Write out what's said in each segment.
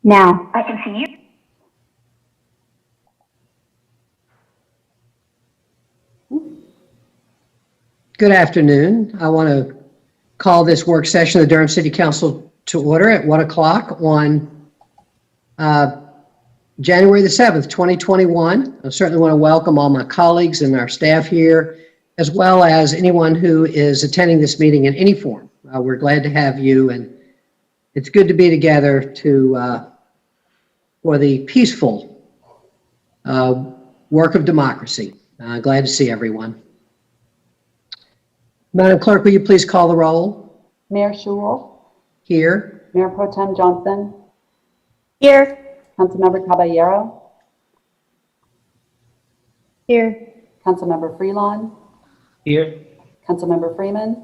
Now. I can see you. Good afternoon. I want to call this work session of the Durham City Council to order at 1 o'clock on January the 7th, 2021. I certainly want to welcome all my colleagues and our staff here, as well as anyone who is attending this meeting in any form. We're glad to have you, and it's good to be together for the peaceful work of democracy. Glad to see everyone. Madam Clerk, will you please call the roll? Mayor Schewel. Here. Mayor Pro Tem Johnson. Here. Councilmember Caballero. Here. Councilmember Freelon. Here. Councilmember Freeman.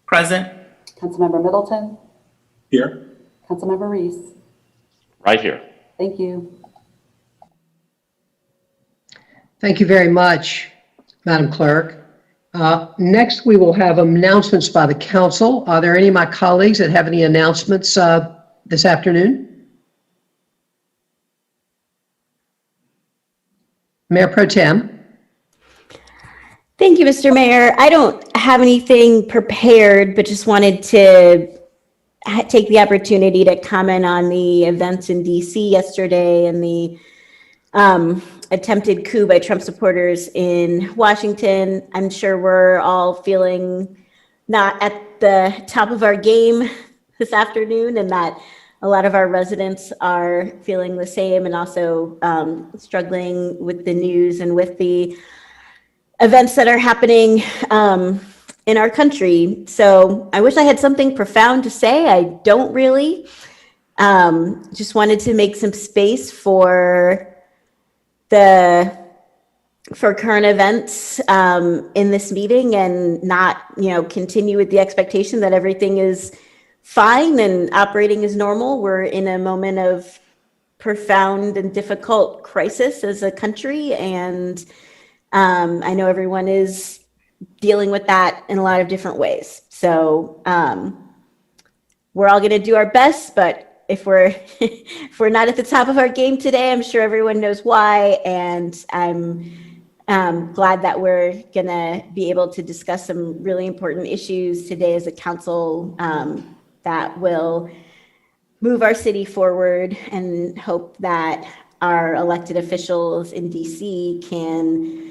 Present. Councilmember Middleton. Here. Councilmember Reese. Right here. Thank you. Thank you very much, Madam Clerk. Next, we will have announcements by the council. Are there any of my colleagues that have any announcements this afternoon? Mayor Pro Tem. Thank you, Mr. Mayor. I don't have anything prepared, but just wanted to take the opportunity to comment on the events in DC yesterday and the attempted coup by Trump supporters in Washington. I'm sure we're all feeling not at the top of our game this afternoon, and that a lot of our residents are feeling the same, and also struggling with the news and with the events that are happening in our country. So I wish I had something profound to say. I don't really. Just wanted to make some space for current events in this meeting, and not, continue with the expectation that everything is fine and operating as normal. We're in a moment of profound and difficult crisis as a country, and I know everyone is dealing with that in a lot of different ways. So we're all going to do our best, but if we're not at the top of our game today, I'm sure everyone knows why, and I'm glad that we're gonna be able to discuss some really important issues today as a council that will move our city forward, and hope that our elected officials in DC can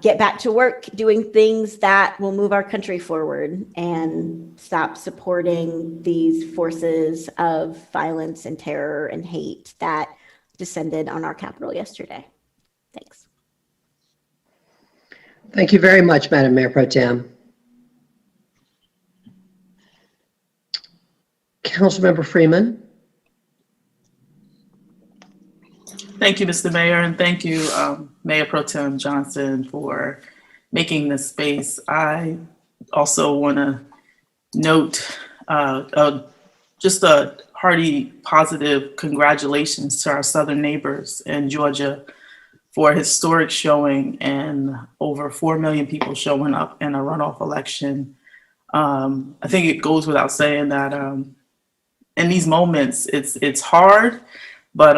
get back to work doing things that will move our country forward and stop supporting these forces of violence and terror and hate that descended on our Capitol yesterday. Thanks. Thank you very much, Madam Mayor Pro Tem. Councilmember Freeman. Thank you, Mr. Mayor, and thank you, Mayor Pro Tem Johnson, for making this space. I also want to note just a hearty, positive congratulations to our southern neighbors in Georgia for a historic showing and over 4 million people showing up in a runoff election. I think it goes without saying that in these moments, it's hard, but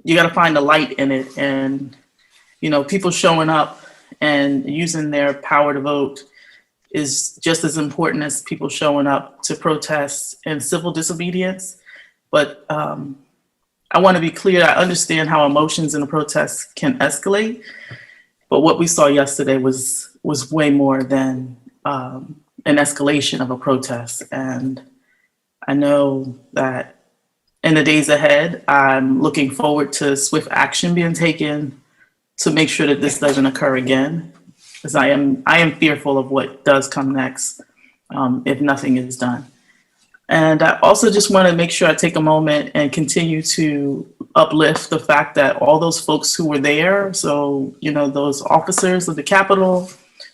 you got to find the light in it. And, people showing up and using their power to vote is just as important as people showing up to protest and civil disobedience. But I want to be clear. I understand how emotions in a protest can escalate, but what we saw yesterday was way more than an escalation of a protest. And I know that in the days ahead, I'm looking forward to swift action being taken to make sure that this doesn't occur again, because I am fearful of what does come next if nothing is done. And I also just want to make sure I take a moment and continue to uplift the fact that all those folks who were there, so, those officers of the Capitol,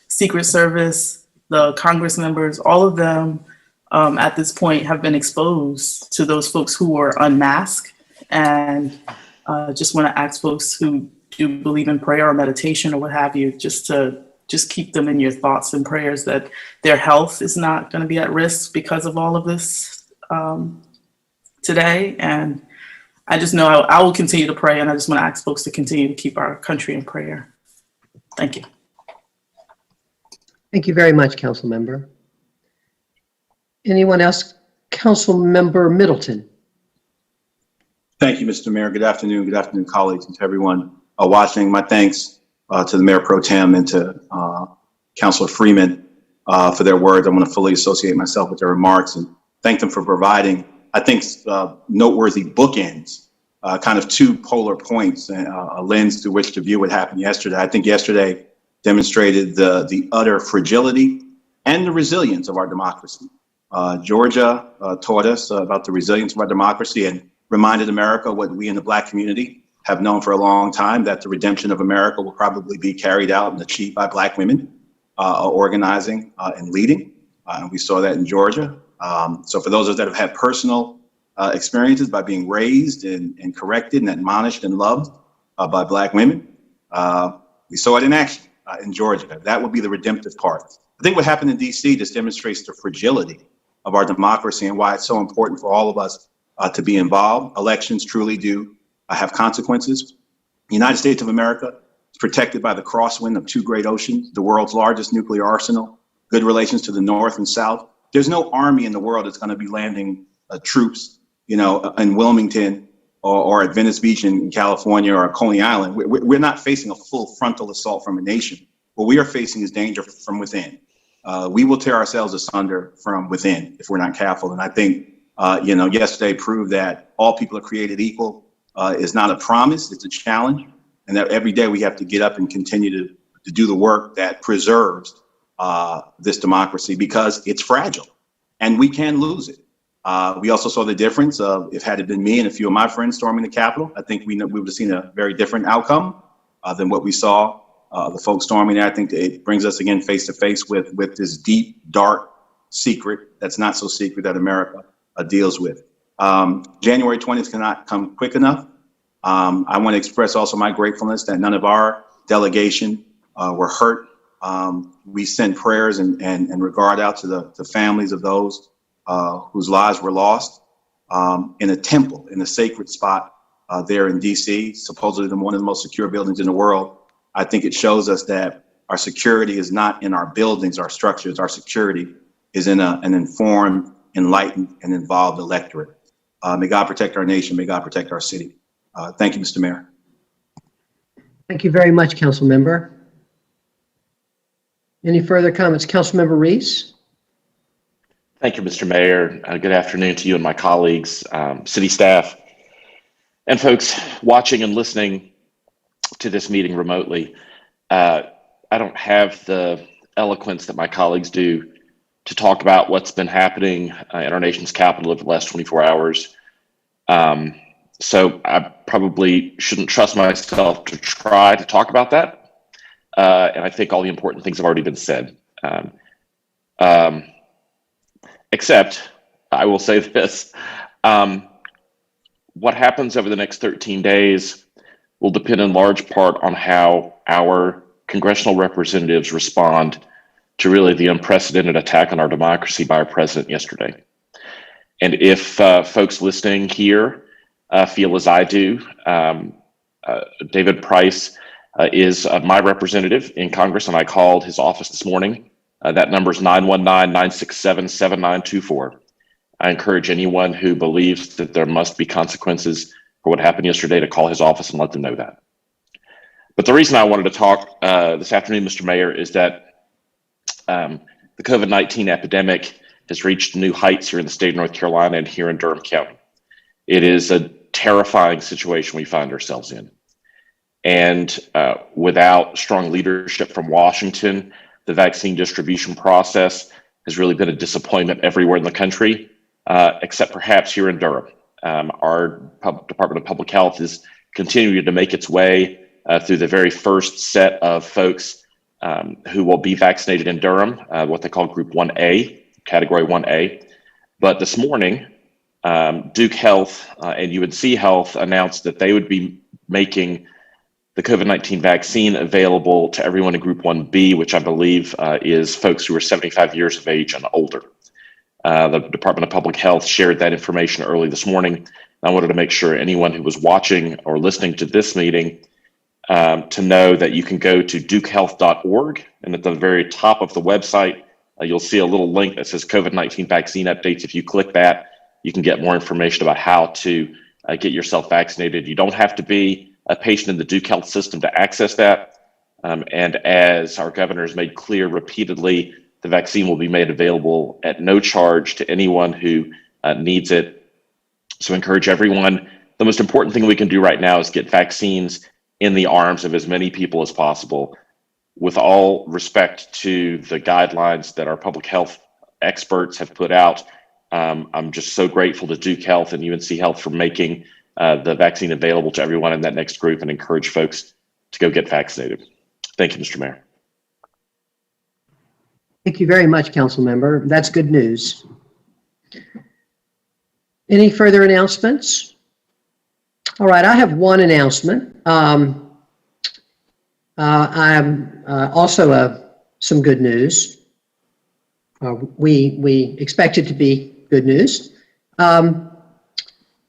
Secret Service, the Congress members, all of them at this point have been exposed to those folks who were unmasked. And just want to ask folks who do believe in prayer or meditation or what have you, just to keep them in your thoughts and prayers, that their health is not going to be at risk because of all of this today. And I just know I will continue to pray, and I just want to ask folks to continue to keep our country in prayer. Thank you. Thank you very much, Council Member. Anyone else? Council Member Middleton. Thank you, Mr. Mayor. Good afternoon, colleagues, and to everyone watching. My thanks to the Mayor Pro Tem and to Councilor Freeman for their words. I want to fully associate myself with their remarks and thank them for providing, I think, noteworthy bookends, kind of two polar points, a lens through which to view what happened yesterday. I think yesterday demonstrated the utter fragility and the resilience of our democracy. Georgia taught us about the resilience of our democracy and reminded America what we in the Black community have known for a long time, that the redemption of America will probably be carried out and achieved by Black women organizing and leading. And we saw that in Georgia. So for those of us that have had personal experiences by being raised and corrected and admonished and loved by Black women, we saw it in action in Georgia. That would be the redemptive part. I think what happened in DC just demonstrates the fragility of our democracy and why it's so important for all of us to be involved. Elections truly do have consequences. The United States of America is protected by the crosswind of two great oceans, the world's largest nuclear arsenal, good relations to the north and south. There's no army in the world that's going to be landing troops, in Wilmington or at Venice Beach in California or Coney Island. We're not facing a full frontal assault from a nation. What we are facing is danger from within. We will tear ourselves asunder from within if we're not careful. And I think, yesterday proved that all people are created equal is not a promise, it's a challenge. And that every day we have to get up and continue to do the work that preserves this democracy, because it's fragile and we can lose it. We also saw the difference of, if had it been me and a few of my friends storming the Capitol, I think we would have seen a very different outcome than what we saw. The folks storming there, I think it brings us again face to face with this deep, dark secret that's not so secret that America deals with. January 20th cannot come quick enough. I want to express also my gratefulness that none of our delegation were hurt. We send prayers and regard out to the families of those whose lives were lost in a temple, in a sacred spot there in DC, supposedly one of the most secure buildings in the world. I think it shows us that our security is not in our buildings, our structures. Our security is in an informed, enlightened, and involved electorate. May God protect our nation. May God protect our city. Thank you, Mr. Mayor. Thank you very much, Council Member. Any further comments? Council Member Reese. Thank you, Mr. Mayor. Good afternoon to you and my colleagues, city staff, and folks watching and listening to this meeting remotely. I don't have the eloquence that my colleagues do to talk about what's been happening in our nation's capital over the last 24 hours. So I probably shouldn't trust myself to try to talk about that. And I think all the important things have already been said. Except I will say this, what happens over the next 13 days will depend in large part on how our congressional representatives respond to really the unprecedented attack on our democracy by our president yesterday. And if folks listening here feel as I do, David Price is my representative in Congress, and I called his office this morning. That number is 919-967-7924. I encourage anyone who believes that there must be consequences for what happened yesterday to call his office and let them know that. But the reason I wanted to talk this afternoon, Mr. Mayor, is that the COVID-19 epidemic has reached new heights here in the state of North Carolina and here in Durham County. It is a terrifying situation we find ourselves in. And without strong leadership from Washington, the vaccine distribution process has really been a disappointment everywhere in the country, except perhaps here in Durham. Our Department of Public Health is continuing to make its way through the very first set of folks who will be vaccinated in Durham, what they call Group 1A, Category 1A. But this morning, Duke Health and UNC Health announced that they would be making the COVID-19 vaccine available to everyone in Group 1B, which I believe is folks who are 75 years of age and older. The Department of Public Health shared that information early this morning. I wanted to make sure anyone who was watching or listening to this meeting to know that you can go to dukehealth.org, and at the very top of the website, you'll see a little link that says COVID-19 vaccine updates. If you click that, you can get more information about how to get yourself vaccinated. You don't have to be a patient in the Duke Health system to access that. And as our governor has made clear repeatedly, the vaccine will be made available at no charge to anyone who needs it. So encourage everyone. The most important thing we can do right now is get vaccines in the arms of as many people as possible. With all respect to the guidelines that our public health experts have put out, I'm just so grateful to Duke Health and UNC Health for making the vaccine available to everyone in that next group, and encourage folks to go get vaccinated. Thank you, Mr. Mayor. Thank you very much, Council Member. That's good news. Any further announcements? All right, I have one announcement. I'm also some good news. We expect it to be good news.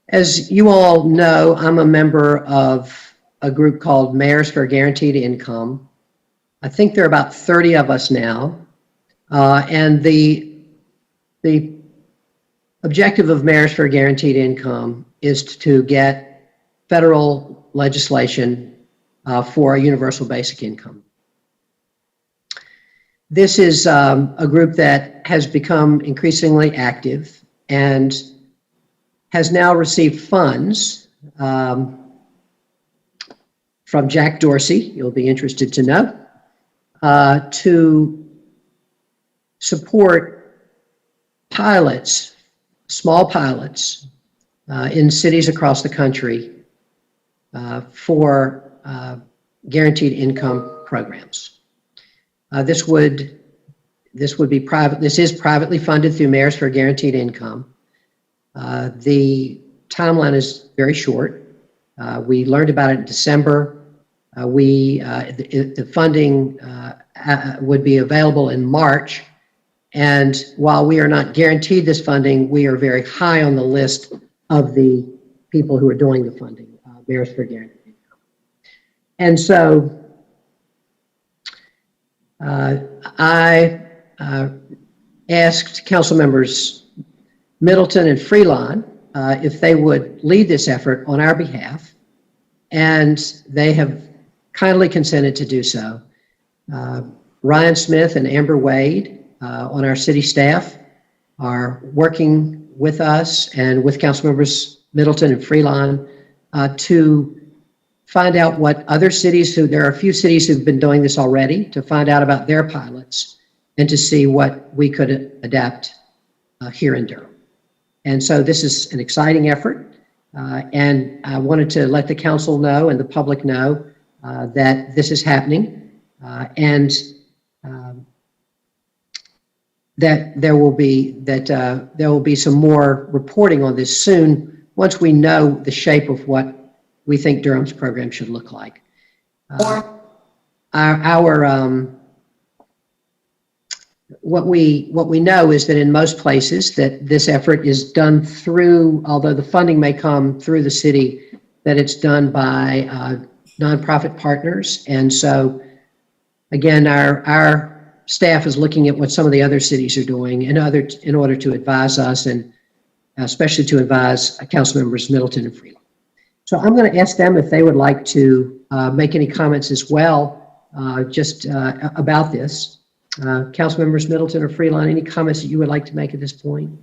As you all know, I'm a member of a group called Mayors for Guaranteed Income. I think there are about 30 of us now. And the objective of Mayors for Guaranteed Income is to get federal legislation for a universal basic income. This is a group that has become increasingly active and has now received funds from Jack Dorsey, you'll be interested to know, to support pilots, small pilots in cities across the country for guaranteed income programs. This is privately funded through Mayors for Guaranteed Income. The timeline is very short. We learned about it in December. The funding would be available in March. And while we are not guaranteed this funding, we are very high on the list of the people who are doing the funding, Mayors for Guaranteed Income. And so I asked Council Members Middleton and Freelon if they would lead this effort on our behalf, and they have kindly consented to do so. Ryan Smith and Amber Wade on our city staff are working with us and with Council Members Middleton and Freelon to find out what other cities, there are a few cities who've been doing this already, to find out about their pilots and to see what we could adapt here in Durham. And so this is an exciting effort, and I wanted to let the council know and the public know that this is happening, and that there will be some more reporting on this soon once we know the shape of what we think Durham's program should look like. What we know is that in most places that this effort is done through, although the funding may come through the city, that it's done by nonprofit partners. And so again, our staff is looking at what some of the other cities are doing in order to advise us, and especially to advise Council Members Middleton and Freeland. So I'm going to ask them if they would like to make any comments as well, just about this. Council Members Middleton or Freeland, any comments that you would like to make at this point?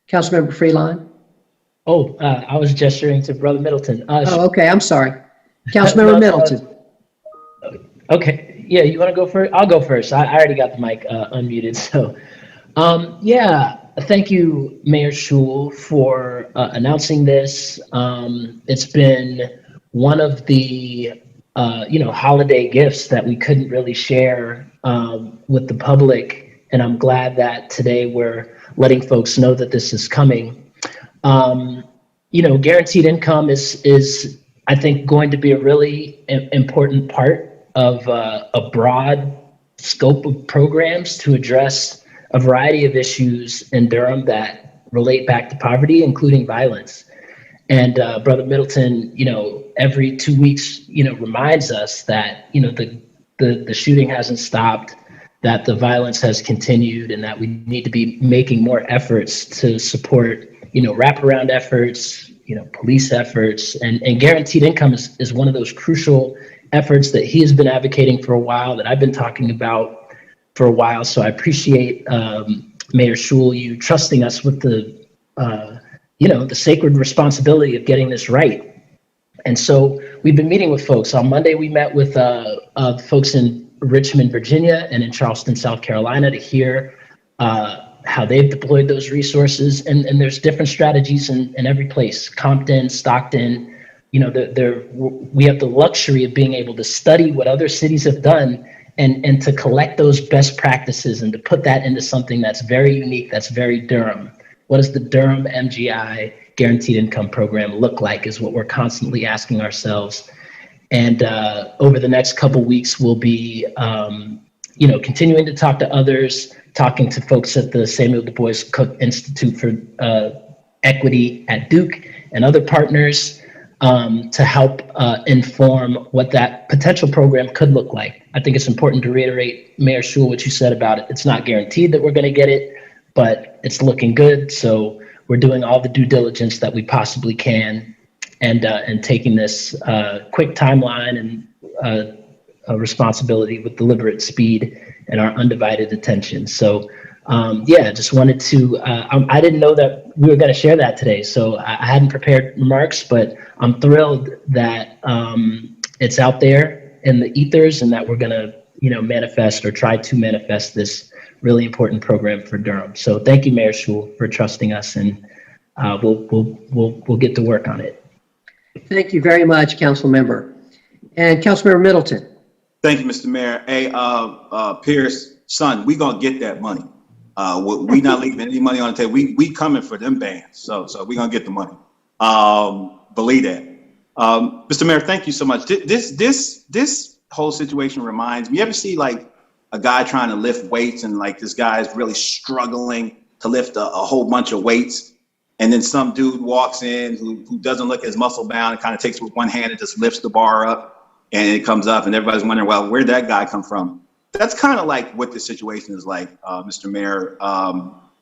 Councilmember Freeland? Oh, I was gesturing to Brother Middleton. Oh, okay, I'm sorry. Councilmember Middleton. Okay, yeah, you want to go first? I'll go first. I already got the mic unmuted. So, yeah, thank you, Mayor Schul, for announcing this. It's been one of the holiday gifts that we couldn't really share with the public, and I'm glad that today we're letting folks know that this is coming. Guaranteed income is I think going to be a really important part of a broad scope of programs to address a variety of issues in Durham that relate back to poverty, including violence. And Brother Middleton, every 2 weeks, reminds us that, the shooting hasn't stopped, that the violence has continued, and that we need to be making more efforts to support, wraparound efforts, police efforts, and guaranteed income is one of those crucial efforts that he has been advocating for a while, that I've been talking about for a while. So I appreciate Mayor Schul, you trusting us with the sacred responsibility of getting this right. And so we've been meeting with folks. On Monday, we met with folks in Richmond, Virginia, and in Charleston, South Carolina, to hear how they've deployed those resources. And there's different strategies in every place. Compton, Stockton, we have the luxury of being able to study what other cities have done and to collect those best practices and to put that into something that's very unique, that's very Durham. What does the Durham MGI Guaranteed Income Program look like is what we're constantly asking ourselves. And over the next couple weeks, we'll be, continuing to talk to others, talking to folks at the Samuel Du Bois Cook Institute for Equity at Duke and other partners to help inform what that potential program could look like. I think it's important to reiterate, Mayor Schul, what you said about it. It's not guaranteed that we're going to get it, but it's looking good. So we're doing all the due diligence that we possibly can, and taking this quick timeline and a responsibility with deliberate speed and our undivided attention. So just wanted to, I didn't know that we were going to share that today, so I hadn't prepared remarks, but I'm thrilled that it's out there in the ethers and that we're going to, manifest or try to manifest this really important program for Durham. So thank you, Mayor Schul, for trusting us, and we'll get to work on it. Thank you very much, Council Member. And Councilmember Middleton. Thank you, Mr. Mayor. Hey, Pierce, son, we gonna get that money. We not leaving any money on the table. We coming for them bands. So we gonna get the money. Believe that. Mr. Mayor, thank you so much. This whole situation reminds me, you ever see like a guy trying to lift weights and like this guy is really struggling to lift a whole bunch of weights, and then some dude walks in who doesn't look as muscle bound and kind of takes it with one hand and just lifts the bar up and it comes up, and everybody's wondering, well, where'd that guy come from? That's kind of like what the situation is like, Mr. Mayor.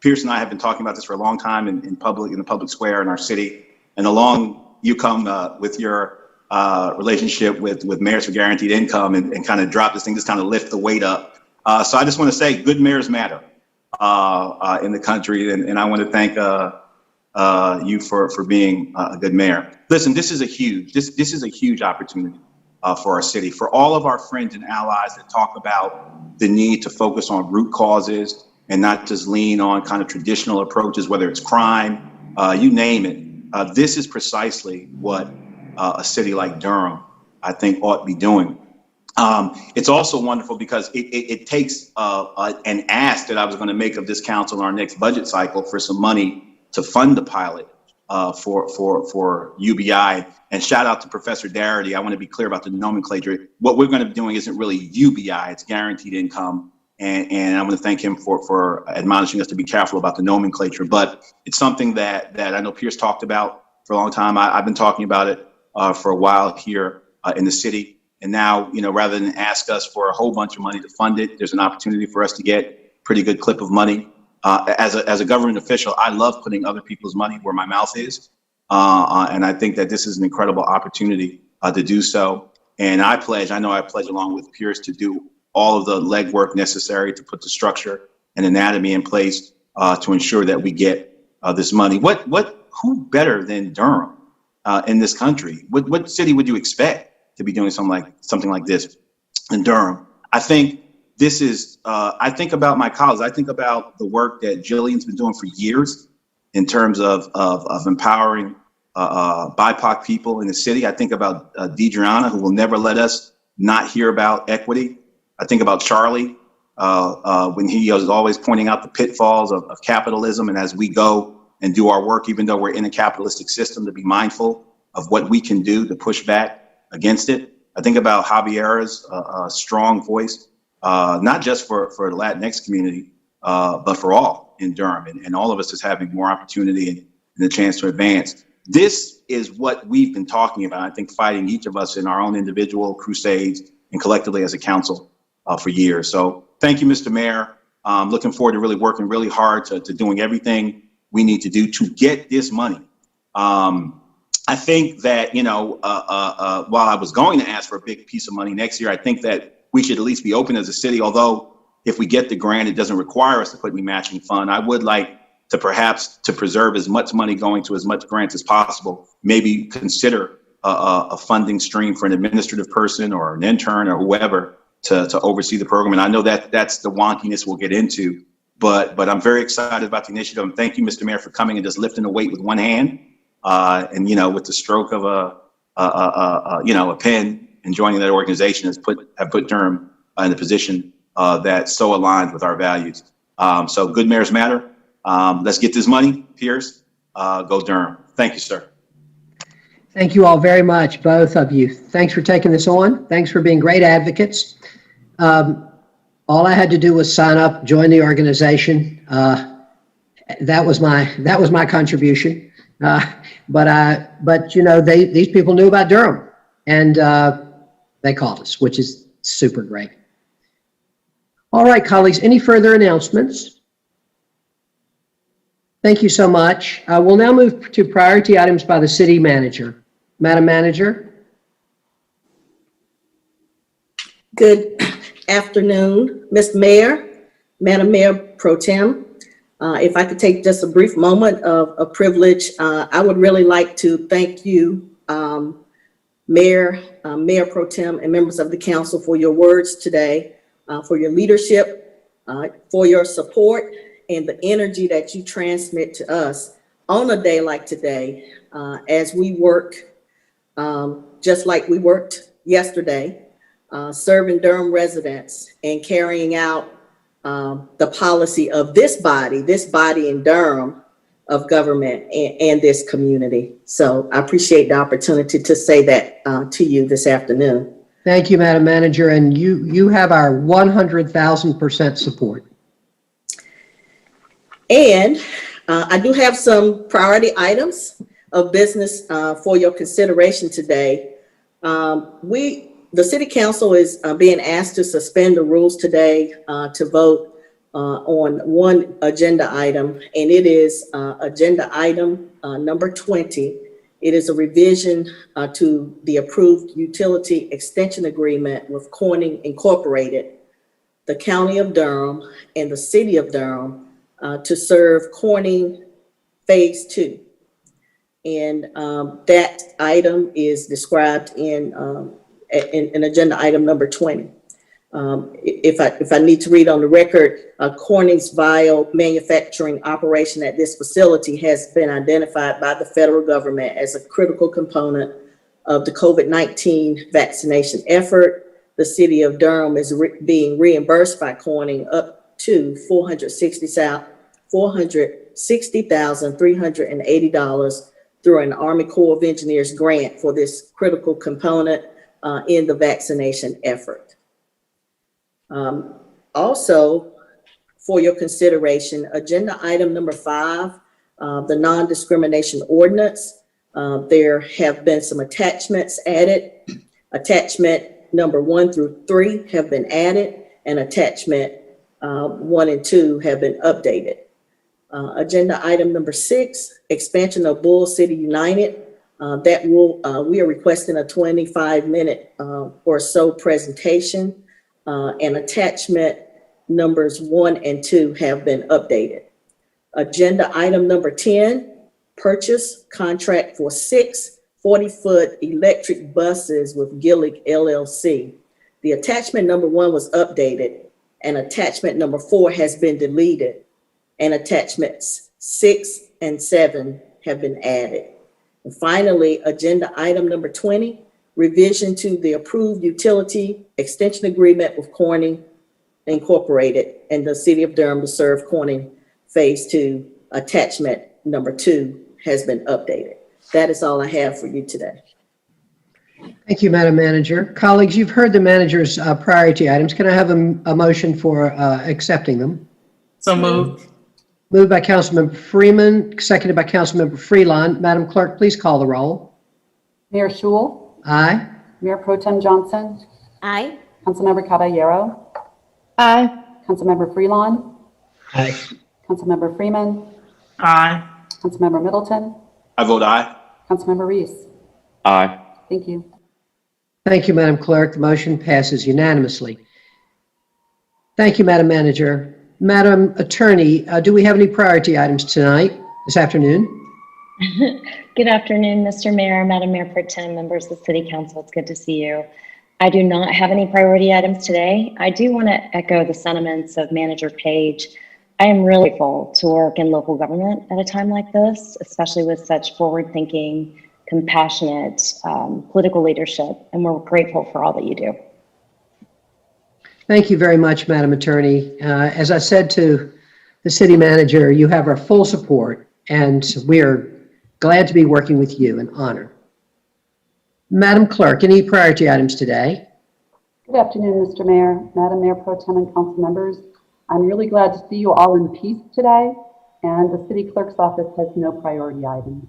Pierce and I have been talking about this for a long time in the public square in our city, and along you come with your relationship with Mayors for Guaranteed Income and kind of drop this thing, just kind of lift the weight up. So I just want to say good mayors matter in the country, and I want to thank you for being a good mayor. Listen, this is a huge opportunity for our city, for all of our friends and allies that talk about the need to focus on root causes and not just lean on kind of traditional approaches, whether it's crime, you name it. This is precisely what a city like Durham, I think, ought to be doing. It's also wonderful because it takes an ask that I was going to make of this council in our next budget cycle for some money to fund the pilot for UBI. And shout out to Professor Darity. I want to be clear about the nomenclature. What we're going to be doing isn't really UBI, it's guaranteed income. And I want to thank him for admonishing us to be careful about the nomenclature. But it's something that I know Pierce talked about for a long time. I've been talking about it for a while here in the city. And now, rather than ask us for a whole bunch of money to fund it, there's an opportunity for us to get a pretty good clip of money. As a government official, I love putting other people's money where my mouth is. And I think that this is an incredible opportunity to do so. And I pledge along with Pierce to do all of the legwork necessary to put the structure and anatomy in place to ensure that we get this money. Who better than Durham in this country? What city would you expect to be doing something like this in Durham? I think this is, I think about my colleagues. I think about the work that Jillian's been doing for years in terms of empowering BIPOC people in the city. I think about Deidreana, who will never let us not hear about equity. I think about Charlie, when he was always pointing out the pitfalls of capitalism. And as we go and do our work, even though we're in a capitalistic system, to be mindful of what we can do to push back against it. I think about Javiera's strong voice, not just for the Latinx community, but for all in Durham, and all of us is having more opportunity and a chance to advance. This is what we've been talking about, I think, fighting each of us in our own individual crusades and collectively as a council for years. So thank you, Mr. Mayor. Looking forward to really working really hard to doing everything we need to do to get this money. I think that, while I was going to ask for a big piece of money next year, I think that we should at least be open as a city, although if we get the grant, it doesn't require us to put any matching fund. I would like to perhaps to preserve as much money going to as much grants as possible, maybe consider a funding stream for an administrative person or an intern or whoever to oversee the program. And I know that that's the wonkiness we'll get into, but I'm very excited about the initiative. And thank you, Mr. Mayor, for coming and just lifting the weight with one hand. And with the stroke of a pen and joining that organization have put Durham in a position that's so aligned with our values. So good mayors matter. Let's get this money, Pierce. Go Durham. Thank you, sir. Thank you all very much, both of you. Thanks for taking this on. Thanks for being great advocates. All I had to do was sign up, join the organization. That was my contribution. But these people knew about Durham, and they called us, which is super great. All right, colleagues, any further announcements? Thank you so much. We'll now move to priority items by the city manager. Madam Manager. Good afternoon, Mr. Mayor, Madam Mayor Pro Tem. If I could take just a brief moment of privilege, I would really like to thank you, Mayor Pro Tem, and members of the council for your words today, for your leadership, for your support, and the energy that you transmit to us on a day like today, as we work, just like we worked yesterday, serving Durham residents and carrying out the policy of this body in Durham of government and this community. So I appreciate the opportunity to say that to you this afternoon. Thank you, Madam Manager, and you have our 100,000% support. And I do have some priority items of business for your consideration today. The City Council is being asked to suspend the rules today to vote on one agenda item, and it is agenda item number 20. It is a revision to the approved utility extension agreement with Corning Incorporated, the County of Durham, and the City of Durham to serve Corning Phase 2. And that item is described in agenda item number 20. If I need to read on the record, Corning's vial manufacturing operation at this facility has been identified by the federal government as a critical component of the COVID-19 vaccination effort. The City of Durham is being reimbursed by Corning up to $460,380 through an Army Corps of Engineers grant for this critical component in the vaccination effort. Also, for your consideration, agenda item number 5, the Non-Discrimination Ordinance. There have been some attachments added. Attachment number 1 through 3 have been added, and attachment 1 and 2 have been updated. Agenda item number 6, expansion of Bull City United. We are requesting a 25-minute or so presentation, and attachment numbers 1 and 2 have been updated. Agenda item number 10, purchase contract for 6 40-foot electric buses with Gillig LLC. The attachment number 1 was updated, and attachment number 4 has been deleted, and attachments 6 and 7 have been added. And finally, agenda item number 20, revision to the approved utility extension agreement with Corning Incorporated and the City of Durham to serve Corning Phase 2. Attachment number 2 has been updated. That is all I have for you today. Thank you, Madam Manager. Colleagues, you've heard the manager's priority items. Can I have a motion for accepting them? So moved. Moved by Councilmember Freeman, seconded by Councilmember Freelon. Madam Clerk, please call the roll. Mayor Schul, Aye. Mayor Pro Tem Johnson, Aye. Councilmember Caballero, Aye. Councilmember Freelon, Aye. Councilmember Freeman, Aye. Councilmember Middleton, I vote aye. Councilmember Reese. Aye. Thank you. Thank you, Madam Clerk. The motion passes unanimously. Thank you, Madam Manager. Madam Attorney, do we have any priority items tonight, this afternoon? Good afternoon, Mr. Mayor, Madam Mayor Pro Tem, members of the City Council. It's good to see you. I do not have any priority items today. I do want to echo the sentiments of Manager Page. I am really grateful to work in local government at a time like this, especially with such forward-thinking, compassionate political leadership, and we're grateful for all that you do. Thank you very much, Madam Attorney. As I said to the City Manager, you have our full support, and we are glad to be working with you and honor. Madam Clerk, any priority items today? Good afternoon, Mr. Mayor, Madam Mayor Pro Tem, and council members. I'm really glad to see you all in peace today, and the City Clerk's office has no priority items.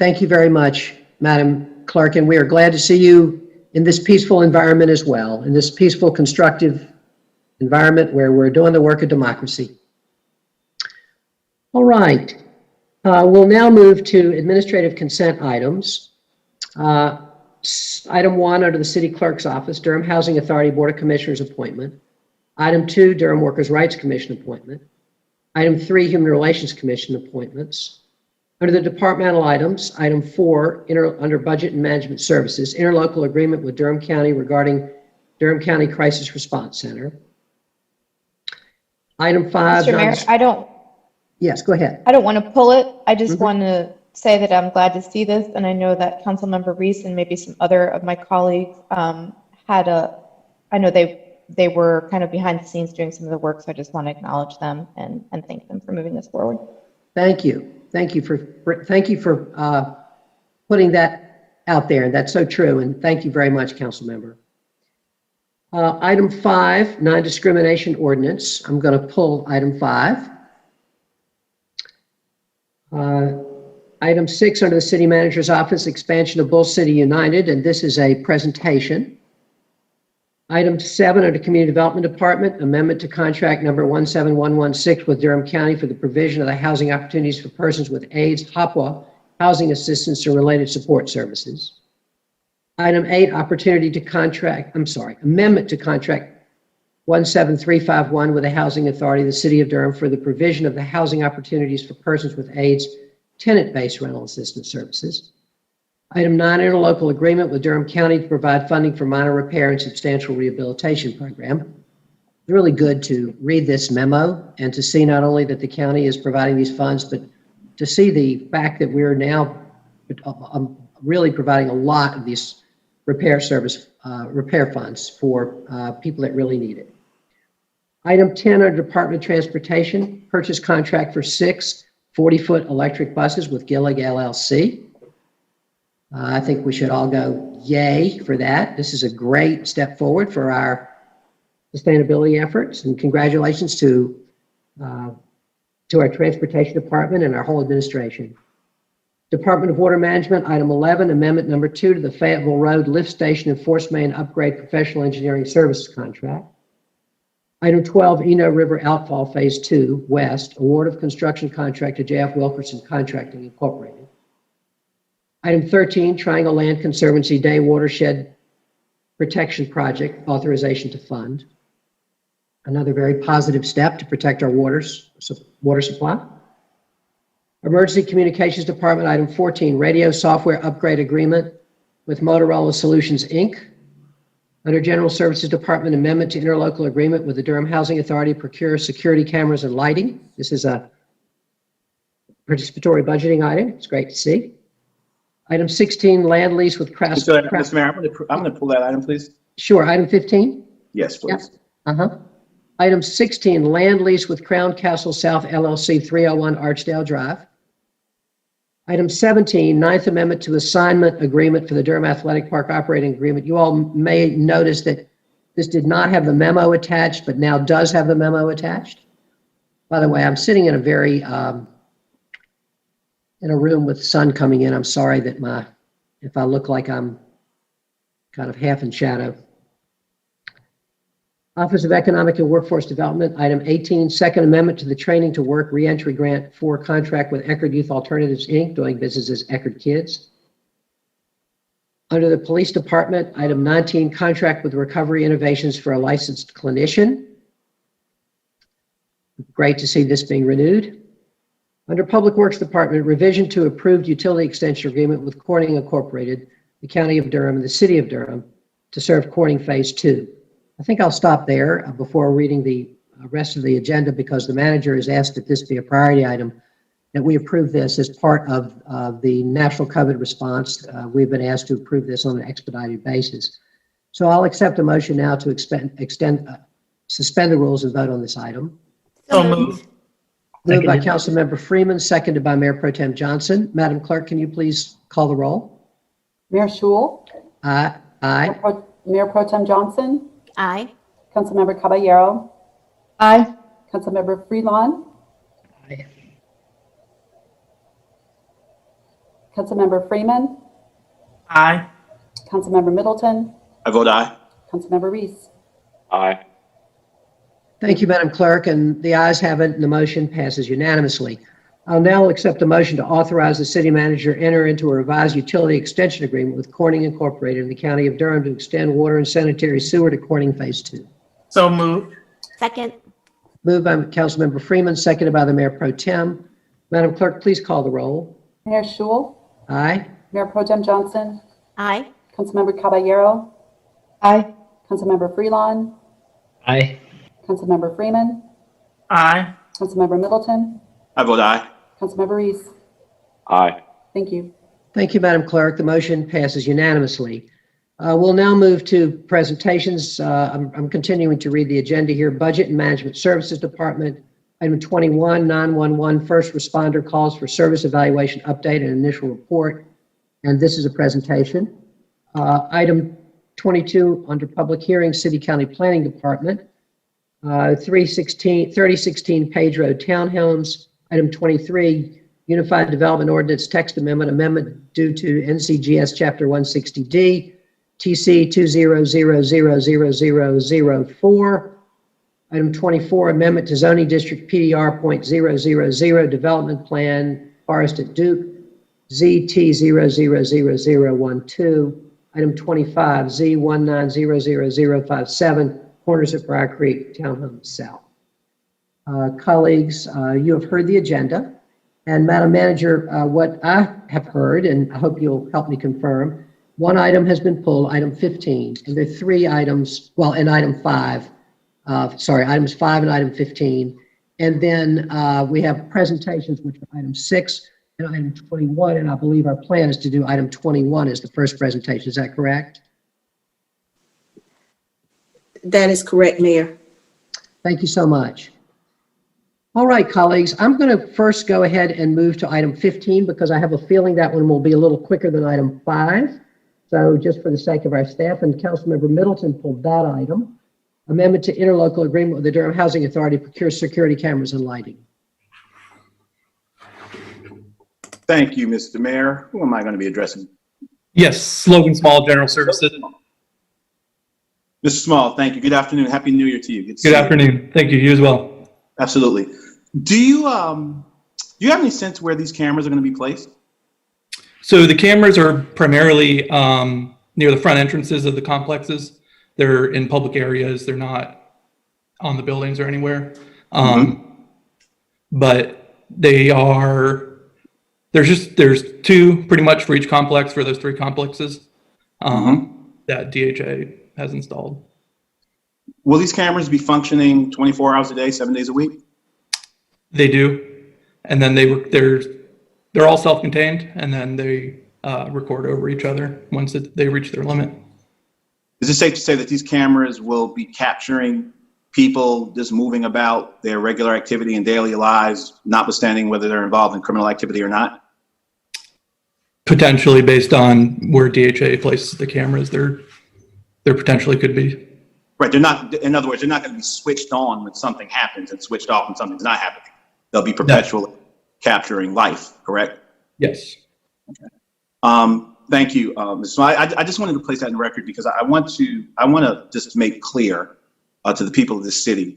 Thank you very much, Madam Clerk, and we are glad to see you in this peaceful environment as well, in this peaceful, constructive environment where we're doing the work of democracy. All right. We'll now move to administrative consent items. Item 1 under the City Clerk's Office, Durham Housing Authority Board of Commissioners appointment. Item 2, Durham Workers' Rights Commission appointment. Item 3, Human Relations Commission appointments. Under the departmental items, item 4, under Budget and Management Services, interlocal agreement with Durham County regarding Durham County Crisis Response Center. Item 5. Mr. Mayor, Yes, go ahead. I don't want to pull it. I just want to say that I'm glad to see this, and I know that Councilmember Reese and maybe some other of my colleagues I know they were kind of behind the scenes doing some of the work, so I just want to acknowledge them and thank them for moving this forward. Thank you. Thank you for putting that out there. That's so true, and thank you very much, Council Member. Item 5, Non-Discrimination Ordinance. I'm going to pull item 5. Item 6 under the City Manager's Office, expansion of Bull City United, and this is a presentation. Item 7 under Community Development Department, amendment to contract number 17116 with Durham County for the provision of the housing opportunities for persons with AIDS, HOPWA, housing assistance and related support services. Item 8, amendment to contract 17351 with the Housing Authority of the City of Durham for the provision of the housing opportunities for persons with AIDS, tenant-based rental assistance services. Item 9, interlocal agreement with Durham County to provide funding for minor repair and substantial rehabilitation program. It's really good to read this memo and to see not only that the county is providing these funds, but to see the fact that we're now really providing a lot of these repair funds for people that really need it. Item 10 under Department of Transportation, purchase contract for 6 40-foot electric buses with Gillig LLC. I think we should all go yay for that. This is a great step forward for our sustainability efforts, and congratulations to our Transportation Department and our whole administration. Department of Water Management, item 11, amendment number 2 to the Fayetteville Road Lift Station and Force Main Upgrade Professional Engineering Services contract. Item 12, Eno River Outfall Phase 2 West, award of construction contract to J.F. Wilkerson Contracting Incorporated. Item 13, Triangle Land Conservancy Day Watershed Protection Project, authorization to fund. Another very positive step to protect our water supply. Emergency Communications Department, item 14, radio software upgrade agreement with Motorola Solutions, Inc. Under General Services Department, amendment to interlocal agreement with the Durham Housing Authority, Procure security cameras and lighting. This is a participatory budgeting item. It's great to see. Item 16, land lease with Craft. Mr. Mayor, I'm going to pull that item, please. Sure. Item 15? Yes, please. Item 16, land lease with Crown Castle South LLC, 301 Archdale Drive. Item 17, Ninth Amendment to Assignment Agreement for the Durham Athletic Park Operating Agreement. You all may notice that this did not have the memo attached, but now does have the memo attached. By the way, I'm sitting in a very, in a room with sun coming in. I'm sorry that if I look like I'm kind of half in shadow. Office of Economic and Workforce Development, item 18, second amendment to the Training to Work Reentry Grant 4 contract with Eckerd Youth Alternatives, Inc., doing business as Eckerd Kids. Under the Police Department, item 19, contract with Recovery Innovations for a licensed clinician. Great to see this being renewed. Under Public Works Department, revision to approved utility extension agreement with Corning Incorporated, the County of Durham, and the City of Durham to serve Corning Phase 2. I think I'll stop there before reading the rest of the agenda, because the manager has asked that this be a priority item, that we approve this as part of the national COVID response. We've been asked to approve this on an expedited basis. So I'll accept a motion now to suspend the rules and vote on this item. So moved. Moved by Councilmember Freeman, seconded by Mayor Pro Tem Johnson. Madam Clerk, can you please call the roll? Mayor Schul, Aye. Aye. Mayor Pro Tem Johnson, Aye. Councilmember Caballero, Aye. Councilmember Freelon, Aye. Councilmember Freeman, Aye. Councilmember Middleton, I vote aye. Councilmember Reese. Aye. Thank you, Madam Clerk, and the ayes have it, and the motion passes unanimously. I'll now accept a motion to authorize the city manager enter into a revised utility extension agreement with Corning Incorporated in the County of Durham to extend water and sanitary sewer to Corning Phase 2. So moved. Second. Moved by Councilmember Freeman, seconded by the Mayor Pro Tem. Madam Clerk, please call the roll. Mayor Schul, Aye. Mayor Pro Tem Johnson, Aye. Councilmember Caballero, Aye. Councilmember Freelon, Aye. Councilmember Freeman, Aye. Councilmember Middleton, I vote aye. Councilmember Reese. Aye. Thank you. Thank you, Madam Clerk. The motion passes unanimously. We'll now move to presentations. I'm continuing to read the agenda here. Budget and Management Services Department, item 21, 911 First Responder Calls for Service Evaluation Update and Initial Report. And this is a presentation. Item 22, under Public Hearing, City County Planning Department, 3016 Page Road Townhomes. Item 23, Unified Development Ordinance Text Amendment due to NCGS Chapter 160D, TC 2000004. Item 24, Amendment to Zoning District PDR .000 Development Plan, Forest at Duke, ZT 0000012. Item 25, Z1900057, Corners of Briar Creek, Townhome South. Colleagues, you have heard the agenda. And Madam Manager, what I have heard, and I hope you'll help me confirm, one item has been pulled, item 15, and there are 3 items, well, in item 5, items 5 and item 15. And then we have presentations, which are item 6 and item 21, and I believe our plan is to do item 21 as the first presentation. Is that correct? That is correct, Mayor. Thank you so much. All right, colleagues, I'm going to first go ahead and move to item 15 because I have a feeling that one will be a little quicker than item 5. So just for the sake of our staff, and Councilmember Middleton pulled that item. Amendment to interlocal agreement with the Durham Housing Authority to procure security cameras and lighting. Thank you, Mr. Mayor. Who am I going to be addressing? Yes, Logan Small, General Services. Mr. Small, thank you. Good afternoon. Happy New Year to you. Good afternoon. Thank you. You as well. Absolutely. Do you have any sense where these cameras are going to be placed? So the cameras are primarily near the front entrances of the complexes. They're in public areas. They're not on the buildings or anywhere. But they are, there's 2 pretty much for each complex for those 3 complexes that DHA has installed. Will these cameras be functioning 24 hours a day, 7 days a week? They do. And then they're all self-contained, and then they record over each other once they reach their limit. Is it safe to say that these cameras will be capturing people just moving about their regular activity in daily lives, notwithstanding whether they're involved in criminal activity or not? Potentially, based on where DHA places the cameras, there potentially could be. Right, they're not, in other words, they're not going to be switched on when something happens and switched off when something's not happening. They'll be perpetually capturing life, correct? Yes. Thank you, Ms. I just wanted to place that in the record because I want to just make clear to the people of this city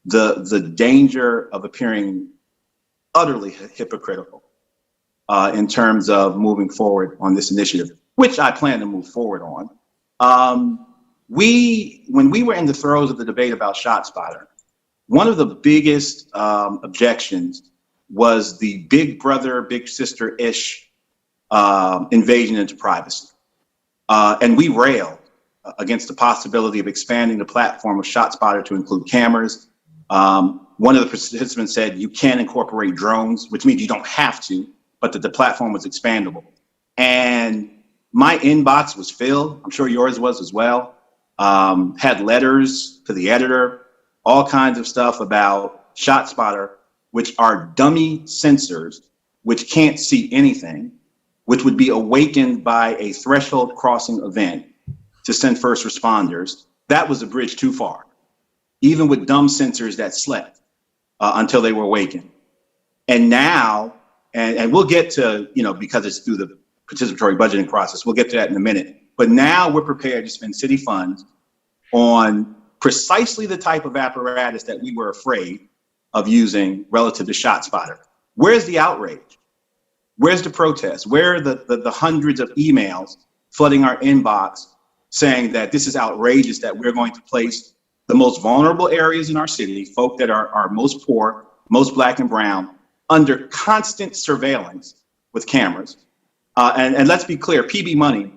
the danger of appearing utterly hypocritical in terms of moving forward on this initiative, which I plan to move forward on. When we were in the throes of the debate about ShotSpotter, one of the biggest objections was the big brother, big sister-ish invasion into privacy. And we railed against the possibility of expanding the platform of ShotSpotter to include cameras. One of the participants said you can incorporate drones, which means you don't have to, but that the platform was expandable. And my inbox was filled, I'm sure yours was as well, had letters to the editor, all kinds of stuff about ShotSpotter, which are dummy sensors, which can't see anything, which would be awakened by a threshold crossing event to send first responders. That was a bridge too far, even with dumb sensors that slept until they were awakened. And now, and we'll get to, because it's through the participatory budgeting process, we'll get to that in a minute. But now we're prepared to spend city funds on precisely the type of apparatus that we were afraid of using relative to ShotSpotter. Where's the outrage? Where's the protest? Where are the hundreds of emails flooding our inbox saying that this is outrageous, that we're going to place the most vulnerable areas in our city, folk that are most poor, most Black and brown, under constant surveillance with cameras. And let's be clear, PB money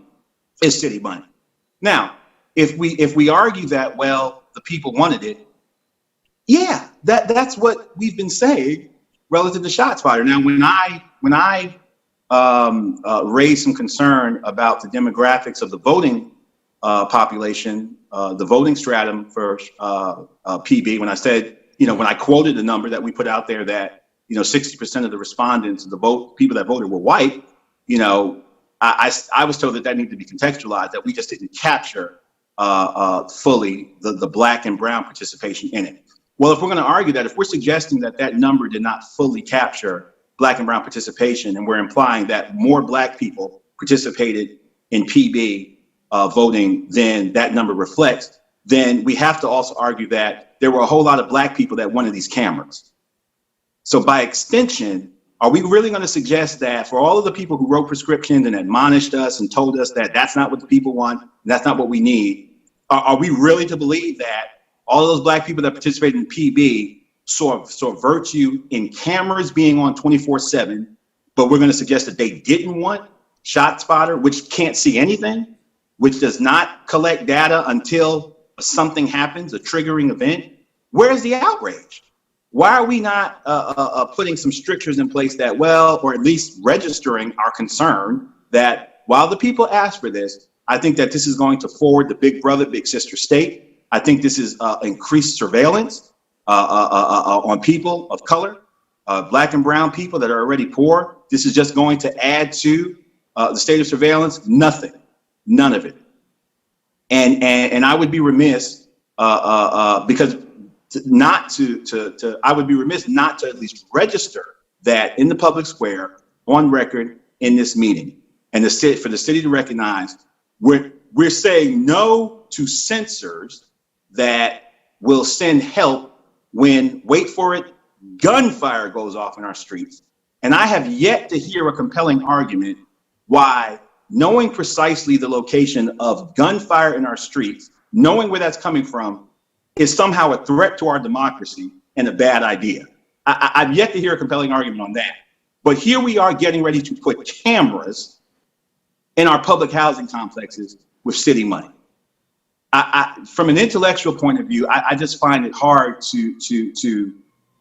is city money. Now, if we argue that, well, the people wanted it, yeah, that's what we've been saying relative to ShotSpotter. Now, when I raised some concern about the demographics of the voting population, the voting stratum for PB, when I said, when I quoted the number that we put out there that 60% of the respondents, people that voted were white, I was told that needed to be contextualized, that we just didn't capture fully the Black and brown participation in it. Well, if we're going to argue that, if we're suggesting that number did not fully capture Black and brown participation, and we're implying that more Black people participated in PB voting than that number reflects, then we have to also argue that there were a whole lot of Black people that wanted these cameras. So by extension, are we really going to suggest that for all of the people who wrote prescriptions and admonished us and told us that that's not what the people want, that's not what we need, are we really to believe that all of those Black people that participated in PB saw virtue in cameras being on 24/7, but we're going to suggest that they didn't want ShotSpotter, which can't see anything, which does not collect data until something happens, a triggering event? Where's the outrage? Why are we not putting some strictures in place that, or at least registering our concern that while the people ask for this, I think that this is going to forward the big brother, big sister state. I think this is increased surveillance on people of color, Black and brown people that are already poor. This is just going to add to the state of surveillance. Nothing, none of it. And I would be remiss because I would be remiss not to at least register that in the public square on record in this meeting, and for the city to recognize we're saying no to censors that will send help when, wait for it, gunfire goes off in our streets. And I have yet to hear a compelling argument why knowing precisely the location of gunfire in our streets, knowing where that's coming from, is somehow a threat to our democracy and a bad idea. I've yet to hear a compelling argument on that. But here we are getting ready to put cameras in our public housing complexes with city money. From an intellectual point of view, I just find it hard to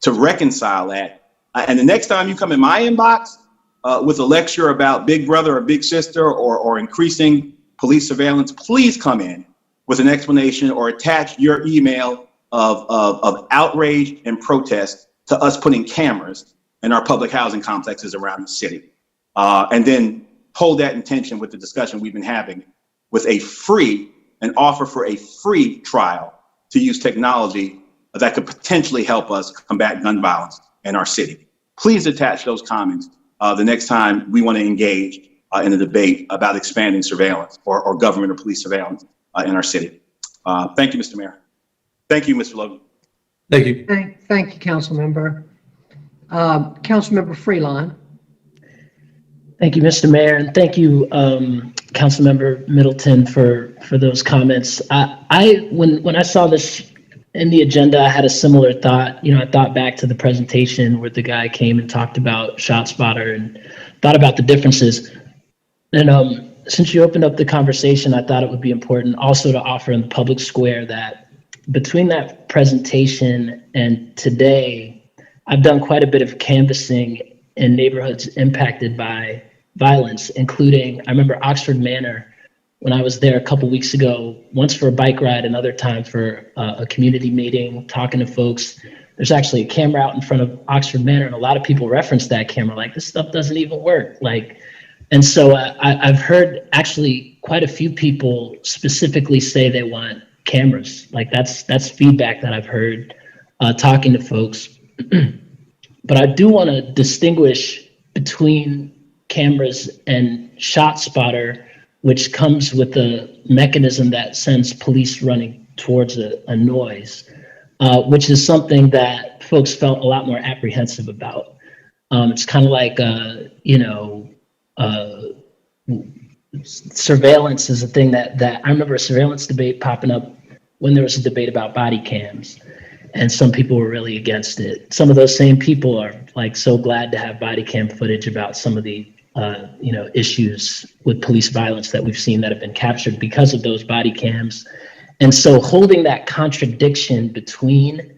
reconcile that. And the next time you come in my inbox with a lecture about big brother or big sister or increasing police surveillance, please come in with an explanation or attach your email of outrage and protest to us putting cameras in our public housing complexes around the city. And then hold that in tension with the discussion we've been having with an offer for a free trial to use technology that could potentially help us combat gun violence in our city. Please attach those comments the next time we want to engage in a debate about expanding surveillance or government or police surveillance in our city. Thank you, Mr. Mayor. Thank you, Mr. Logan. Thank you. Thank you, Councilmember. Councilmember Freelon. Thank you, Mr. Mayor, and thank you, Councilmember Middleton, for those comments. When I saw this in the agenda, I had a similar thought. You know, I thought back to the presentation where the guy came and talked about ShotSpotter and thought about the differences. And since you opened up the conversation, I thought it would be important also to offer in the public square that between that presentation and today, I've done quite a bit of canvassing in neighborhoods impacted by violence, including, I remember Oxford Manor when I was there a couple weeks ago, once for a bike ride, another time for a community meeting, talking to folks. There's actually a camera out in front of Oxford Manor, and a lot of people reference that camera, like, this stuff doesn't even work. And so I've heard actually quite a few people specifically say they want cameras. Like that's feedback that I've heard talking to folks. But I do want to distinguish between cameras and ShotSpotter, which comes with a mechanism that sends police running towards a noise, which is something that folks felt a lot more apprehensive about. It's kind of like, surveillance is a thing that I remember a surveillance debate popping up when there was a debate about body cams, and some people were really against it. Some of those same people are like so glad to have body cam footage about some of the issues with police violence that we've seen that have been captured because of those body cams. And so holding that contradiction between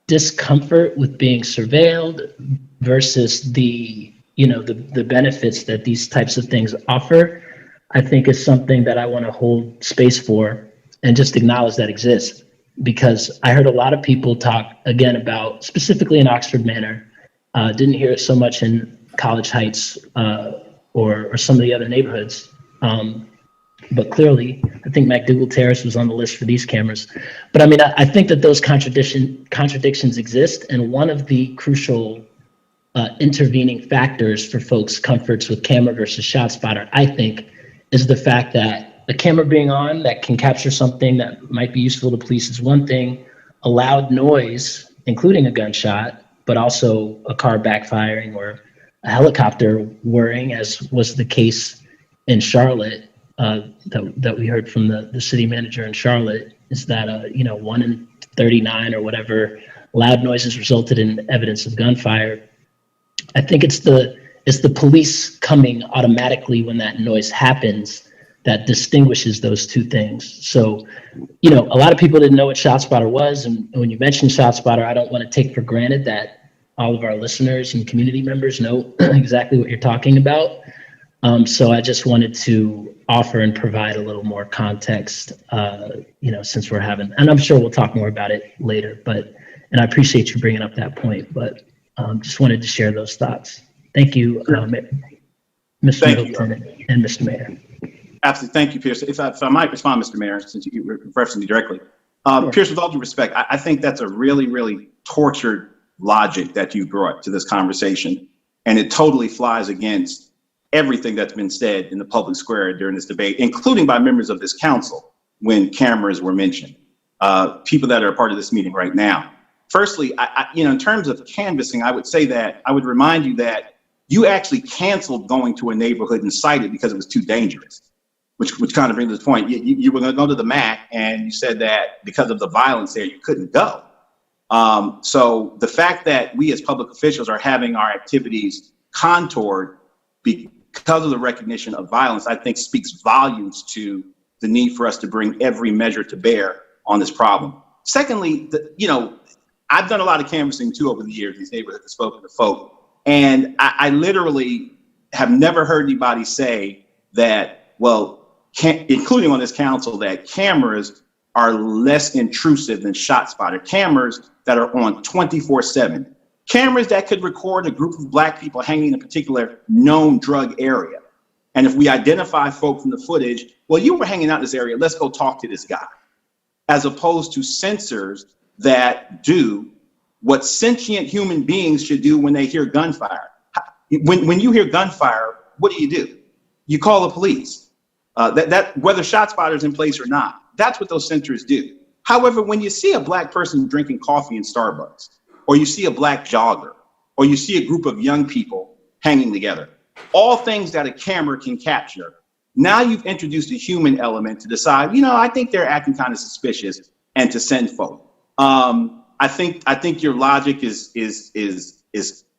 discomfort with being surveilled versus the benefits that these types of things offer, I think is something that I want to hold space for and just acknowledge that exists. Because I heard a lot of people talk again about, specifically in Oxford Manor, didn't hear it so much in College Heights or some of the other neighborhoods. But clearly, I think MacDougall Terrace was on the list for these cameras. But I mean, I think that those contradictions exist. And one of the crucial intervening factors for folks' comforts with camera versus ShotSpotter, I think, is the fact that a camera being on that can capture something that might be useful to police is one thing. A loud noise, including a gunshot, but also a car backfiring or a helicopter whirring, as was the case in Charlotte, that we heard from the city manager in Charlotte, is that 1 in 39 or whatever loud noises resulted in evidence of gunfire. I think it's the police coming automatically when that noise happens that distinguishes those two things. So, a lot of people didn't know what ShotSpotter was. And when you mention ShotSpotter, I don't want to take for granted that all of our listeners and community members know exactly what you're talking about. So I just wanted to offer and provide a little more context, since we're having, and I'm sure we'll talk more about it later, and I appreciate you bringing up that point, but just wanted to share those thoughts. Thank you, Mr. Middleton and Mr. Mayor. Absolutely. Thank you, Pierce. If I might respond, Mr. Mayor, since you were referencing me directly. Sure. Pierce, with all due respect, I think that's a really, really tortured logic that you brought to this conversation. And it totally flies against everything that's been said in the public square during this debate, including by members of this council when cameras were mentioned, people that are a part of this meeting right now. Firstly, in terms of canvassing, I would say that I would remind you that you actually canceled going to a neighborhood and cited because it was too dangerous. Which kind of brings us to the point. You were going to go to the MAC and you said that because of the violence there, you couldn't go. So the fact that we as public officials are having our activities contoured because of the recognition of violence, I think speaks volumes to the need for us to bring every measure to bear on this problem. Secondly, I've done a lot of canvassing too over the years, these neighborhoods, spoken to folk, and I literally have never heard anybody say that, well, including on this council, that cameras are less intrusive than ShotSpotter. Cameras that are on 24/7. Cameras that could record a group of Black people hanging in a particular known drug area. And if we identify folk from the footage, well, you were hanging out in this area, let's go talk to this guy. as opposed to sensors that do what sentient human beings should do when they hear gunfire. When you hear gunfire, what do? You call the police. That whether ShotSpotter is in place or not, that's what those sensors do. However, when you see a black person drinking coffee in Starbucks, or you see a black jogger, or you see a group of young people hanging together, all things that a camera can capture, now you've introduced a human element to decide, I think they're acting kind of suspicious, and to send folk. I think your logic is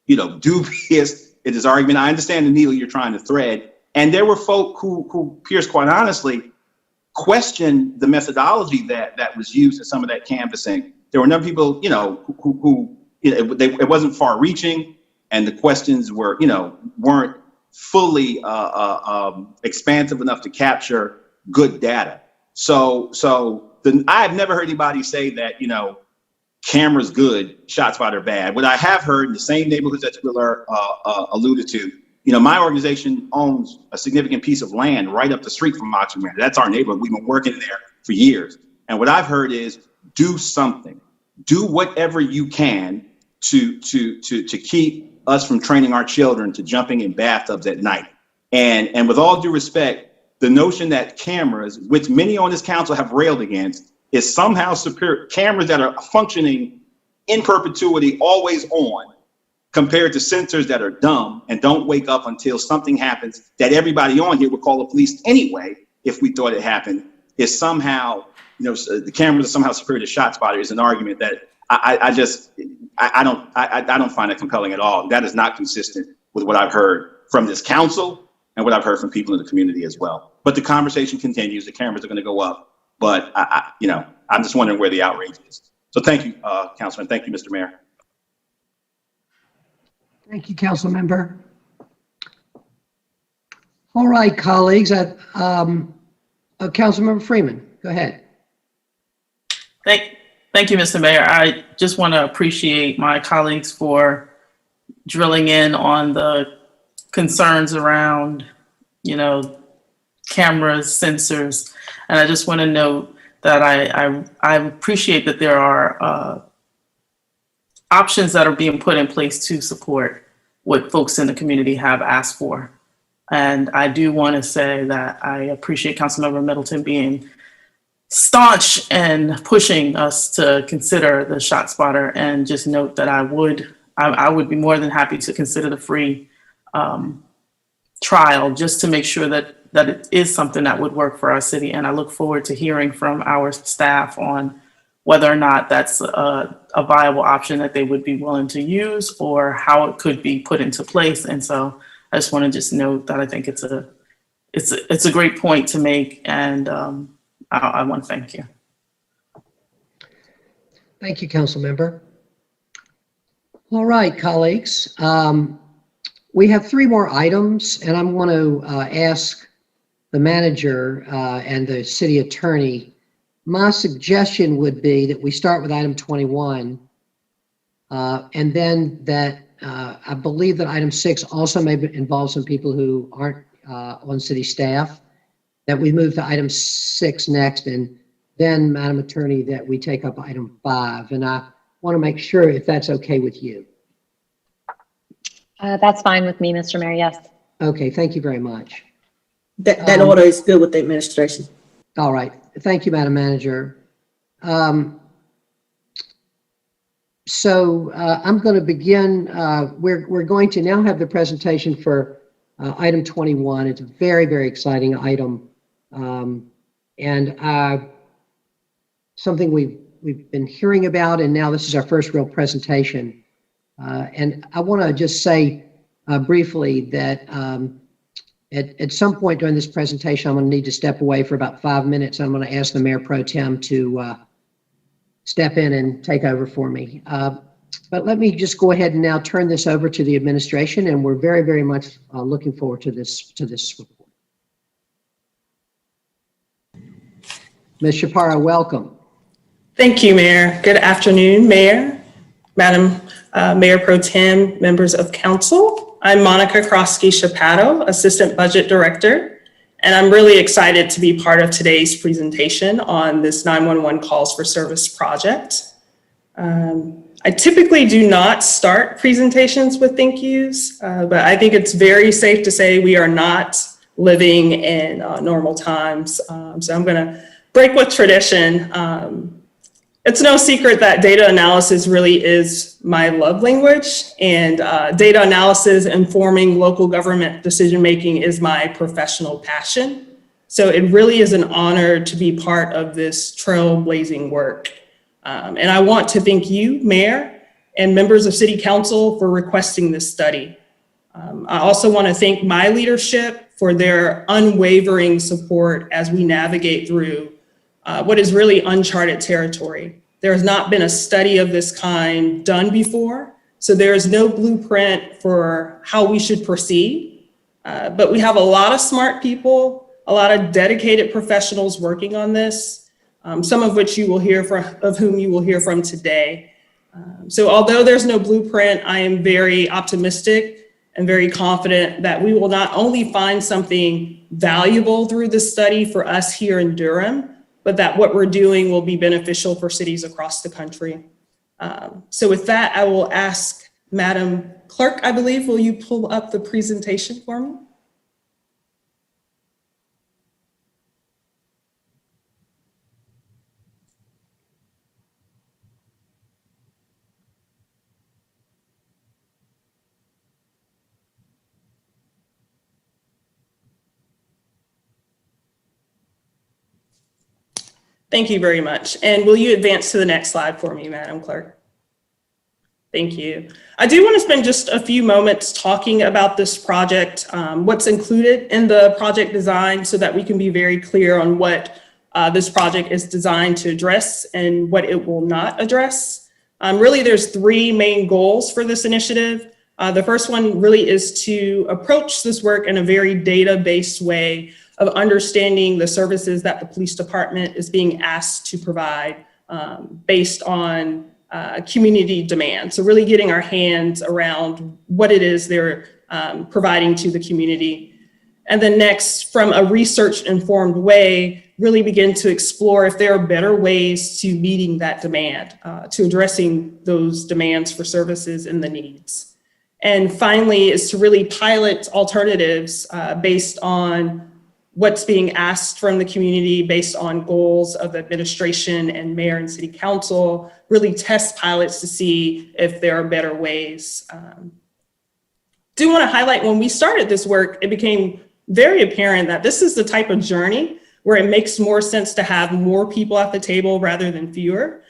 dubious. It is argument. I understand the needle you're trying to thread. And there were folk who Pierce, quite honestly, questioned the methodology that was used in some of that canvassing. There were a number of people, who it wasn't far reaching, and the questions were, weren't fully expansive enough to capture good data. So I've never heard anybody say that, camera's good, ShotSpotter bad. What I have heard in the same neighborhoods that Twitter alluded to, my organization owns a significant piece of land right up the street from Oxford Manor. That's our neighborhood. We've been working there for years. And what I've heard is do something, do whatever you can to keep us from training our children to jumping in bathtubs at night. And with all due respect, the notion that cameras, which many on this council have railed against, is somehow superior. Cameras that are functioning in perpetuity, always on, compared to sensors that are dumb and don't wake up until something happens that everybody on here would call the police anyway if we thought it happened, is somehow, the cameras are somehow superior to ShotSpotter is an argument that I don't find it compelling at all. That is not consistent with what I've heard from this council and what I've heard from people in the community as well. But the conversation continues. The cameras are going to go up. But I'm just wondering where the outrage is. So thank you, Councilman. Thank you, Mr. Mayor. Thank you, council member. All right, colleagues. Councilmember Freeman, go ahead. Thank you, Mr. Mayor. I just want to appreciate my colleagues for drilling in on the concerns around, cameras, sensors. And I just want to note that I appreciate that there are options that are being put in place to support what folks in the community have asked for. And I do want to say that I appreciate Councilmember Middleton being staunch and pushing us to consider the ShotSpotter, and just note that I would be more than happy to consider the free trial, just to make sure that it is something that would work for our city. And I look forward to hearing from our staff on whether or not that's a viable option that they would be willing to use, or how it could be put into place. And so I just want to just note that I think it's a great point to make, and I want to thank you. Thank you, council member. All right, colleagues. We have 3 more items, and I'm going to ask the manager and the city attorney. My suggestion would be that we start with item 21, and then that I believe that item 6 also may involve some people who aren't on city staff, that we move to item 6 next, and then, Madam Attorney, that we take up item 5. And I want to make sure if that's okay with you. That's fine with me, Mr. Mayor, yes. Okay, thank you very much. That order is good with the administration. All right, thank you, Madam Manager. So I'm going to begin. We're going to now have the presentation for item 21. It's a very, very exciting item, and something we've been hearing about, and now this is our first real presentation. And I want to just say briefly that at some point during this presentation, I'm going to need to step away for about 5 minutes. I'm going to ask the Mayor Pro Tem to step in and take over for me. But let me just go ahead and now turn this over to the administration, and we're very, very much looking forward to this report. Ms. Chaparro, welcome. Thank you, Mayor. Good afternoon, Mayor, Madam Mayor Pro Tem, members of council. I'm Monica Krosky-Chapato, Assistant Budget Director, and I'm really excited to be part of today's presentation on this 911 Calls for Service project. I typically do not start presentations with thank yous, but I think it's very safe to say we are not living in normal times. So I'm going to break with tradition. It's no secret that data analysis really is my love language, and data analysis informing local government decision-making is my professional passion. So it really is an honor to be part of this trailblazing work. And I want to thank you, Mayor, and members of City Council for requesting this study. I also want to thank my leadership for their unwavering support as we navigate through what is really uncharted territory. There has not been a study of this kind done before, so there is no blueprint for how we should proceed. But we have a lot of smart people, a lot of dedicated professionals working on this, some of which you will hear from, of whom you will hear from today. So although there's no blueprint, I am very optimistic and very confident that we will not only find something valuable through this study for us here in Durham, but that what we're doing will be beneficial for cities across the country. So with that, I will ask Madam Clerk, I believe, will you pull up the presentation for me? Thank you very much. And will you advance to the next slide for me, Madam Clerk? Thank you. I do want to spend just a few moments talking about this project, what's included in the project design so that we can be very clear on what this project is designed to address and what it will not address. Really, there's three main goals for this initiative. The first one really is to approach this work in a very data-based way of understanding the services that the police department is being asked to provide based on community demand. So really getting our hands around what it is they're providing to the community. And then next, from a research-informed way, really begin to explore if there are better ways to meeting that demand, to addressing those demands for services and the needs. And finally, is to really pilot alternatives based on what's being asked from the community based on goals of the administration and mayor and city council, really test pilots to see if there are better ways. Do want to highlight when we started this work, it became very apparent that this is the type of journey where it makes more sense to have more people at the table rather than fewer.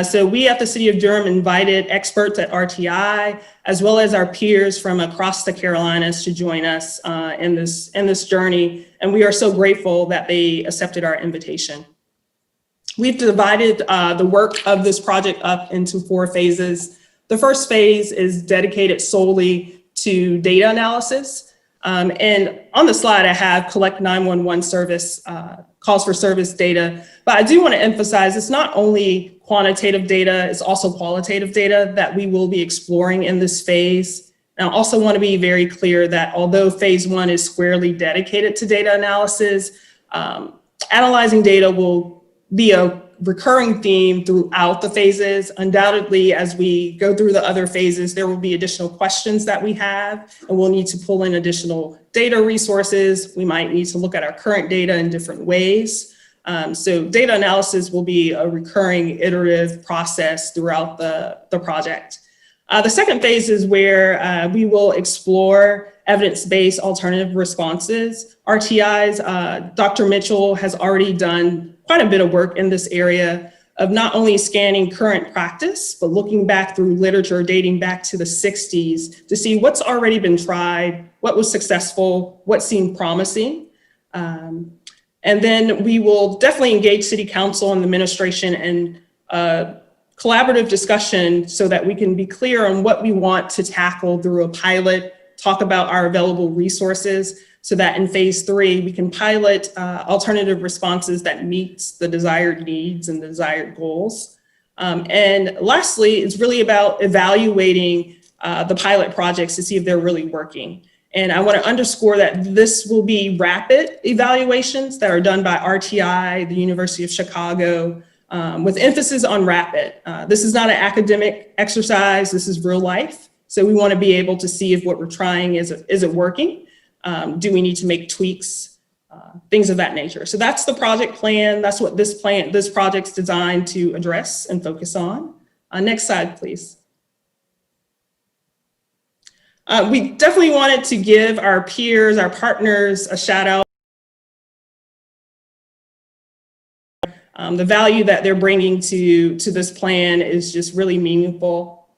So we at the City of Durham invited experts at RTI, as well as our peers from across the Carolinas to join us in this journey. And we are so grateful that they accepted our invitation. We've divided the work of this project up into 4 phases. The first phase is dedicated solely to data analysis. And on the slide, I have collect 911 service, calls for service data. But I do want to emphasize it's not only quantitative data, it's also qualitative data that we will be exploring in this phase. And I also want to be very clear that although phase 1 is squarely dedicated to data analysis, analyzing data will be a recurring theme throughout the phases. Undoubtedly, as we go through the other phases, there will be additional questions that we have, and we'll need to pull in additional data resources. We might need to look at our current data in different ways. So data analysis will be a recurring iterative process throughout the project. The second phase is where we will explore evidence-based alternative responses. RTI's Dr. Mitchell has already done quite a bit of work in this area of not only scanning current practice, but looking back through literature dating back to the 60s to see what's already been tried, what was successful, what seemed promising. And then we will definitely engage City Council and the administration in collaborative discussion so that we can be clear on what we want to tackle through a pilot, talk about our available resources so that in phase 3, we can pilot alternative responses that meets the desired needs and the desired goals. And lastly, it's really about evaluating the pilot projects to see if they're really working. And I want to underscore that this will be rapid evaluations that are done by RTI, the University of Chicago, with emphasis on rapid. This is not an academic exercise, this is real life. So we want to be able to see if what we're trying is it working? Do we need to make tweaks? Things of that nature. So that's the project plan. That's what this project's designed to address and focus on. Next slide, please. We definitely wanted to give our peers, our partners, a shout out. The value that they're bringing to this plan is just really meaningful.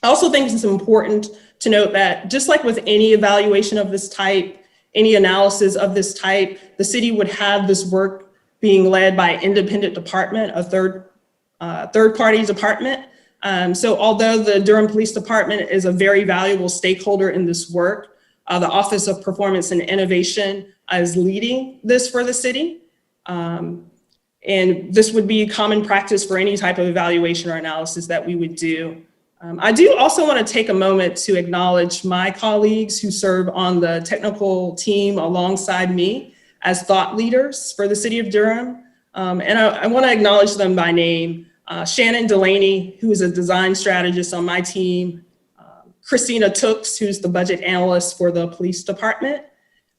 I also think it's important to note that just like with any evaluation of this type, any analysis of this type, the city would have this work being led by an independent department, a third-party department. So although the Durham Police Department is a very valuable stakeholder in this work, the Office of Performance and Innovation is leading this for the city. And this would be common practice for any type of evaluation or analysis that we would do. I do also want to take a moment to acknowledge my colleagues who serve on the technical team alongside me as thought leaders for the city of Durham. And I want to acknowledge them by name. Shannon Delaney, who is a design strategist on my team. Christina Tooks, who's the budget analyst for the police department.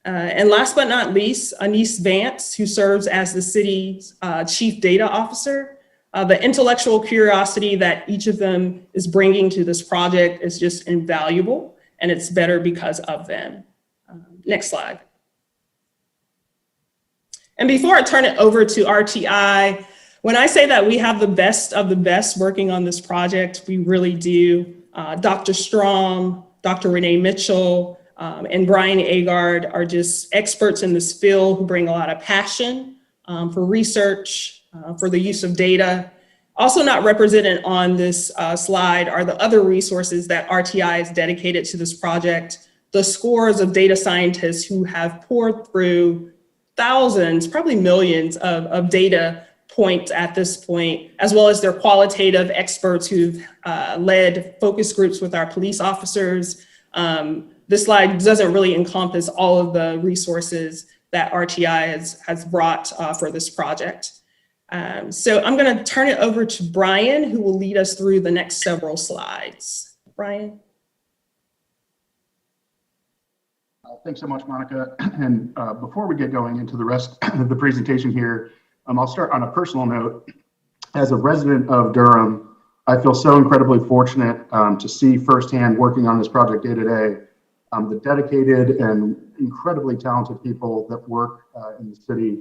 And last but not least, Anise Vance, who serves as the city's chief data officer. The intellectual curiosity that each of them is bringing to this project is just invaluable, and it's better because of them. Next slide. And before I turn it over to RTI, when I say that we have the best of the best working on this project, we really do. Dr. Strom, Dr. Renee Mitchell, and Brian Agard are just experts in this field who bring a lot of passion for research, for the use of data. Also not represented on this slide are the other resources that RTI is dedicated to this project, the scores of data scientists who have poured through thousands, probably millions of data points at this point, as well as their qualitative experts who've led focus groups with our police officers. This slide doesn't really encompass all of the resources that RTI has brought for this project. So I'm going to turn it over to Brian, who will lead us through the next several slides. Brian. Thanks so much, Monica. And before we get going into the rest of the presentation here, I'll start on a personal note. As a resident of Durham, I feel so incredibly fortunate to see firsthand working on this project day to day, the dedicated and incredibly talented people that work in the city.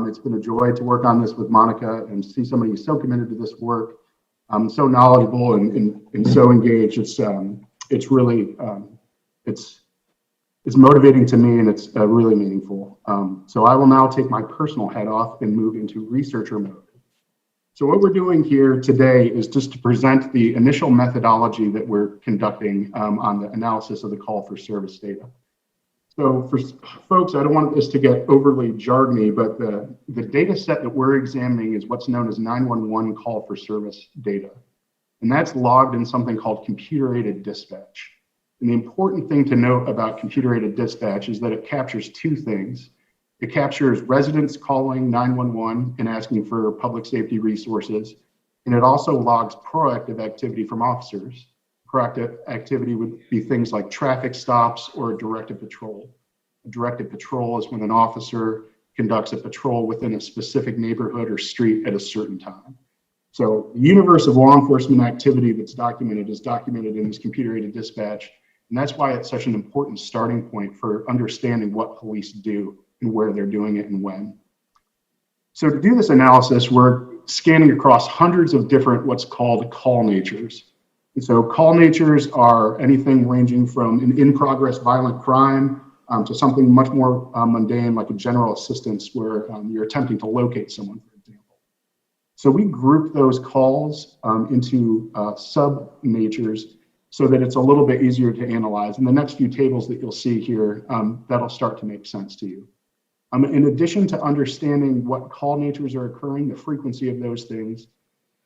It's been a joy to work on this with Monica and see somebody who's so committed to this work, so knowledgeable and so engaged. It's really, it's motivating to me, and it's really meaningful. So I will now take my personal hat off and move into researcher mode. So what we're doing here today is just to present the initial methodology that we're conducting on the analysis of the call for service data. So for folks, I don't want this to get overly jargony, but the data set that we're examining is what's known as 911 call for service data. And that's logged in something called computer-aided dispatch. And the important thing to note about computer-aided dispatch is that it captures two things. It captures residents calling 911 and asking for public safety resources. And it also logs proactive activity from officers. Proactive activity would be things like traffic stops or a directed patrol. A directed patrol is when an officer conducts a patrol within a specific neighborhood or street at a certain time. So the universe of law enforcement activity that's documented is documented in this computer-aided dispatch. And that's why it's such an important starting point for understanding what police do and where they're doing it and when. So to do this analysis, we're scanning across hundreds of different what's called call natures. And so call natures are anything ranging from an in-progress violent crime to something much more mundane, like a general assistance where you're attempting to locate someone, for example. So we group those calls into sub-natures so that it's a little bit easier to analyze. In the next few tables that you'll see here, that'll start to make sense to you. In addition to understanding what call natures are occurring, the frequency of those things,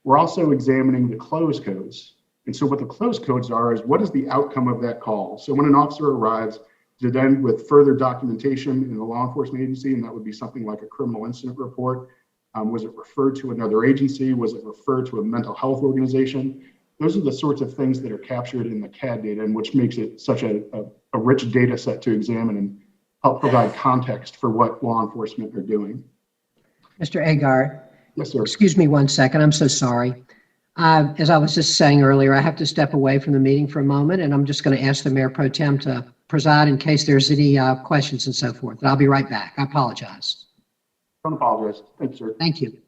we're also examining the close codes. And so what the closed codes are is what is the outcome of that call? So when an officer arrives, to then with further documentation in the law enforcement agency, and that would be something like a criminal incident report. Was it referred to another agency? Was it referred to a mental health organization? Those are the sorts of things that are captured in the CAD data, and which makes it such a rich data set to examine and help provide context for what law enforcement are doing. Mr. Agar. Yes, sir. Excuse me one second. I'm so sorry. As I was just saying earlier, I have to step away from the meeting for a moment, and I'm just going to ask the Mayor Pro Tem to preside in case there's any questions and so forth. And I'll be right back. I apologize. Don't apologize. Thank you, sir. Thank you.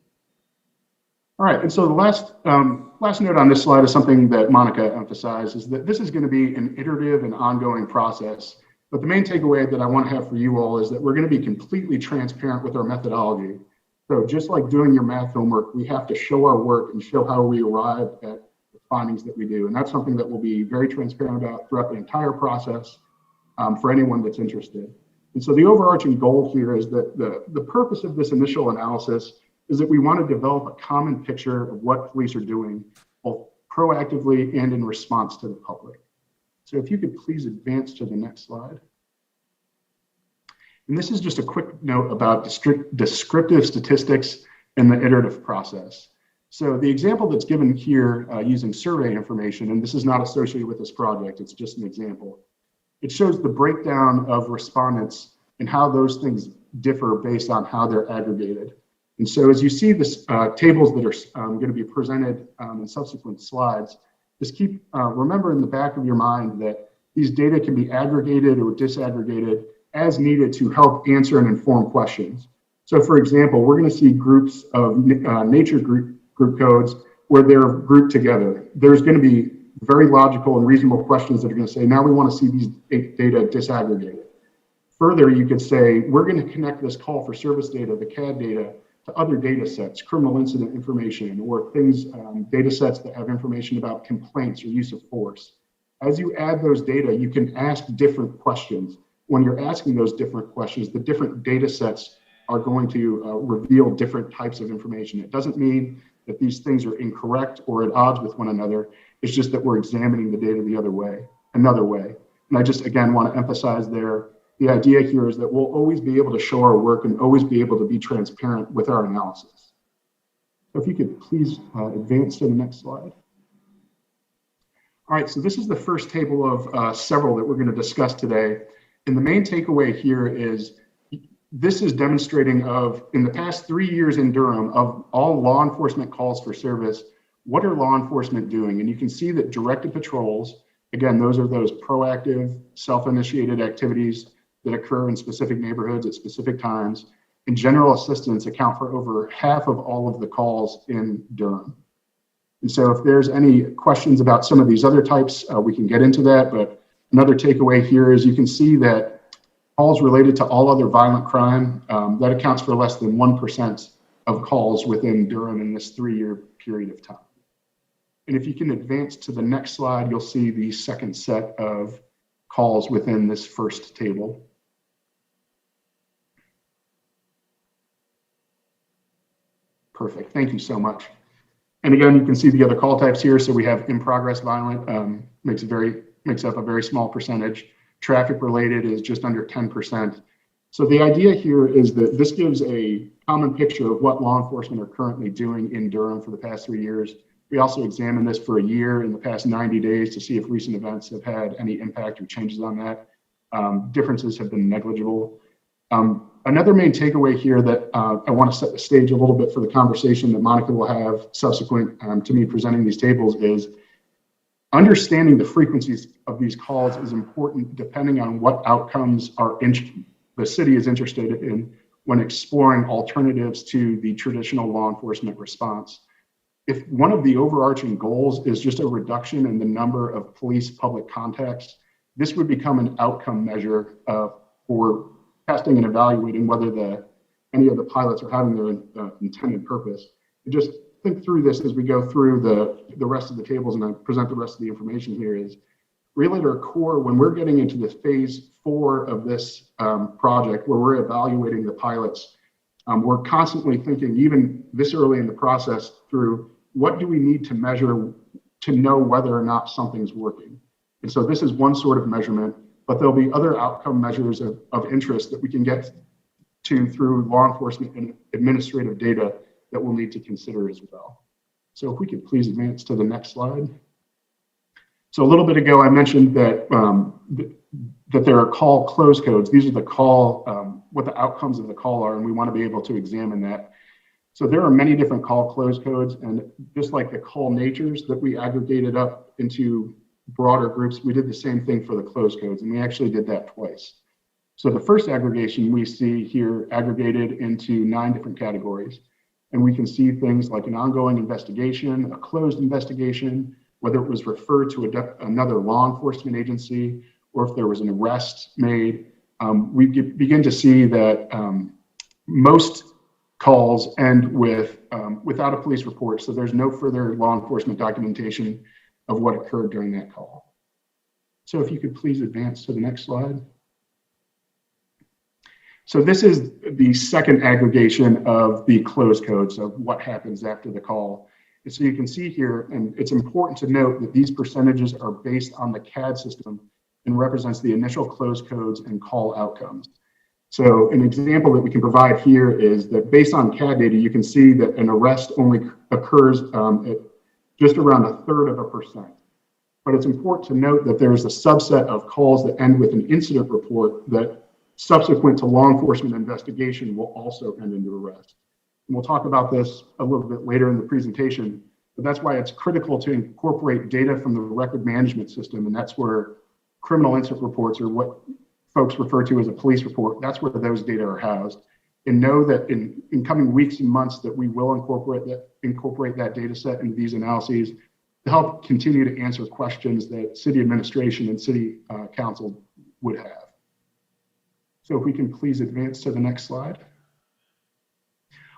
All right, and so the last note on this slide is something that Monica emphasized, is that this is going to be an iterative and ongoing process. But the main takeaway that I want to have for you all is that we're going to be completely transparent with our methodology. So just like doing your math homework, we have to show our work and show how we arrived at the findings that we do. And that's something that we'll be very transparent about throughout the entire process for anyone that's interested. And so the overarching goal here is that the purpose of this initial analysis is that we want to develop a common picture of what police are doing, both proactively and in response to the public. So if you could please advance to the next slide. And this is just a quick note about descriptive statistics in the iterative process. So the example that's given here using survey information, and this is not associated with this project, it's just an example. It shows the breakdown of respondents and how those things differ based on how they're aggregated. And so as you see this tables that are going to be presented in subsequent slides, just keep, remember in the back of your mind that these data can be aggregated or disaggregated as needed to help answer and inform questions. So for example, we're going to see groups of nature group codes where they're grouped together. There's going to be very logical and reasonable questions that are going to say, now we want to see these data disaggregated. Further, you could say, we're going to connect this call for service data, the CAD data, to other data sets, criminal incident information, or things, data sets that have information about complaints or use of force. As you add those data, you can ask different questions. When you're asking those different questions, the different data sets are going to reveal different types of information. It doesn't mean that these things are incorrect or at odds with one another. It's just that we're examining the data another way. And I just, again, want to emphasize there, the idea here is that we'll always be able to show our work and always be able to be transparent with our analysis. So if you could please advance to the next slide. All right, so this is the first table of several that we're going to discuss today. And the main takeaway here is this is demonstrating of, in the past 3 years in Durham, of all law enforcement calls for service, what are law enforcement doing? And you can see that directed patrols, again, those are those proactive, self-initiated activities that occur in specific neighborhoods at specific times, and general assistance account for over half of all of the calls in Durham. And so if there's any questions about some of these other types, we can get into that. But another takeaway here is you can see that calls related to all other violent crime, that accounts for less than 1% of calls within Durham in this 3-year period of time. And if you can advance to the next slide, you'll see the second set of calls within this first table. Perfect, thank you so much. And again, you can see the other call types here. So we have in progress violent, makes up a very small percentage. Traffic related is just under 10%. So the idea here is that this gives a common picture of what law enforcement are currently doing in Durham for the past 3 years. We also examined this for a year in the past 90 days to see if recent events have had any impact or changes on that. Differences have been negligible. Another main takeaway here that I want to set the stage a little bit for the conversation that Monica will have subsequent to me presenting these tables is understanding the frequencies of these calls is important depending on what outcomes the city is interested in when exploring alternatives to the traditional law enforcement response. If one of the overarching goals is just a reduction in the number of police-public contacts, this would become an outcome measure for testing and evaluating whether any of the pilots are having their intended purpose. And just think through this as we go through the rest of the tables and I present the rest of the information here is really at our core, when we're getting into the phase 4 of this project where we're evaluating the pilots, we're constantly thinking even this early in the process through what do we need to measure to know whether or not something's working. And so this is one sort of measurement, but there'll be other outcome measures of interest that we can get to through law enforcement and administrative data that we'll need to consider as well. So if we could please advance to the next slide. So a little bit ago, I mentioned that that there are call close codes. These are the call, what the outcomes of the call are, and we want to be able to examine that. So there are many different call close codes, and just like the call natures that we aggregated up into broader groups, we did the same thing for the close codes, and we actually did that twice. So the first aggregation we see here aggregated into 9 different categories, and we can see things like an ongoing investigation, a closed investigation, whether it was referred to another law enforcement agency, or if there was an arrest made. We begin to see that most calls end with without a police report, so there's no further law enforcement documentation of what occurred during that call. So if you could please advance to the next slide. So this is the second aggregation of the close codes of what happens after the call. And so you can see here, and it's important to note that these percentages are based on the CAD system and represents the initial close codes and call outcomes. So an example that we can provide here is that based on CAD data, you can see that an arrest only occurs at just around 1/3%. But it's important to note that there is a subset of calls that end with an incident report that subsequent to law enforcement investigation will also end in arrest. And we'll talk about this a little bit later in the presentation, but that's why it's critical to incorporate data from the record management system, and that's where criminal incident reports, or what folks refer to as a police report, that's where those data are housed. And know that in coming weeks and months that we will incorporate that data set into these analyses to help continue to answer questions that city administration and city council would have. So if we can please advance to the next slide.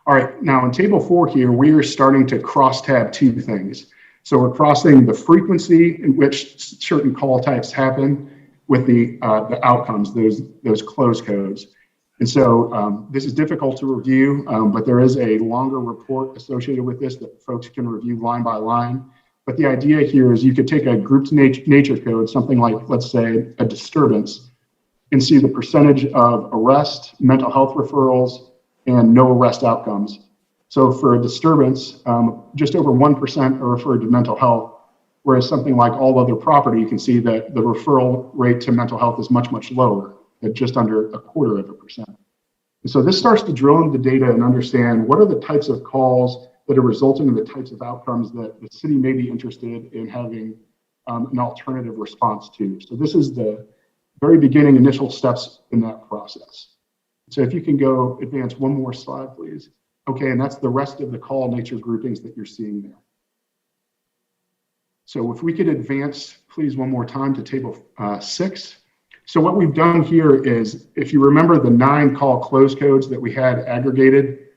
All right, now in table 4 here, we are starting to cross-tab 2 things. So we're crossing the frequency in which certain call types happen with the outcomes, those close codes. And so this is difficult to review, but there is a longer report associated with this that folks can review line by line. But the idea here is you could take a grouped nature code, something like, let's say, a disturbance, and see the percentage of arrest, mental health referrals, and no arrest outcomes. So for a disturbance, just over 1% are referred to mental health, whereas something like all other property, you can see that the referral rate to mental health is much, much lower, at just under 0.25%. And so this starts to drill into data and understand what are the types of calls that are resulting in the types of outcomes that the city may be interested in having an alternative response to. So this is the very beginning initial steps in that process. So if you can go advance one more slide, please. Okay, and that's the rest of the call nature groupings that you're seeing there. So if we could advance, please, one more time to table 6. So what we've done here is, if you remember the 9 call close codes that we had aggregated,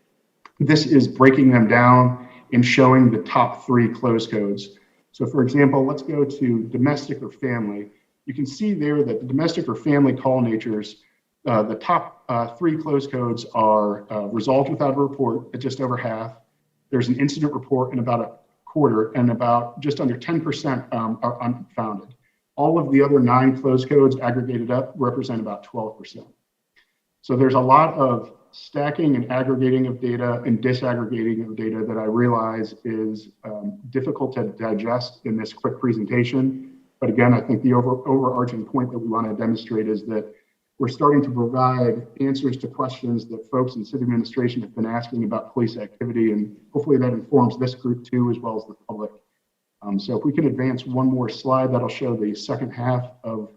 this is breaking them down and showing the top 3 close codes. So for example, let's go to domestic or family. You can see there that the domestic or family call natures, the top 3 close codes are resolved without a report at just over half. There's an incident report in about 1/4, and about just under 10% are unfounded. All of the other 9 close codes aggregated up represent about 12%. So there's a lot of stacking and aggregating of data and disaggregating of data that I realize is difficult to digest in this quick presentation. But again, I think the overarching point that we want to demonstrate is that we're starting to provide answers to questions that folks in city administration have been asking about police activity, and hopefully that informs this group too, as well as the public. So if we can advance one more slide, that'll show the second half of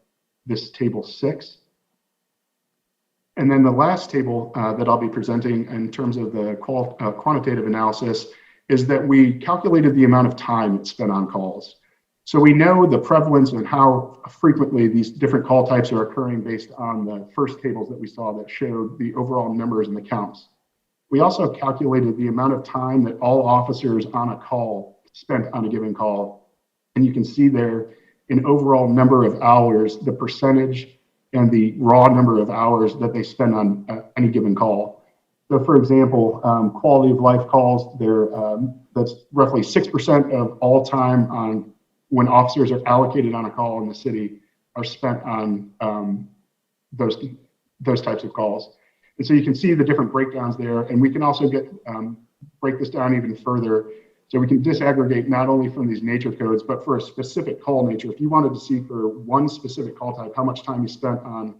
this table 6. And then the last table that I'll be presenting in terms of the quantitative analysis is that we calculated the amount of time it's spent on calls. So we know the prevalence and how frequently these different call types are occurring based on the first tables that we saw that showed the overall numbers and the counts. We also calculated the amount of time that all officers on a call spent on a given call. And you can see there in overall number of hours, the percentage and the raw number of hours that they spend on any given call. So for example, quality of life calls, that's roughly 6% of all time on when officers are allocated on a call in the city are spent on those types of calls. And so you can see the different breakdowns there, and we can also break this down even further. So we can disaggregate not only from these nature codes, but for a specific call nature. If you wanted to see for one specific call type, how much time you spent on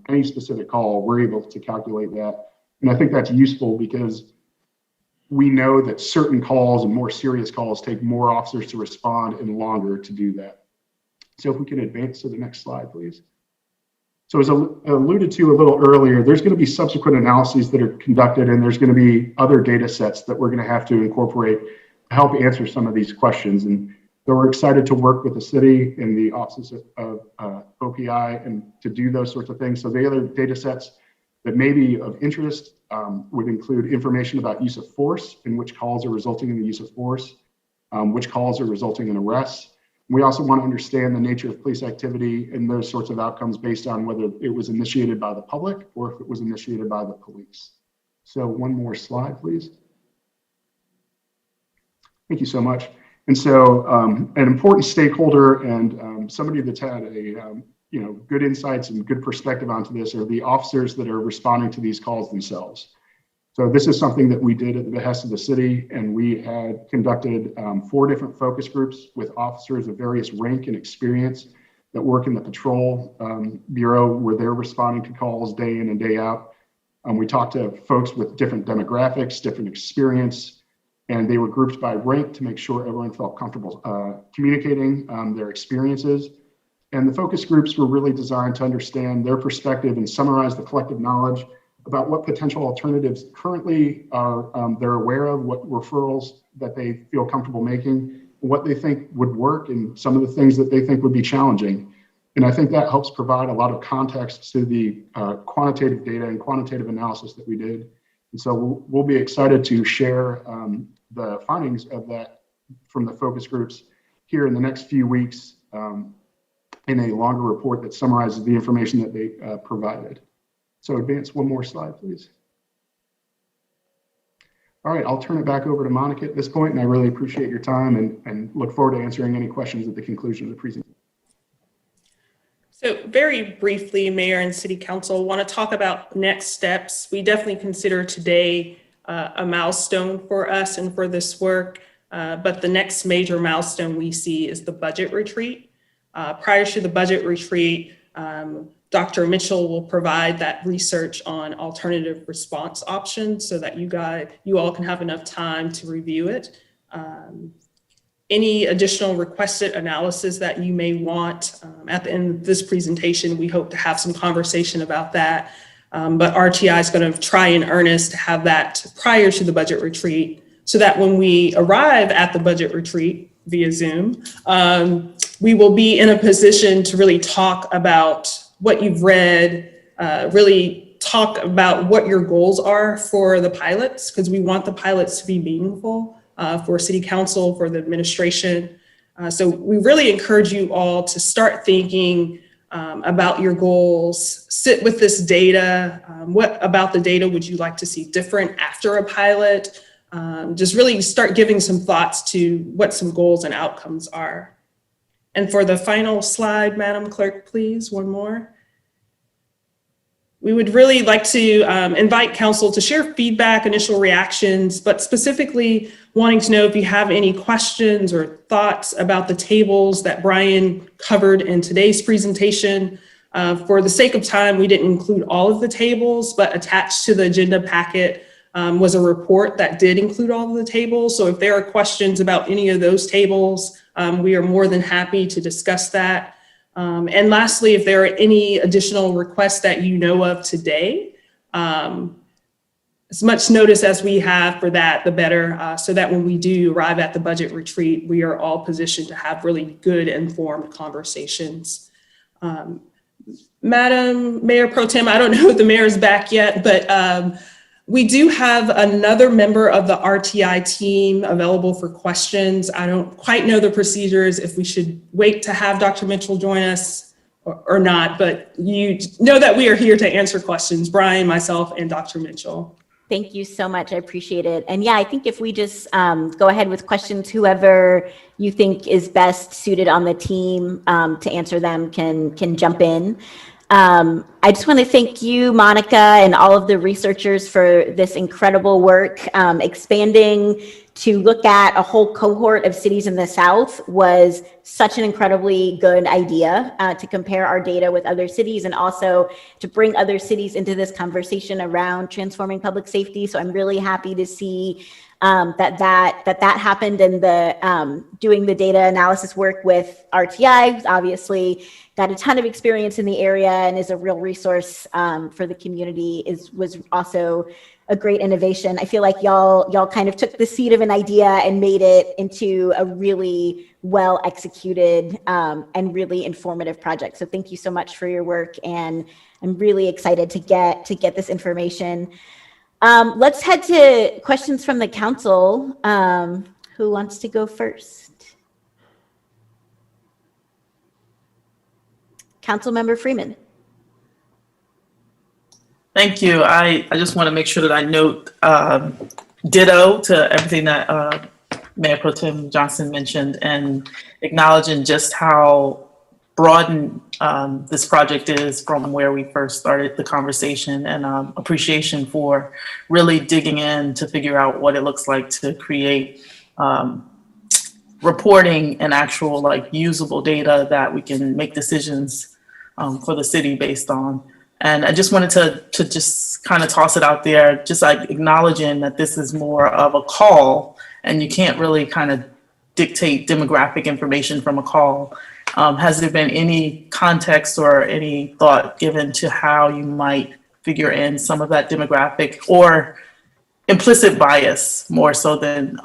any specific call, we're able to calculate that. And I think that's useful because we know that certain calls and more serious calls take more officers to respond and longer to do that. So if we can advance to the next slide, please. So as alluded to a little earlier, there's going to be subsequent analyses that are conducted, and there's going to be other data sets that we're going to have to incorporate to help answer some of these questions. And so we're excited to work with the city and the offices of OPI and to do those sorts of things. So the other data sets that may be of interest would include information about use of force and which calls are resulting in the use of force, which calls are resulting in arrests. We also want to understand the nature of police activity and those sorts of outcomes based on whether it was initiated by the public or if it was initiated by the police. So one more slide, please. Thank you so much. And so an important stakeholder and somebody that's had a good insights and good perspective onto this are the officers that are responding to these calls themselves. So this is something that we did at the behest of the city, and we had conducted 4 different focus groups with officers of various rank and experience that work in the patrol bureau where they're responding to calls day in and day out. We talked to folks with different demographics, different experience, and they were grouped by rank to make sure everyone felt comfortable communicating their experiences. And the focus groups were really designed to understand their perspective and summarize the collective knowledge about what potential alternatives currently are they're aware of, what referrals that they feel comfortable making, what they think would work, and some of the things that they think would be challenging. And I think that helps provide a lot of context to the quantitative data and quantitative analysis that we did. And so we'll be excited to share the findings of that from the focus groups here in the next few weeks in a longer report that summarizes the information that they provided. So advance one more slide, please. All right, I'll turn it back over to Monica at this point, and I really appreciate your time and look forward to answering any questions at the conclusion of the presentation. So very briefly, Mayor and City Council, want to talk about next steps. We definitely consider today a milestone for us and for this work, but the next major milestone we see is the budget retreat. Prior to the budget retreat, Dr. Mitchell will provide that research on alternative response options so that you all can have enough time to review it. Any additional requested analysis that you may want at the end of this presentation, we hope to have some conversation about that. But RTI is going to try in earnest to have that prior to the budget retreat so that when we arrive at the budget retreat via Zoom, we will be in a position to really talk about what you've read, really talk about what your goals are for the pilots, because we want the pilots to be meaningful for City Council, for the administration. So we really encourage you all to start thinking about your goals, sit with this data. What about the data would you like to see different after a pilot? Just really start giving some thoughts to what some goals and outcomes are. And for the final slide, Madam Clerk, please, one more. We would really like to invite council to share feedback, initial reactions, but specifically wanting to know if you have any questions or thoughts about the tables that Brian covered in today's presentation. For the sake of time, we didn't include all of the tables, but attached to the agenda packet was a report that did include all of the tables. So if there are questions about any of those tables, we are more than happy to discuss that. And lastly, if there are any additional requests that you know of today, as much notice as we have for that, the better, so that when we do arrive at the budget retreat, we are all positioned to have really good informed conversations. Madam Mayor Pro Tem, I don't know if the mayor is back yet, but we do have another member of the RTI team available for questions. I don't quite know the procedures, if we should wait to have Dr. Mitchell join us or not, but you know that we are here to answer questions, Brian, myself, and Dr. Mitchell. Thank you so much. I appreciate it. And yeah, I think if we just go ahead with questions, whoever you think is best suited on the team to answer them can jump in. I just want to thank you, Monica, and all of the researchers for this incredible work. Expanding to look at a whole cohort of cities in the South was such an incredibly good idea to compare our data with other cities and also to bring other cities into this conversation around transforming public safety. So I'm really happy to see that happened, and the doing the data analysis work with RTI, who's obviously got a ton of experience in the area and is a real resource for the community, was also a great innovation. I feel like y'all kind of took the seed of an idea and made it into a really well executed and really informative project. So thank you so much for your work, and I'm really excited to get this information. Let's head to questions from the council. Who wants to go first? Councilmember Freeman. Thank you. I just want to make sure that I note ditto to everything that Mayor Pro Tem Johnson mentioned, and acknowledging just how broadened this project is from where we first started the conversation, and appreciation for really digging in to figure out what it looks like to create reporting and actual like usable data that we can make decisions for the city based on. And I just wanted to just kind of toss it out there, just like acknowledging that this is more of a call, and you can't really kind of dictate demographic information from a call. Has there been any context or any thought given to how you might figure in some of that demographic or implicit bias more so than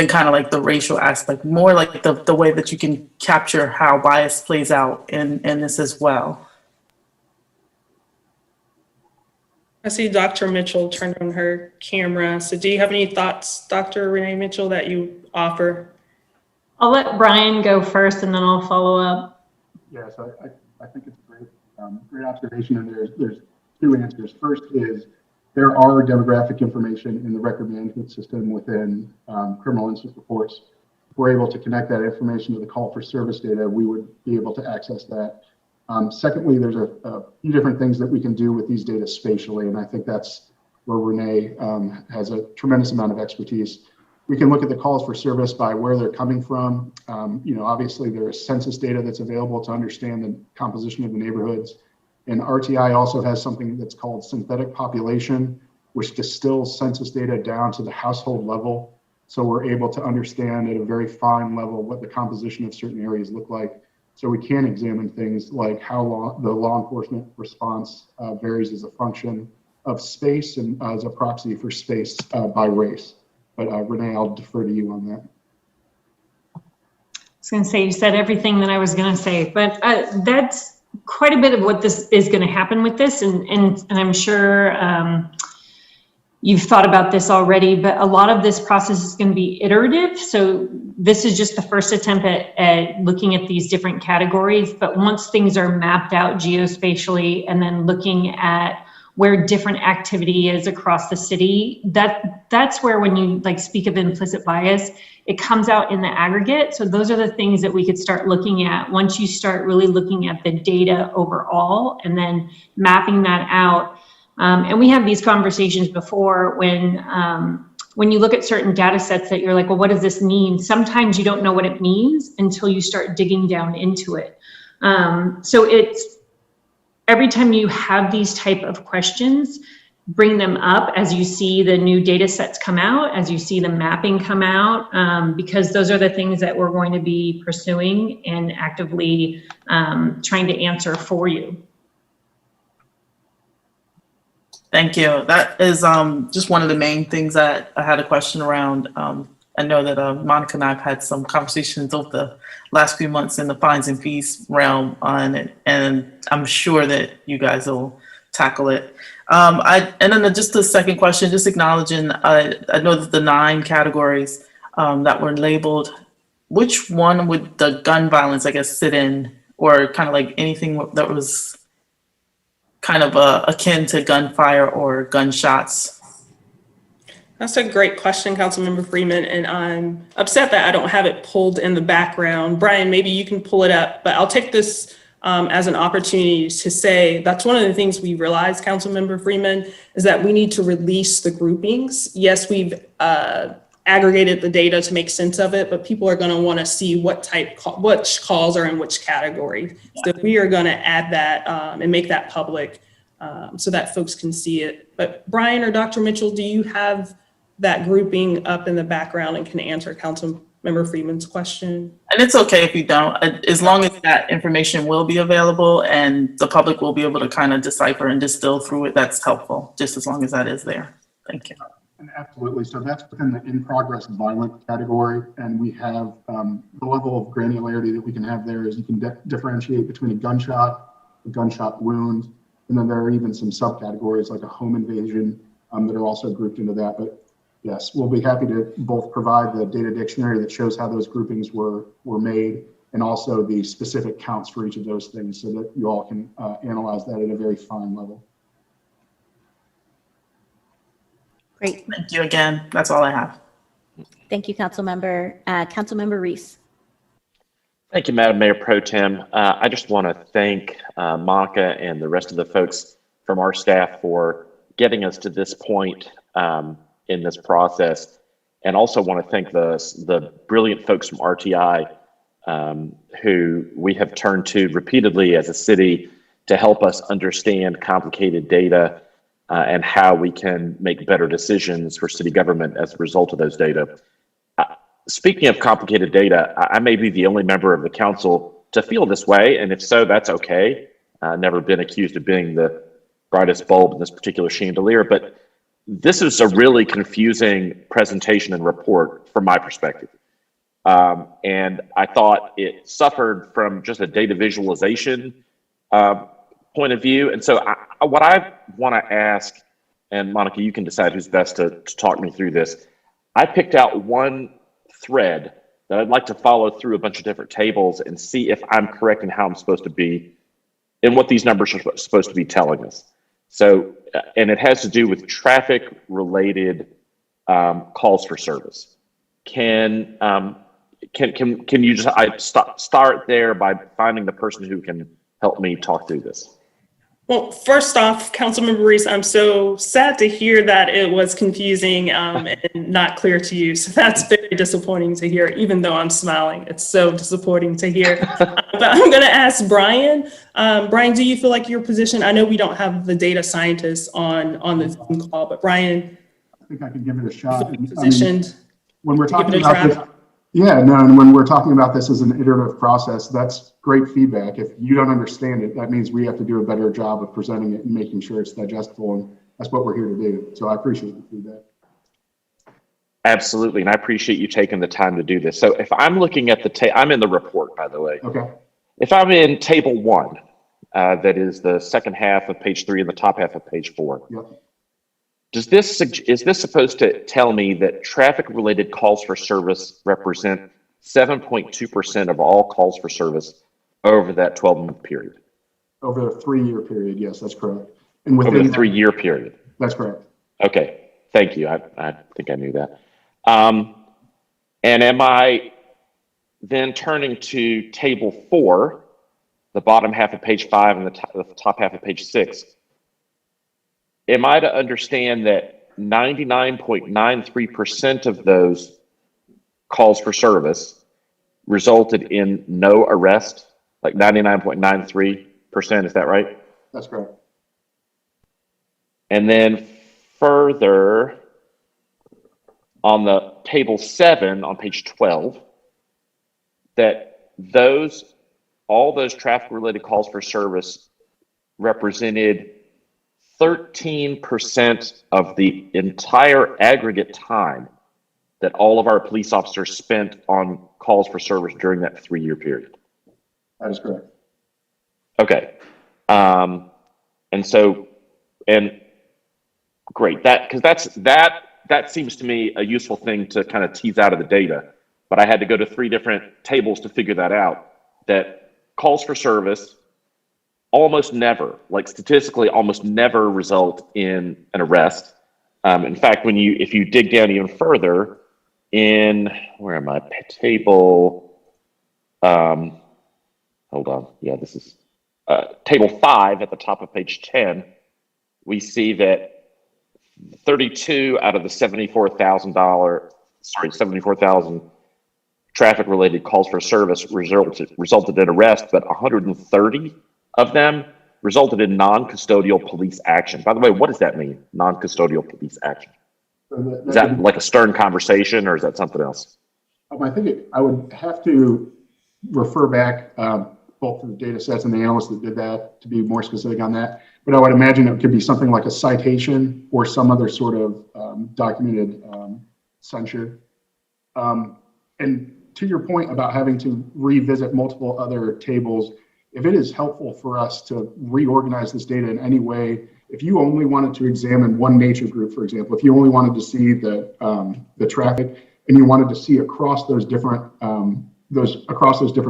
kind of like the racial aspect, more like the way that you can capture how bias plays out in this as well? I see Dr. Mitchell turned on her camera. So do you have any thoughts, Dr. Renee Mitchell, that you offer? I'll let Brian go first and then I'll follow up. Yes, I think it's a great observation, and there's two answers. First is there are demographic information in the record management system within criminal incident reports. If we're able to connect that information to the call for service data, we would be able to access that. Secondly, there's a few different things that we can do with these data spatially, and I think that's where Renee has a tremendous amount of expertise. We can look at the calls for service by where they're coming from. Obviously there is census data that's available to understand the composition of the neighborhoods. And RTI also has something that's called synthetic population, which distills census data down to the household level. So we're able to understand at a very fine level what the composition of certain areas look like. So we can examine things like how the law enforcement response varies as a function of space and as a proxy for space by race. But Renee, I'll defer to you on that. I was going to say, you said everything that I was going to say, but that's quite a bit of what this is going to happen with this. And I'm sure you've thought about this already, but a lot of this process is going to be iterative. So this is just the first attempt at looking at these different categories. But once things are mapped out geospatially and then looking at where different activity is across the city, that's where, when you like speak of implicit bias, it comes out in the aggregate. So those are the things that we could start looking at once you start really looking at the data overall and then mapping that out. And we have these conversations before when you look at certain data sets that you're like, well, what does this mean? Sometimes you don't know what it means until you start digging down into it. So it's every time you have these type of questions, bring them up as you see the new data sets come out, as you see the mapping come out, because those are the things that we're going to be pursuing and actively trying to answer for you. Thank you. That is just one of the main things that I had a question around. I know that Monica and I have had some conversations over the last few months in the fines and fees realm on it, and I'm sure that you guys will tackle it. And then just the second question, just acknowledging, I know that the 9 categories that were labeled, which one would the gun violence, I guess, sit in, or kind of like anything that was kind of akin to gunfire or gunshots? That's a great question, Councilmember Freeman, and I'm upset that I don't have it pulled in the background. Brian, maybe you can pull it up, but I'll take this as an opportunity to say that's one of the things we realized, Councilmember Freeman, is that we need to release the groupings. Yes, we've aggregated the data to make sense of it, but people are going to want to see which calls are in which category. So we are going to add that and make that public so that folks can see it. But Brian or Dr. Mitchell, do you have that grouping up in the background and can answer Councilmember Freeman's question? And it's okay if you don't, as long as that information will be available and the public will be able to kind of decipher and distill through it, that's helpful, just as long as that is there. Thank you. And absolutely. So that's within the in-progress violent category. And we have the level of granularity that we can have there is you can differentiate between a gunshot wound, and then there are even some subcategories like a home invasion that are also grouped into that. But yes, we'll be happy to both provide the data dictionary that shows how those groupings were made and also the specific counts for each of those things so that you all can analyze that at a very fine level. Great. Thank you again. That's all I have. Thank you, Councilmember. Councilmember Reese. Thank you, Madam Mayor Pro Tem. I just want to thank Monica and the rest of the folks from our staff for getting us to this point in this process, and also want to thank the brilliant folks from RTI who we have turned to repeatedly as a city to help us understand complicated data and how we can make better decisions for city government as a result of those data. Speaking of complicated data, I may be the only member of the council to feel this way, and if so, that's okay. Never been accused of being the brightest bulb in this particular chandelier, but this is a really confusing presentation and report from my perspective. And I thought it suffered from just a data visualization point of view. And so what I want to ask, and Monica, you can decide who's best to talk me through this. I picked out one thread that I'd like to follow through a bunch of different tables and see if I'm correct in how I'm supposed to be and what these numbers are supposed to be telling us. So, and it has to do with traffic related calls for service. Can you just start there by finding the person who can help me talk through this? Well, first off, Councilmember Reese, I'm so sad to hear that it was confusing and not clear to you. So that's very disappointing to hear, even though I'm smiling. It's so disappointing to hear. But I'm going to ask Brian. Brian, do you feel like your position, I know we don't have the data scientists on the Zoom call, but Brian, I think I can give it a shot. Positioned. When we're talking Give it a about this, try. yeah, no, and when we're talking about this as an iterative process, that's great feedback. If you don't understand it, that means we have to do a better job of presenting it and making sure it's digestible, and that's what we're here to do. So I appreciate the feedback. Absolutely, and I appreciate you taking the time to do this. So if I'm looking at the I'm in the report, by the way. Okay. If I'm in table 1, that is the second half of page 3 and the top half of page 4. Yep. Is this supposed to tell me that traffic-related calls for service represent 7.2% of all calls for service over that 12-month period? Over a 3-year period, yes, that's correct. And within over the 3-year period. That's correct. Okay, thank you. I think I knew that. And am I then turning to table 4, the bottom half of page 5 and the top half of page 6? Am I to understand that 99.93% of those calls for service resulted in no arrest, like 99.93%, is that right? That's correct. And then further, on the table 7 on page 12, that all those traffic-related calls for service represented 13% of the entire aggregate time that all of our police officers spent on calls for service during that 3-year period. That is correct. Okay. And great, that seems to me a useful thing to kind of tease out of the data, but I had to go to 3 different tables to figure that out, that calls for service almost never, like statistically, almost never result in an arrest. In fact, if you dig down even further, in where am I? Table. Hold on. Yeah, this is table 5 at the top of page 10. We see that 32 out of the 74,000 traffic-related calls for service resulted in arrest, but 130 of them resulted in non-custodial police action. By the way, what does that mean, non-custodial police action? Is that like a stern conversation, or is that something else? I think I would have to refer back both to the data sets and the analysts that did that to be more specific on that. But I would imagine it could be something like a citation or some other sort of documented censure. And to your point about having to revisit multiple other tables, if it is helpful for us to reorganize this data in any way, if you only wanted to examine one nature group, for example, if you only wanted to see the traffic and you wanted to see across those different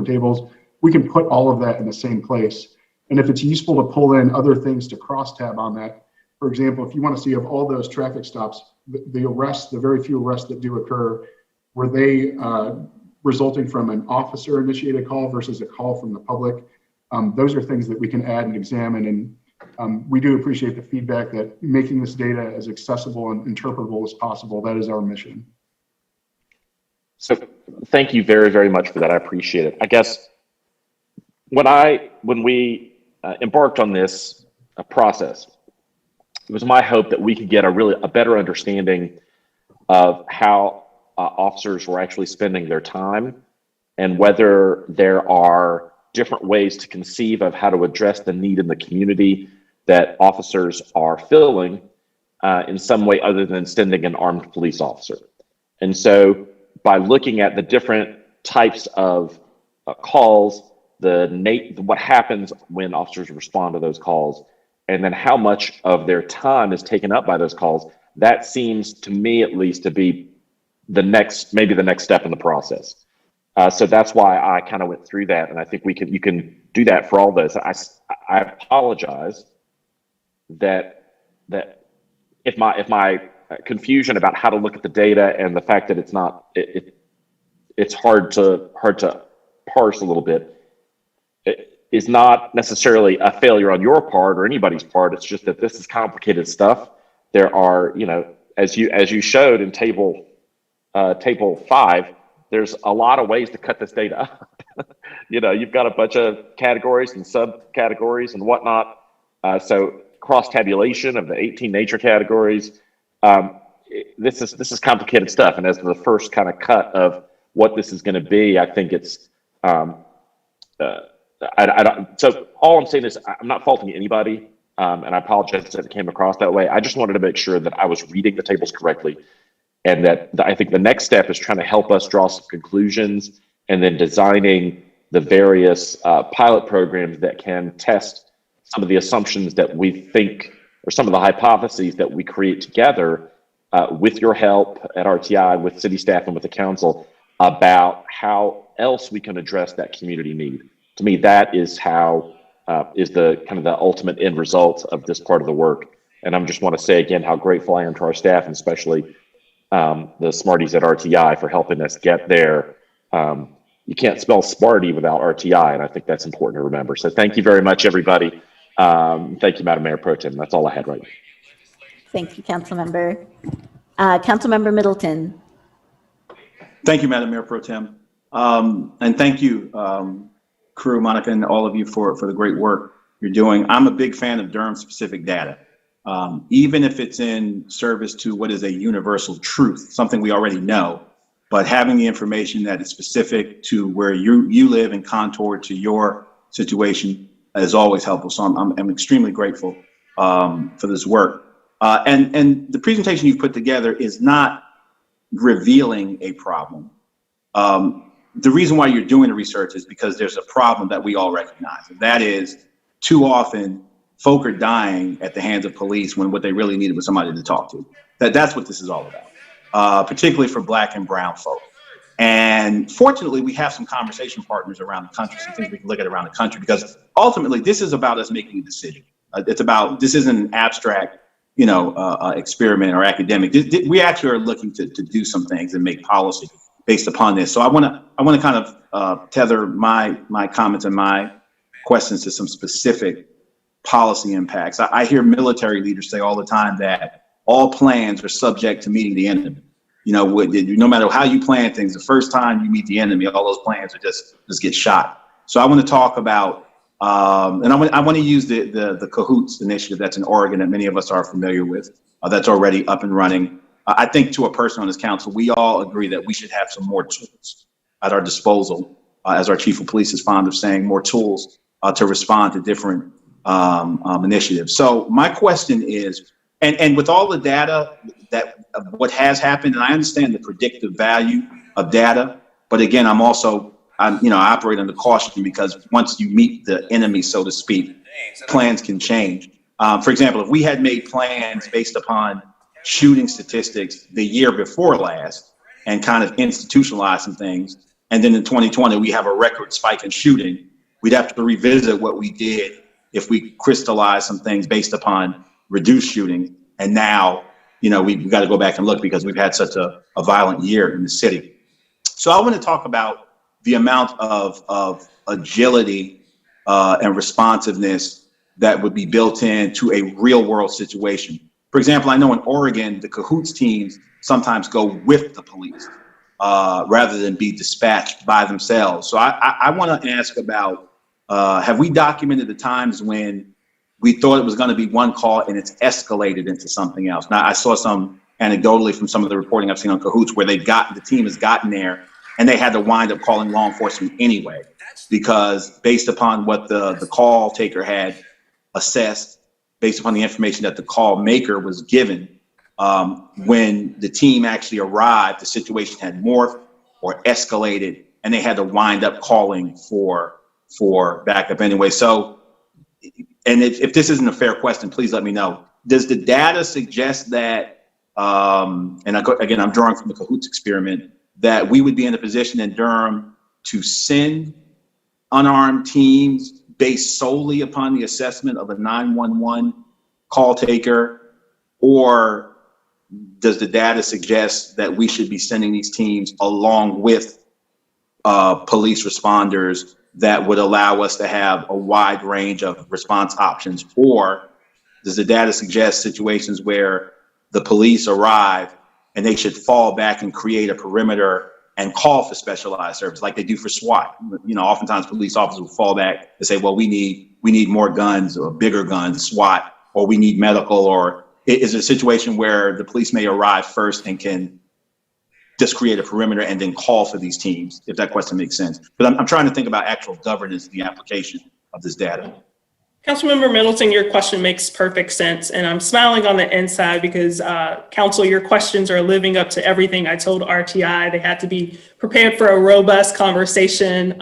tables, we can put all of that in the same place. And if it's useful to pull in other things to crosstab on that, for example, if you want to see of all those traffic stops, the arrests, the very few arrests that do occur, were they resulting from an officer-initiated call versus a call from the public? Those are things that we can add and examine. And we do appreciate the feedback that making this data as accessible and interpretable as possible, that is our mission. So thank you very, very much for that. I appreciate it. I guess when we embarked on this process, it was my hope that we could get a better understanding of how officers were actually spending their time and whether there are different ways to conceive of how to address the need in the community that officers are filling in some way other than sending an armed police officer. And so by looking at the different types of calls, what happens when officers respond to those calls, and then how much of their time is taken up by those calls, that seems to me at least to be maybe the next step in the process. So that's why I kind of went through that, and I think you can do that for all those. I apologize that if my confusion about how to look at the data and the fact that it's hard to parse a little bit, it is not necessarily a failure on your part or anybody's part. It's just that this is complicated stuff. There are, as you showed in table 5, there's a lot of ways to cut this data up. You've got a bunch of categories and subcategories and whatnot. So cross tabulation of the 18 nature categories. This is complicated stuff. And as the first kind of cut of what this is going to be, I think it's, so all I'm saying is I'm not faulting anybody. And I apologize that it came across that way. I just wanted to make sure that I was reading the tables correctly. And that I think the next step is trying to help us draw some conclusions and then designing the various pilot programs that can test some of the assumptions that we think, or some of the hypotheses that we create together with your help at RTI, with city staff and with the council about how else we can address that community need. To me, that is how is the kind of the ultimate end result of this part of the work. And I just want to say again how grateful I am to our staff, and especially the Smarties at RTI for helping us get there. You can't spell Smarty without RTI, and I think that's important to remember. So thank you very much, everybody. Thank you, Madam Mayor Pro Tem. That's all I had right now. Thank you, Councilmember. Councilmember Middleton. Thank you, Madam Mayor Pro Tem. And thank you, crew, Monica, and all of you for the great work you're doing. I'm a big fan of Durham specific data. Even if it's in service to what is a universal truth, something we already know, but having the information that is specific to where you live and contour to your situation is always helpful. So I'm extremely grateful for this work. And the presentation you've put together is not revealing a problem. The reason why you're doing the research is because there's a problem that we all recognize, and that is too often folk are dying at the hands of police when what they really needed was somebody to talk to. That's what this is all about, particularly for Black and brown folk. And fortunately, we have some conversation partners around the country, some things we can look at around the country, because ultimately this is about us making a decision. This isn't an abstract, experiment or academic. We actually are looking to do some things and make policy based upon this. So I want to kind of tether my comments and my questions to some specific policy impacts. I hear military leaders say all the time that all plans are subject to meeting the enemy. No matter how you plan things, the first time you meet the enemy, all those plans are just get shot. So I want to talk about, and I want to use the Cahoots initiative that's in Oregon that many of us are familiar with, that's already up and running. I think to a person on this council, we all agree that we should have some more tools at our disposal, as our chief of police is fond of saying, more tools to respond to different initiatives. So my question is, and with all the data of what has happened, and I understand the predictive value of data, but again, I operate under caution, because once you meet the enemy, so to speak, plans can change. For example, if we had made plans based upon shooting statistics the year before last and kind of institutionalized some things, and then in 2020 we have a record spike in shooting, we'd have to revisit what we did if we crystallized some things based upon reduced shooting. And now, we've got to go back and look because we've had such a violent year in the city. So I want to talk about the amount of agility and responsiveness that would be built into a real world situation. For example, I know in Oregon, the Cahoots teams sometimes go with the police rather than be dispatched by themselves. So I want to ask about, have we documented the times when we thought it was going to be one call and it's escalated into something else? Now, I saw some anecdotally from some of the reporting I've seen on Cahoots where the team has gotten there and they had to wind up calling law enforcement anyway, because based upon what the call taker had assessed, based upon the information that the call maker was given, when the team actually arrived, the situation had morphed or escalated, and they had to wind up calling for backup anyway. So, and if this isn't a fair question, please let me know. Does the data suggest that, and again, I'm drawing from the Cahoots experiment, that we would be in a position in Durham to send unarmed teams based solely upon the assessment of a 911 call taker? Or does the data suggest that we should be sending these teams along with police responders that would allow us to have a wide range of response options? Or does the data suggest situations where the police arrive and they should fall back and create a perimeter and call for specialized service like they do for SWAT? Oftentimes police officers will fall back and say, well, we need more guns or bigger guns, SWAT, or we need medical. Or is it a situation where the police may arrive first and can just create a perimeter and then call for these teams, if that question makes sense? But I'm trying to think about actual governance, the application of this data. Councilmember Middleton, your question makes perfect sense. And I'm smiling on the inside because, Council, your questions are living up to everything I told RTI. They had to be prepared for a robust conversation.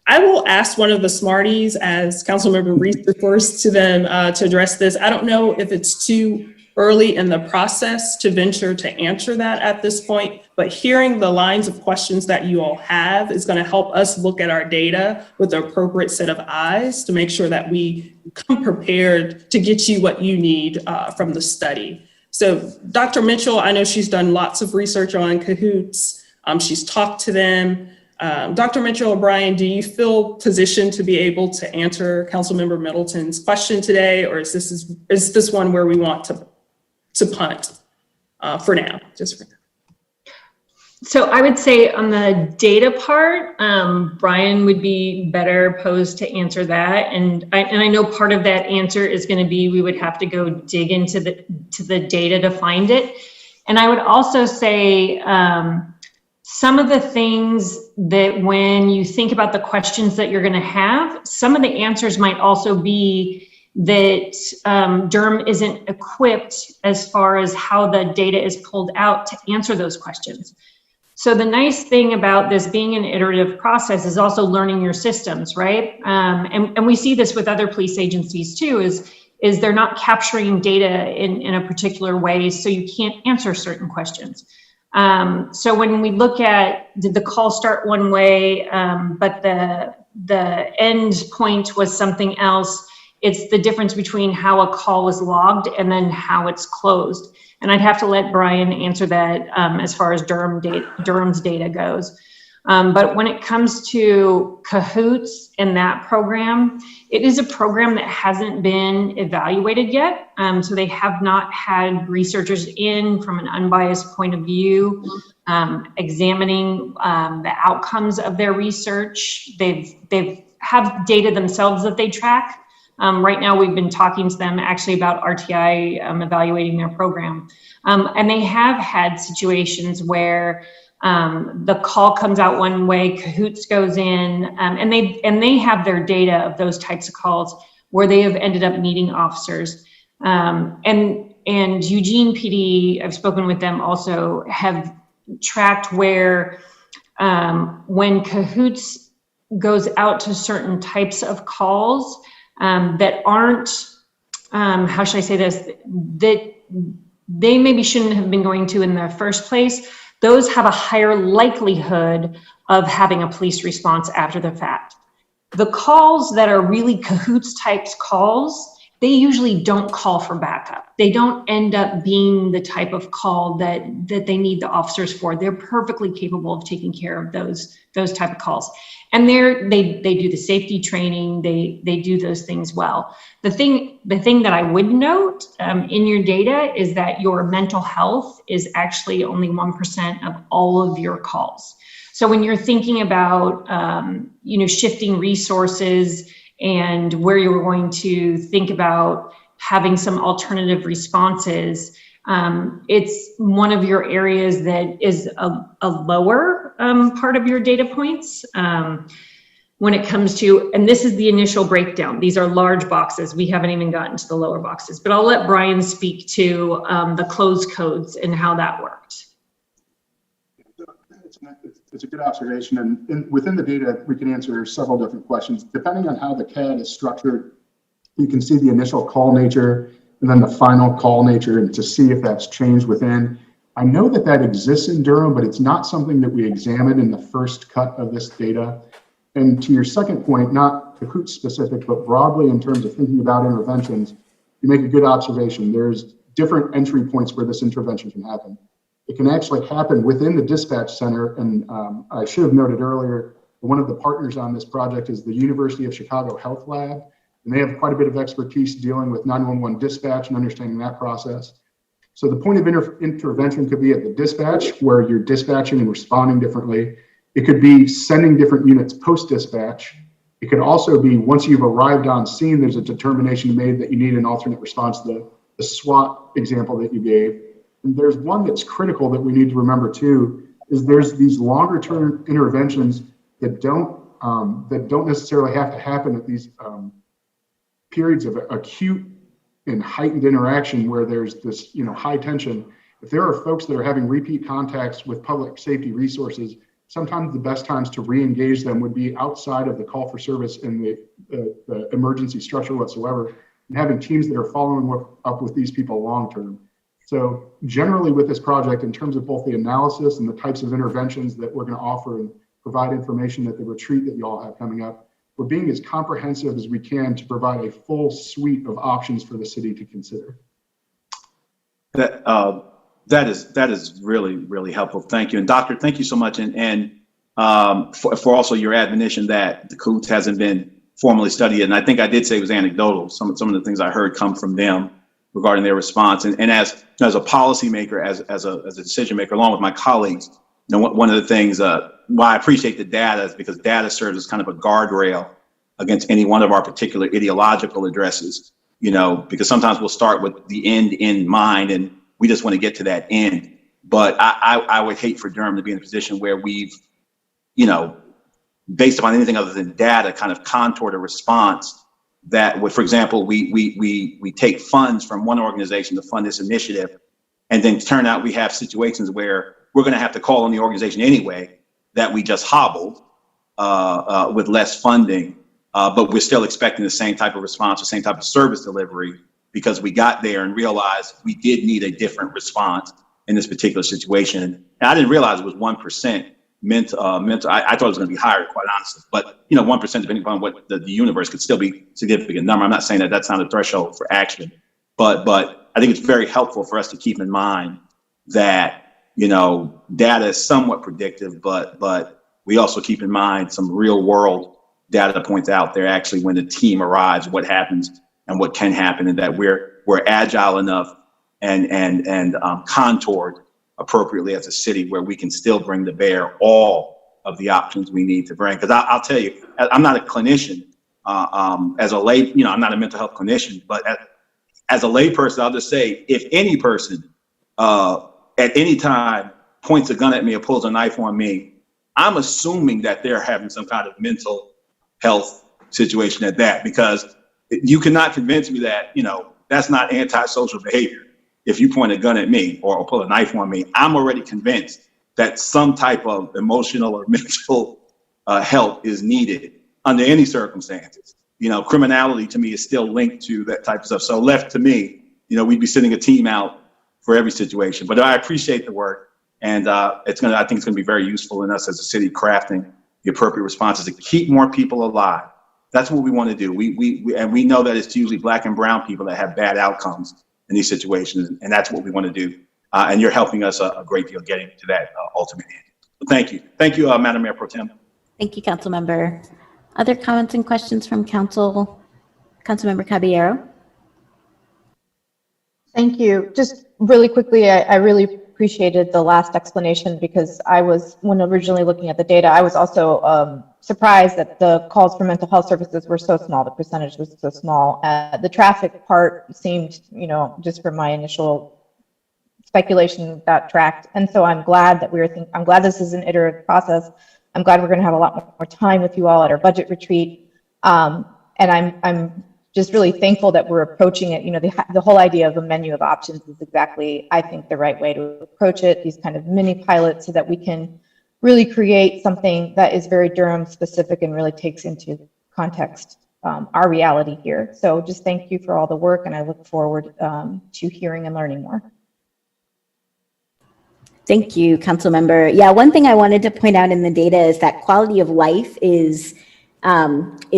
I will ask one of the smarties, as Councilmember Reese refers to them, to address this. I don't know if it's too early in the process to venture to answer that at this point, but hearing the lines of questions that you all have is going to help us look at our data with the appropriate set of eyes to make sure that we come prepared to get you what you need from the study. So Dr. Mitchell, I know she's done lots of research on Cahoots. She's talked to them. Dr. Mitchell O'Brien, do you feel positioned to be able to answer Councilmember Middleton's question today, or is this one where we want to punt for now, just for now? So I would say on the data part, Brian would be better posed to answer that. And I know part of that answer is going to be we would have to go dig into the data to find it. And I would also say some of the things that when you think about the questions that you're going to have, some of the answers might also be that Durham isn't equipped as far as how the data is pulled out to answer those questions. So the nice thing about this being an iterative process is also learning your systems, right? And we see this with other police agencies too, is they're not capturing data in a particular way, so you can't answer certain questions. So when we look at, did the call start one way, but the end point was something else, it's the difference between how a call was logged and then how it's closed. And I'd have to let Brian answer that as far as Durham's data goes. But when it comes to Cahoots and that program, it is a program that hasn't been evaluated yet. So they have not had researchers in from an unbiased point of view, examining the outcomes of their research. They've have data themselves that they track. Right now, we've been talking to them actually about RTI evaluating their program. And they have had situations where the call comes out one way, Cahoots goes in, and they have their data of those types of calls where they have ended up meeting officers. And Eugene PD, I've spoken with them also, have tracked where when Cahoots goes out to certain types of calls that aren't, how should I say this, that they maybe shouldn't have been going to in the first place, those have a higher likelihood of having a police response after the fact. The calls that are really Cahoots types calls, they usually don't call for backup. They don't end up being the type of call that they need the officers for. They're perfectly capable of taking care of those type of calls. And they do the safety training, they do those things well. The thing that I would note in your data is that your mental health is actually only 1% of all of your calls. So when you're thinking about shifting resources and where you're going to think about having some alternative responses, it's one of your areas that is a lower part of your data points when it comes to, and this is the initial breakdown. These are large boxes. We haven't even gotten to the lower boxes, but I'll let Brian speak to the closed codes and how that worked. It's a good observation, and within the data, we can answer several different questions. Depending on how the CAD is structured, you can see the initial call nature and then the final call nature, and to see if that's changed within. I know that exists in Durham, but it's not something that we examined in the first cut of this data. And to your second point, not Cahoots specific, but broadly in terms of thinking about interventions, you make a good observation. There's different entry points where this intervention can happen. It can actually happen within the dispatch center. And I should have noted earlier, one of the partners on this project is the University of Chicago Health Lab. And they have quite a bit of expertise dealing with 911 dispatch and understanding that process. So the point of intervention could be at the dispatch where you're dispatching and responding differently. It could be sending different units post-dispatch. It could also be once you've arrived on scene, there's a determination made that you need an alternate response, the SWAT example that you gave. And there's one that's critical that we need to remember too, is there's these longer term interventions that don't necessarily have to happen at these periods of acute and heightened interaction where there's this high tension. If there are folks that are having repeat contacts with public safety resources, sometimes the best times to re-engage them would be outside of the call for service in the emergency structure whatsoever, and having teams that are following up with these people long term. So generally with this project, in terms of both the analysis and the types of interventions that we're going to offer and provide information at the retreat that you all have coming up, we're being as comprehensive as we can to provide a full suite of options for the city to consider. That is really, really helpful. Thank you. And Doctor, thank you so much. And for also your admonition that the Cahoots hasn't been formally studied. And I think I did say it was anecdotal. Some of the things I heard come from them regarding their response. And as a policymaker, as a decision maker, along with my colleagues, one of the things why I appreciate the data is because data serves as kind of a guardrail against any one of our particular ideological addresses, because sometimes we'll start with the end in mind and we just want to get to that end. But I would hate for Durham to be in a position where we've, based upon anything other than data, kind of contoured a response that would, for example, we take funds from one organization to fund this initiative, and then turn out we have situations where we're going to have to call on the organization anyway that we just hobbled with less funding, but we're still expecting the same type of response, the same type of service delivery, because we got there and realized we did need a different response. in this particular situation. And I didn't realize it was 1% mental. I thought it was going to be higher, quite honestly. But 1%, depending upon what the universe, could still be a significant number. I'm not saying that that's not a threshold for action, but I think it's very helpful for us to keep in mind that data is somewhat predictive, but we also keep in mind some real world data points out there actually when the team arrives, what happens and what can happen, and that we're agile enough and contoured appropriately as a city where we can still bring to bear all of the options we need to bring. Because I'll tell you, I'm not a clinician as a lay, I'm not a mental health clinician, but as a lay person, I'll just say, if any person at any time points a gun at me or pulls a knife on me, I'm assuming that they're having some kind of mental health situation at that, because you cannot convince me that, that's not antisocial behavior. If you point a gun at me or pull a knife on me, I'm already convinced that some type of emotional or mental help is needed under any circumstances. Criminality to me is still linked to that type of stuff. So left to me, we'd be sending a team out for every situation. But I appreciate the work, and I think it's going to be very useful in us as a city crafting the appropriate responses to keep more people alive. That's what we want to do. We know that it's usually Black and brown people that have bad outcomes in these situations, and that's what we want to do. And you're helping us a great deal getting to that ultimate end. So thank you, Madam Mayor Pro Tem. Thank you, Council Member. Other comments and questions from Councilmember Caballero? Thank you. Just really quickly, I really appreciated the last explanation, because when originally looking at the data, I was also surprised that the calls for mental health services were so small. The percentage was so small. The traffic part seemed, just from my initial speculation, that tracked. And so I'm glad that I'm glad this is an iterative process. I'm glad we're going to have a lot more time with you all at our budget retreat. And I'm just really thankful that we're approaching it. The whole idea of a menu of options is exactly, I think, the right way to approach it, these kind of mini pilots, so that we can really create something that is very Durham specific and really takes into context our reality here. So just thank you for all the work, and I look forward to hearing and learning more. Thank you, Council Member. Yeah, one thing I wanted to point out in the data is that quality of life is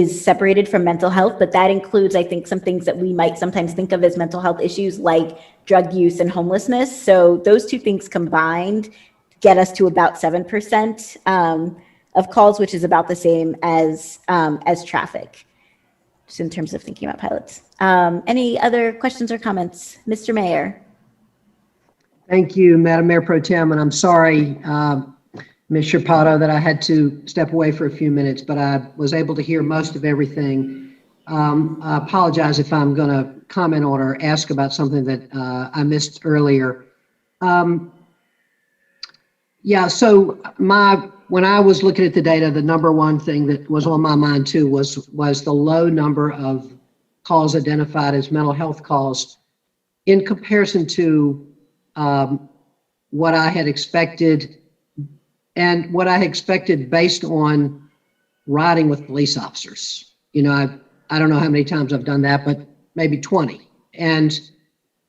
separated from mental health, but that includes, I think, some things that we might sometimes think of as mental health issues, like drug use and homelessness. So those two things combined get us to about 7% of calls, which is about the same as traffic, just in terms of thinking about pilots. Any other questions or comments? Mr. Mayor. Thank you, Madam Mayor Pro Tem, and I'm sorry, Ms. Sherpato, that I had to step away for a few minutes, but I was able to hear most of everything. I apologize if I'm going to comment on or ask about something that I missed earlier. Yeah, so when I was looking at the data, the number one thing that was on my mind too was the low number of calls identified as mental health calls in comparison to what I had expected, and what I expected based on riding with police officers. I don't know how many times I've done that, but maybe 20. And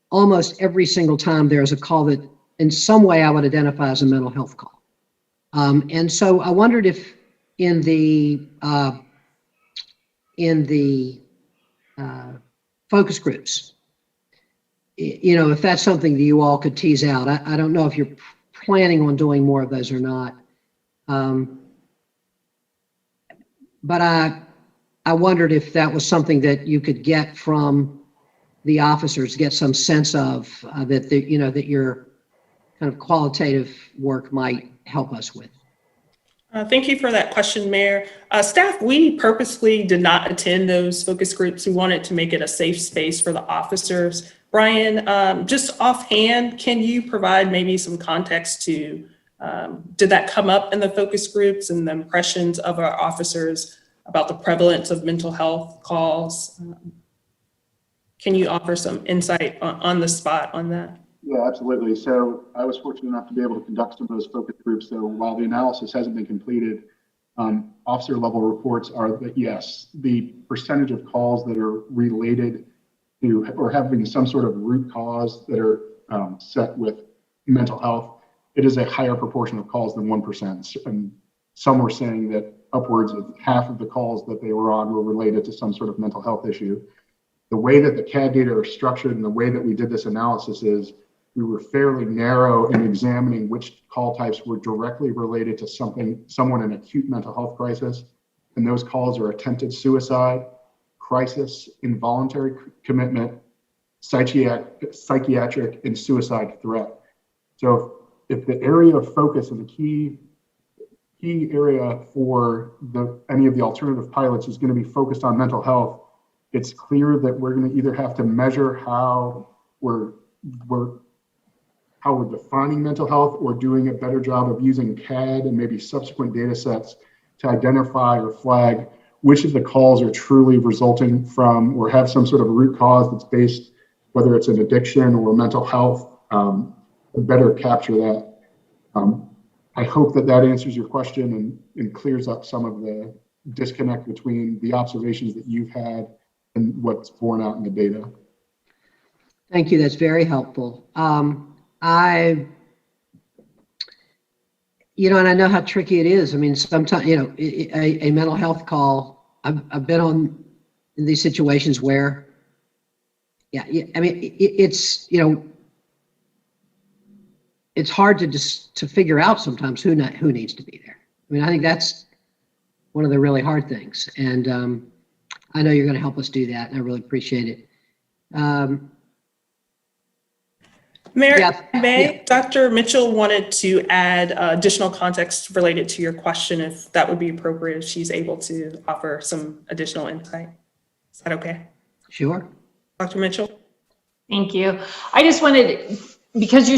almost every single time there's a call that in some way I would identify as a mental health call. And so I wondered if in the focus groups, if that's something that you all could tease out. I don't know if you're planning on doing more of those or not. But I wondered if that was something that you could get from the officers, get some sense of that your kind of qualitative work might help us with. Thank you for that question, Mayor. Staff, we purposely did not attend those focus groups. We wanted to make it a safe space for the officers. Brian, just offhand, can you provide maybe some context to, did that come up in the focus groups and the impressions of our officers about the prevalence of mental health calls? Can you offer some insight on the spot on that? Yeah, absolutely. So I was fortunate enough to be able to conduct some of those focus groups. So while the analysis hasn't been completed, officer level reports are that yes, the percentage of calls that are related to or having some sort of root cause that are set with mental health, it is a higher proportion of calls than 1%. And some were saying that upwards of half of the calls that they were on were related to some sort of mental health issue. The way that the CAD data are structured and the way that we did this analysis is we were fairly narrow in examining which call types were directly related to someone in acute mental health crisis. And those calls are attempted suicide, crisis, involuntary commitment, psychiatric, and suicide threat. So if the area of focus and the key area for any of the alternative pilots is going to be focused on mental health, it's clear that we're going to either have to measure how we're defining mental health or doing a better job of using CAD and maybe subsequent data sets to identify or flag which of the calls are truly resulting from or have some sort of root cause that's based, whether it's an addiction or mental health, better capture that. I hope that answers your question and clears up some of the disconnect between the observations that you've had and what's borne out in the data. Thank you. That's very helpful. And I know how tricky it is. I mean, sometimes, a mental health call, I've been in these situations where, it's hard to figure out sometimes who needs to be there. I mean, I think that's one of the really hard things. And I know you're going to help us do that, and I really appreciate it. Mayor, Dr. Mitchell wanted to add additional context related to your question, if that would be appropriate, if she's able to offer some additional insight. Is that okay? Sure. Dr. Mitchell? Thank you. I just wanted, because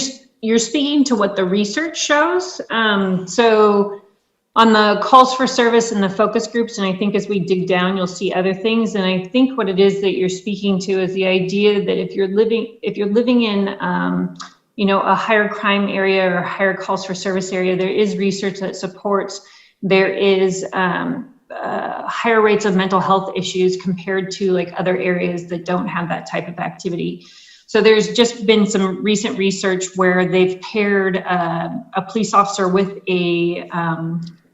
you're speaking to what the research shows. So on the calls for service and the focus groups, and I think as we dig down, you'll see other things. And I think what it is that you're speaking to is the idea that if you're living in, a higher crime area or higher calls for service area, there is research that supports there is higher rates of mental health issues compared to like other areas that don't have that type of activity. So there's just been some recent research where they've paired a police officer with a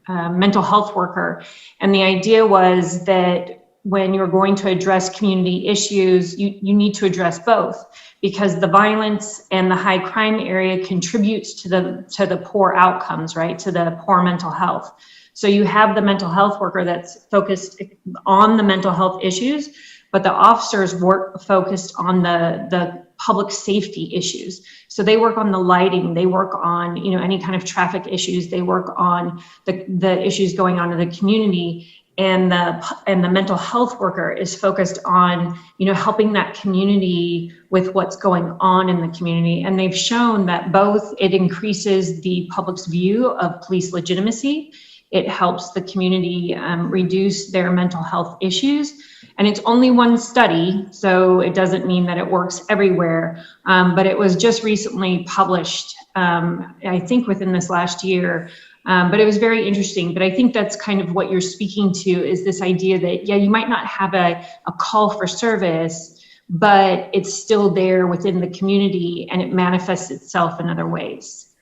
mental health worker. And the idea was that when you're going to address community issues, you need to address both, because the violence and the high crime area contributes to the poor outcomes, right? To the poor mental health. So you have the mental health worker that's focused on the mental health issues, but the officers work focused on the public safety issues. So they work on the lighting, they work on, any kind of traffic issues, they work on the issues going on in the community, and the mental health worker is focused on, helping that community with what's going on in the community. And they've shown that both it increases the public's view of police legitimacy, it helps the community reduce their mental health issues. And it's only one study, so it doesn't mean that it works everywhere. But it was just recently published, I think within this last year. But it was very interesting. But I think that's kind of what you're speaking to, is this idea that, you might not have a call for service, but it's still there within the community and it manifests itself in other ways.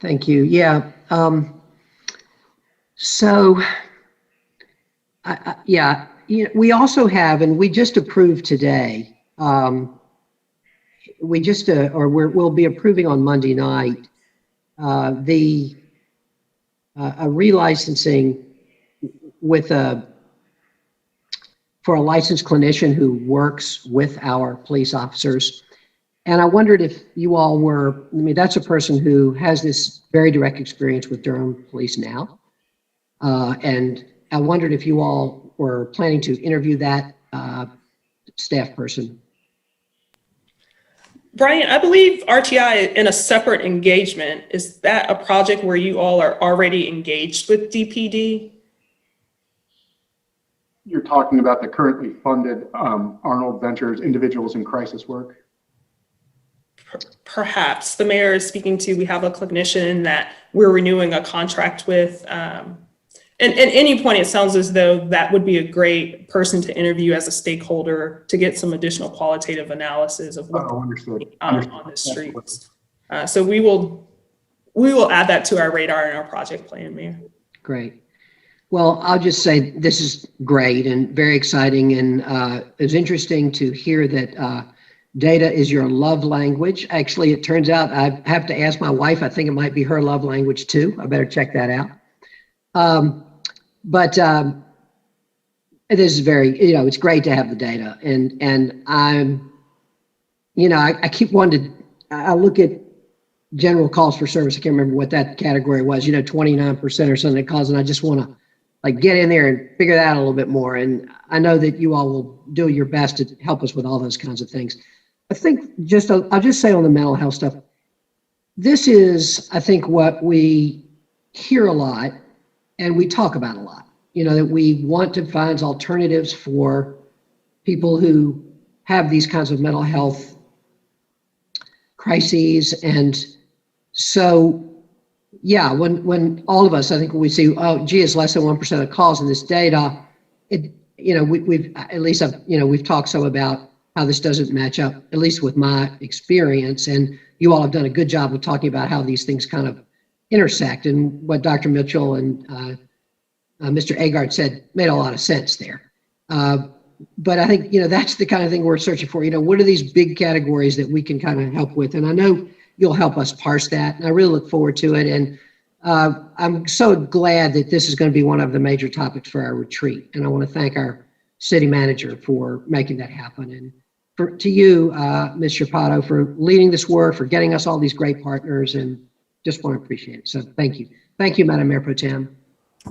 Thank you. Yeah. So, we also have, and we just approved today, we'll be approving on Monday night, a relicensing for a licensed clinician who works with our police officers. And I wondered if you all that's a person who has this very direct experience with Durham Police now. And I wondered if you all were planning to interview that staff person. Brian, I believe RTI in a separate engagement, is that a project where you all are already engaged with DPD? You're talking about the currently funded Arnold Ventures Individuals in Crisis Work? Perhaps. The mayor is speaking to, we have a clinician that we're renewing a contract with. And at any point, it sounds as though that would be a great person to interview as a stakeholder to get some additional qualitative analysis of what's going on the streets. So we will add that to our radar and our project plan, Mayor. Great. Well, I'll just say this is great and very exciting. And it's interesting to hear that data is your love language. Actually, it turns out I have to ask my wife. I think it might be her love language too. I better check that out. But this is very, it's great to have the data. And I'm, I keep wanting to, I look at general calls for service. I can't remember what that category was, 29% or something that calls. And I just want to get in there and figure that out a little bit more. And I know that you all will do your best to help us with all those kinds of things. I think I'll just say on the mental health stuff, this is, I think, what we hear a lot and we talk about a lot, that we want to find alternatives for people who have these kinds of mental health crises. And so, yeah, when all of us, I think when we see, oh, gee, it's less than 1% of calls in this data, we've at least, we've talked some about how this doesn't match up, at least with my experience. And you all have done a good job of talking about how these things kind of intersect. And what Dr. Mitchell and Mr. Agard said made a lot of sense there. But I think, that's the kind of thing we're searching for. What are these big categories that we can kind of help with? And I know you'll help us parse that. And I really look forward to it. And I'm so glad that this is going to be one of the major topics for our retreat. And I want to thank our city manager for making that happen. And to you, Ms. Chapato, for leading this work, for getting us all these great partners, and just want to appreciate it. So thank you. Thank you, Madam Mayor Pro Tem.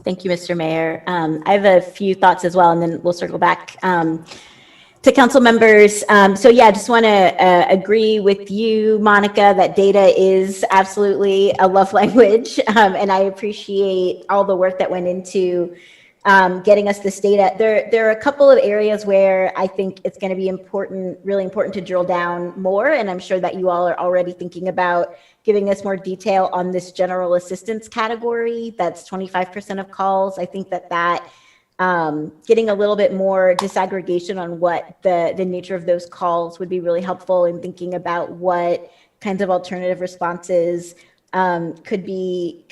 Thank you, Mr. Mayor. I have a few thoughts as well, and then we'll circle back to council members. So yeah, I just want to agree with you, Monica, that data is absolutely a love language. And I appreciate all the work that went into getting us this data. There are a couple of areas where I think it's going to be really important to drill down more. And I'm sure that you all are already thinking about giving us more detail on this general assistance category. That's 25% of calls. I think that getting a little bit more disaggregation on what the nature of those calls would be really helpful in thinking about what kinds of alternative responses could be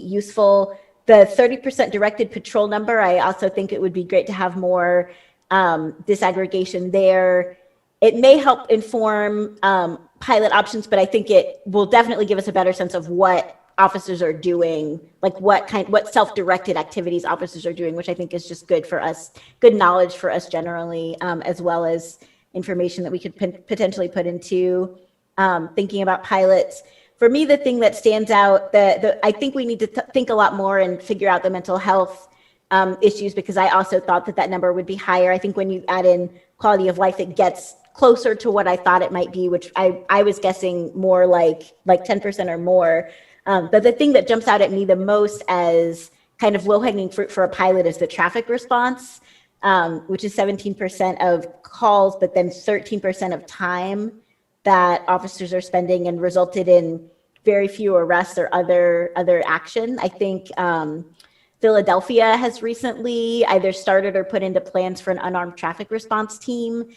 useful. The 30% directed patrol number, I also think it would be great to have more disaggregation there. It may help inform pilot options, but I think it will definitely give us a better sense of what officers are doing, like what self-directed activities officers are doing, which I think is just good for us, good knowledge for us generally, as well as information that we could potentially put into thinking about pilots. For me, the thing that stands out, I think we need to think a lot more and figure out the mental health issues, because I also thought that number would be higher. I think when you add in quality of life, it gets closer to what I thought it might be, which I was guessing more like 10% or more. But the thing that jumps out at me the most as kind of low-hanging fruit for a pilot is the traffic response, which is 17% of calls, but then 13% of time that officers are spending, and resulted in very few arrests or other action. I think Philadelphia has recently either started or put into plans for an unarmed traffic response team.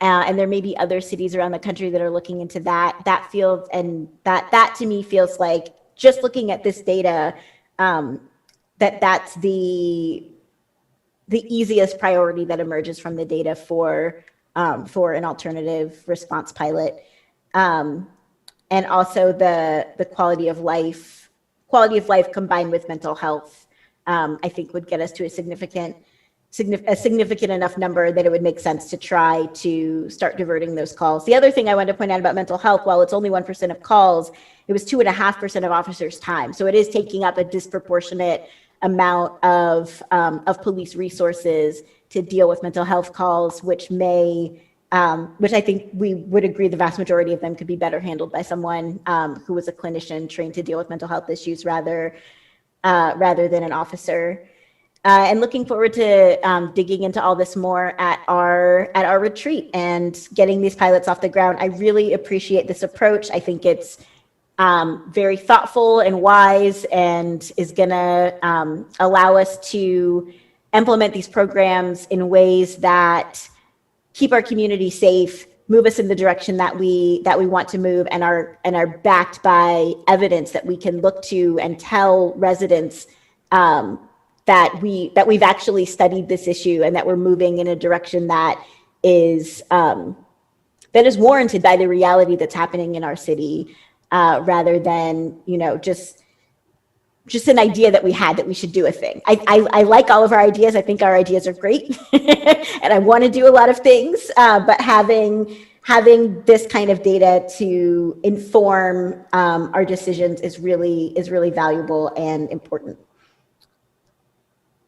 And there may be other cities around the country that are looking into that field. And that to me feels like, just looking at this data, that's the easiest priority that emerges from the data for an alternative response pilot. And also the quality of life combined with mental health, I think would get us to a significant enough number that it would make sense to try to start diverting those calls. The other thing I wanted to point out about mental health, while it's only 1% of calls, it was 2.5% of officers' time. So it is taking up a disproportionate amount of police resources to deal with mental health calls, which I think we would agree the vast majority of them could be better handled by someone who was a clinician trained to deal with mental health issues rather than an officer. And looking forward to digging into all this more at our retreat and getting these pilots off the ground. I really appreciate this approach. I think it's very thoughtful and wise, and is going to allow us to implement these programs in ways that keep our community safe, move us in the direction that we want to move, and are backed by evidence that we can look to and tell residents that we've actually studied this issue and that we're moving in a direction that is warranted by the reality that's happening in our city, rather than, just an idea that we had that we should do a thing. I like all of our ideas. I think our ideas are great, and I want to do a lot of things. But having this kind of data to inform our decisions is really valuable and important.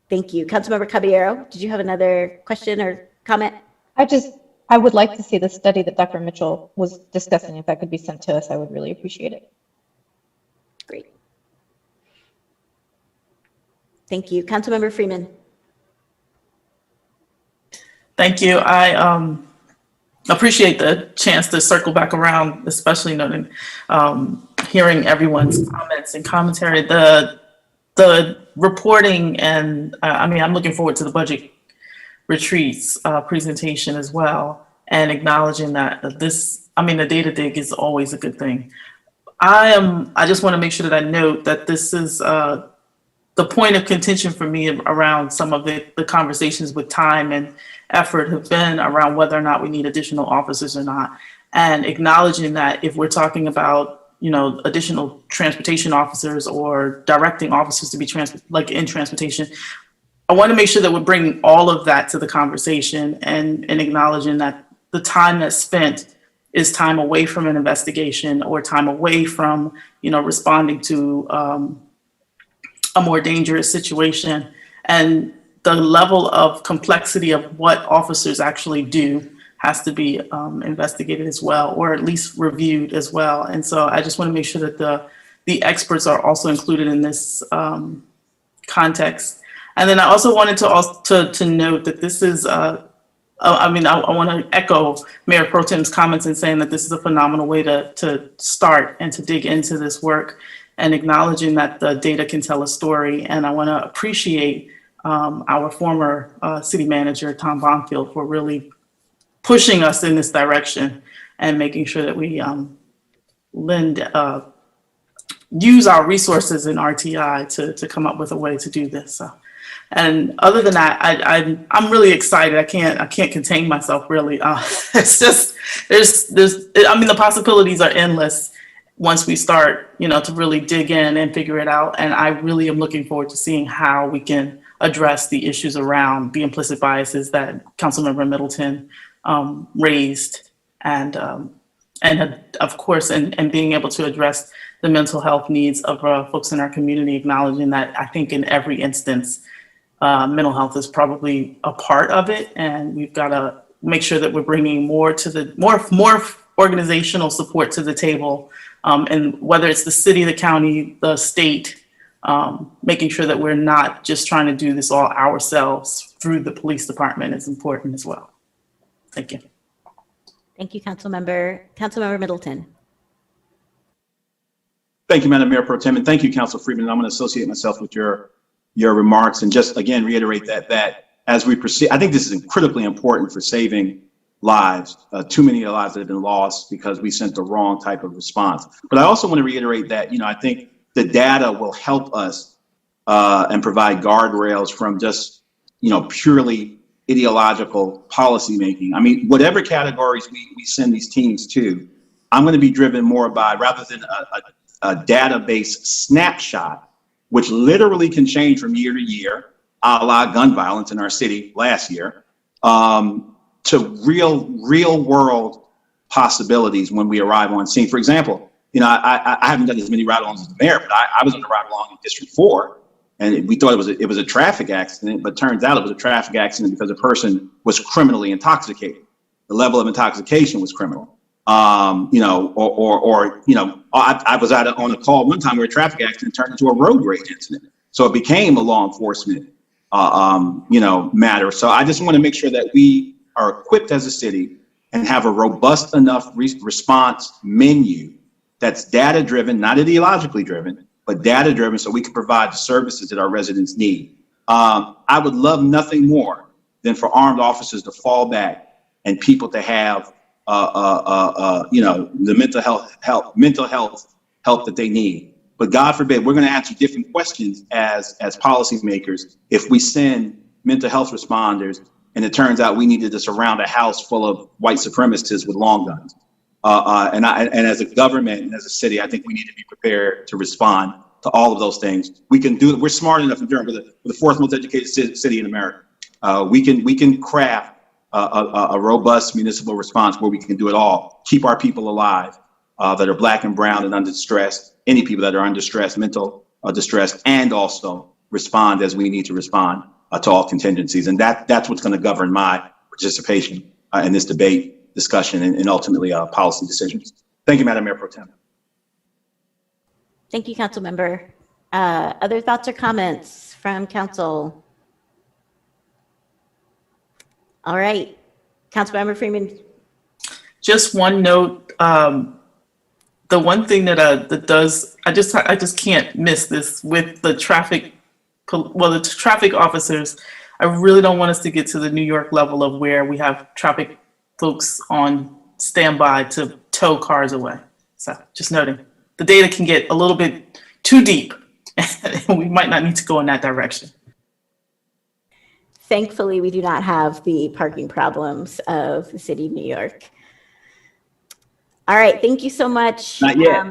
Thank you, Councilmember Caballero. Did you have another question or comment? I would like to see the study that Dr. Mitchell was discussing. If that could be sent to us, I would really appreciate it. Great. Thank you. Councilmember Freeman. Thank you. I appreciate the chance to circle back around, especially noting, hearing everyone's comments and commentary. The reporting, and I'm looking forward to the budget retreats presentation as well, and acknowledging that the data dig is always a good thing. I just want to make sure that I note that this is the point of contention for me around some of the conversations with time and effort have been around whether or not we need additional officers or not, and acknowledging that if we're talking about additional transportation officers or directing officers to be in transportation, I want to make sure that we're bringing all of that to the conversation and acknowledging that the time that's spent is time away from an investigation or time away from responding to a more dangerous situation, and the level of complexity of what officers actually do has to be investigated as well, or at least reviewed as well. And so I just want to make sure that the experts are also included in this context. And then I also wanted to note that this is, I want to echo Mayor Pro Tem's comments in saying that this is a phenomenal way to start and to dig into this work, and acknowledging that the data can tell a story. And I want to appreciate our former city manager, Tom Bonfield, for really pushing us in this direction and making sure that we use our resources in RTI to come up with a way to do this. So, and other than that, I'm really excited. I can't contain myself, really. It's just the possibilities are endless once we start, to really dig in and figure it out. And I really am looking forward to seeing how we can address the issues around the implicit biases that Councilmember Middleton raised, and of course, and being able to address the mental health needs of folks in our community, acknowledging that I think in every instance, mental health is probably a part of it, and we've got to make sure that we're bringing more organizational support to the table, and whether it's the city, the county, the state, making sure that we're not just trying to do this all ourselves through the police department is important as well. Thank you. Thank you, Councilmember Middleton. Thank you, Madam Mayor Pro Tem, and thank you, Council Freeman. I'm going to associate myself with your remarks and just again reiterate that as we proceed, I think this is critically important for saving lives. Too many lives that have been lost because we sent the wrong type of response. But I also want to reiterate that I think the data will help us and provide guardrails from just purely ideological policymaking. I mean, whatever categories we send these teams to, I'm going to be driven more by, rather than a database snapshot, which literally can change from year to year, a la gun violence in our city last year, to real world possibilities when we arrive on scene. For example, I haven't done as many ride-alongs as the mayor, but I was on a ride-along in District 4, and we thought it was a traffic accident, but turns out it was a traffic accident because the person was criminally intoxicated. The level of intoxication was criminal. I was on a call one time where a traffic accident turned into a road rage incident. So it became a law enforcement, matter. So I just want to make sure that we are equipped as a city and have a robust enough response menu that's data driven, not ideologically driven, but data driven, so we can provide the services that our residents need. I would love nothing more than for armed officers to fall back and people to have the mental health help that they need. But God forbid, we're going to answer different questions as policymakers if we send mental health responders and it turns out we needed to surround a house full of white supremacists with long guns. And as a government and as a city, I think we need to be prepared to respond to all of those things. We can do it. We're smart enough in Durham. We're the fourth most educated city in America. We can craft a robust municipal response where we can do it all. Keep our people alive that are Black and brown and under stress. Any people that are under stress, mental distress, and also respond as we need to respond to all contingencies. And that's what's going to govern my participation in this debate, discussion, and ultimately policy decisions. Thank you, Madam Mayor Pro Tem. Thank you, Council Member. Other thoughts or comments from Council? All right, Councilmember Freeman. Just one note. The one thing that I just can't miss this with the traffic. Well, the traffic officers. I really don't want us to get to the New York level of where we have traffic folks on standby to tow cars away. So just noting, the data can get a little bit too deep, and we might not need to go in that direction. Thankfully, we do not have the parking problems of the city of New York. All right, thank you so much. Not yet.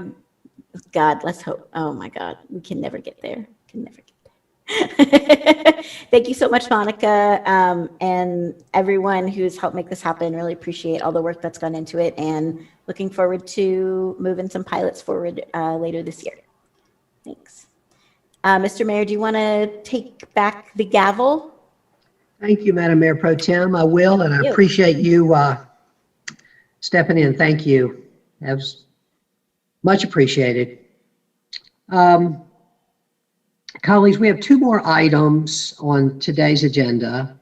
God, let's hope. Oh my God, we can never get there. Can never get there. Thank you so much, Monica, and everyone who's helped make this happen. Really appreciate all the work that's gone into it, and looking forward to moving some pilots forward later this year. Thanks. Mr. Mayor, do you want to take back the gavel? Thank you, Madam Mayor Pro Tem. I will, and I appreciate you stepping in. Thank you. That was much appreciated. Colleagues, we have two more items on today's agenda,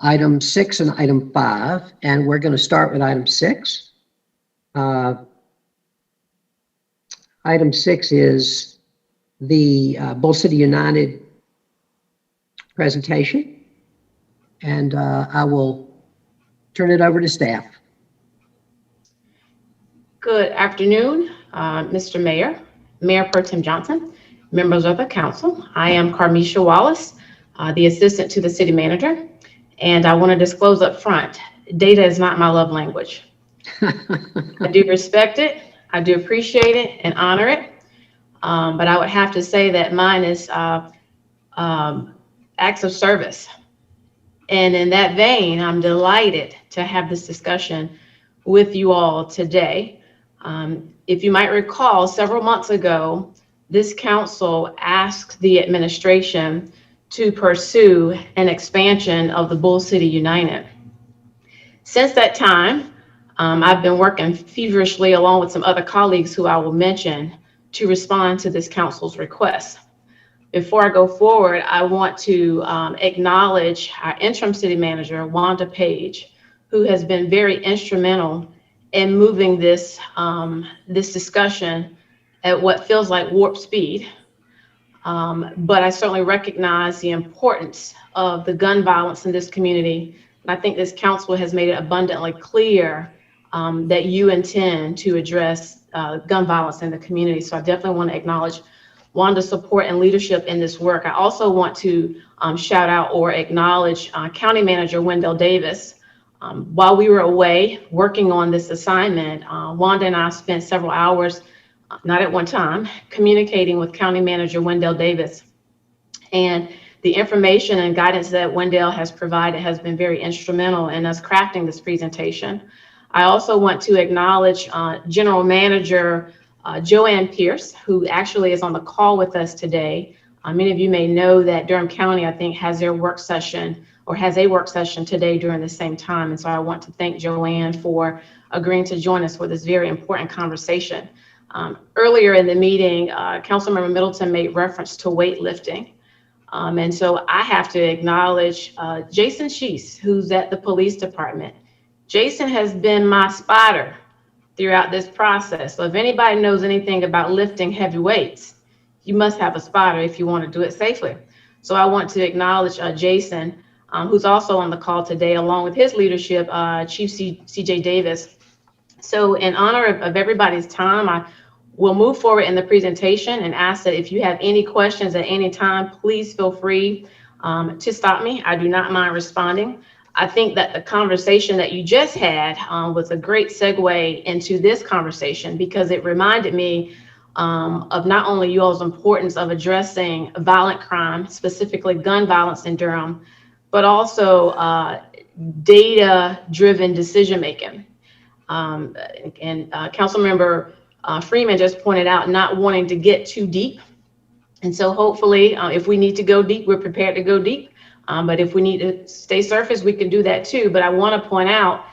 item 6 and item 5, and we're going to start with item 6. Item 6 is the Bull City United presentation. And I will turn it over to staff. Good afternoon, Mr. Mayor, Mayor Pro Tem Johnson, members of the council. I am Carmisha Wallace, the assistant to the city manager. And I want to disclose up front, data is not my love language. I do respect it, I do appreciate it and honor it. But I would have to say that mine is acts of service. And in that vein, I'm delighted to have this discussion with you all today. If you might recall, several months ago, this council asked the administration to pursue an expansion of the Bull City United. Since that time, I've been working feverishly along with some other colleagues who I will mention to respond to this council's request. Before I go forward, I want to acknowledge our interim city manager, Wanda Page, who has been very instrumental in moving this, this discussion at what feels like warp speed. But I certainly recognize the importance of the gun violence in this community. And I think this council has made it abundantly clear that you intend to address gun violence in the community. So I definitely want to acknowledge Wanda's support and leadership in this work. I also want to shout out or acknowledge County Manager Wendell Davis. While we were away working on this assignment, Wanda and I spent several hours, not at one time, communicating with County Manager Wendell Davis. And the information and guidance that Wendell has provided has been very instrumental in us crafting this presentation. I also want to acknowledge General Manager Joanne Pierce, who actually is on the call with us today. Many of you may know that Durham County, I think, has their work session or has a work session today during the same time. And so I want to thank Joanne for agreeing to join us for this very important conversation. Earlier in the meeting, Councilmember Middleton made reference to weightlifting. And so I have to acknowledge Jason Sheese, who's at the police department. Jason has been my spotter throughout this process. So if anybody knows anything about lifting heavy weights, you must have a spotter if you want to do it safely. So I want to acknowledge Jason, who's also on the call today, along with his leadership, Chief C.J. Davis, So in honor of everybody's time, I will move forward in the presentation and ask that if you have any questions at any time, please feel free to stop me. I do not mind responding. I think that the conversation that you just had was a great segue into this conversation, because it reminded me of not only you all's importance of addressing violent crime, specifically gun violence in Durham, but also data-driven decision-making. Councilmember Freeman just pointed out not wanting to get too deep. And so hopefully, if we need to go deep, we're prepared to go deep. But if we need to stay surface, we can do that too. But I want to point out,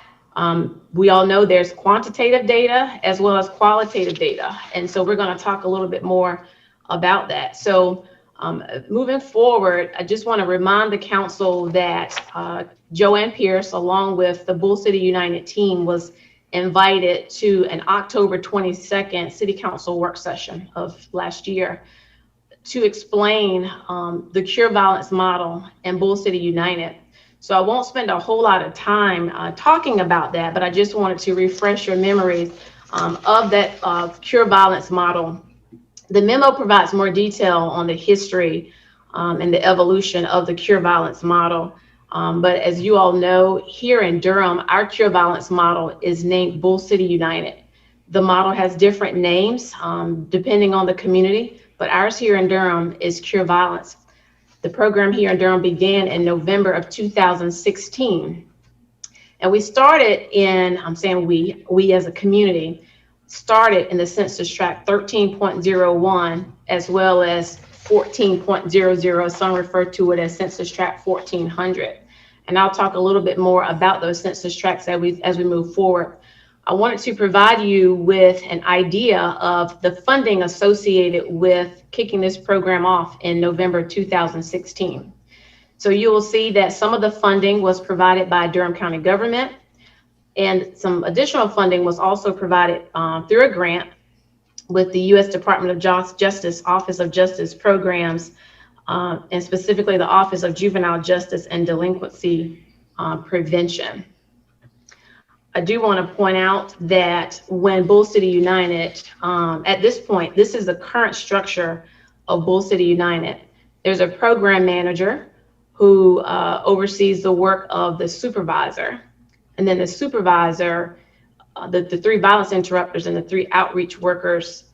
we all know there's quantitative data as well as qualitative data. And so we're going to talk a little bit more about that. So moving forward, I just want to remind the council that Joanne Pierce, along with the Bull City United team, was invited to an October 22nd City Council work session of last year to explain the Cure Violence model and Bull City United. So I won't spend a whole lot of time talking about that, but I just wanted to refresh your memories of that Cure Violence model. The memo provides more detail on the history and the evolution of the Cure Violence model. But as you all know, here in Durham, our Cure Violence model is named Bull City United. The model has different names depending on the community, but ours here in Durham is Cure Violence. The program here in Durham began in November of 2016. And we started in, I'm saying we as a community, started in the census tract 13.01 as well as 14.00. Some refer to it as census tract 1400. And I'll talk a little bit more about those census tracts as we move forward. I wanted to provide you with an idea of the funding associated with kicking this program off in November 2016. So you will see that some of the funding was provided by Durham County government, and some additional funding was also provided through a grant with the U.S. Department of Justice Office of Justice Programs, and specifically the Office of Juvenile Justice and Delinquency Prevention. I do want to point out that when Bull City United, at this point, this is the current structure of Bull City United. There's a program manager who oversees the work of the supervisor. And then the supervisor, the 3 violence interrupters and the 3 outreach workers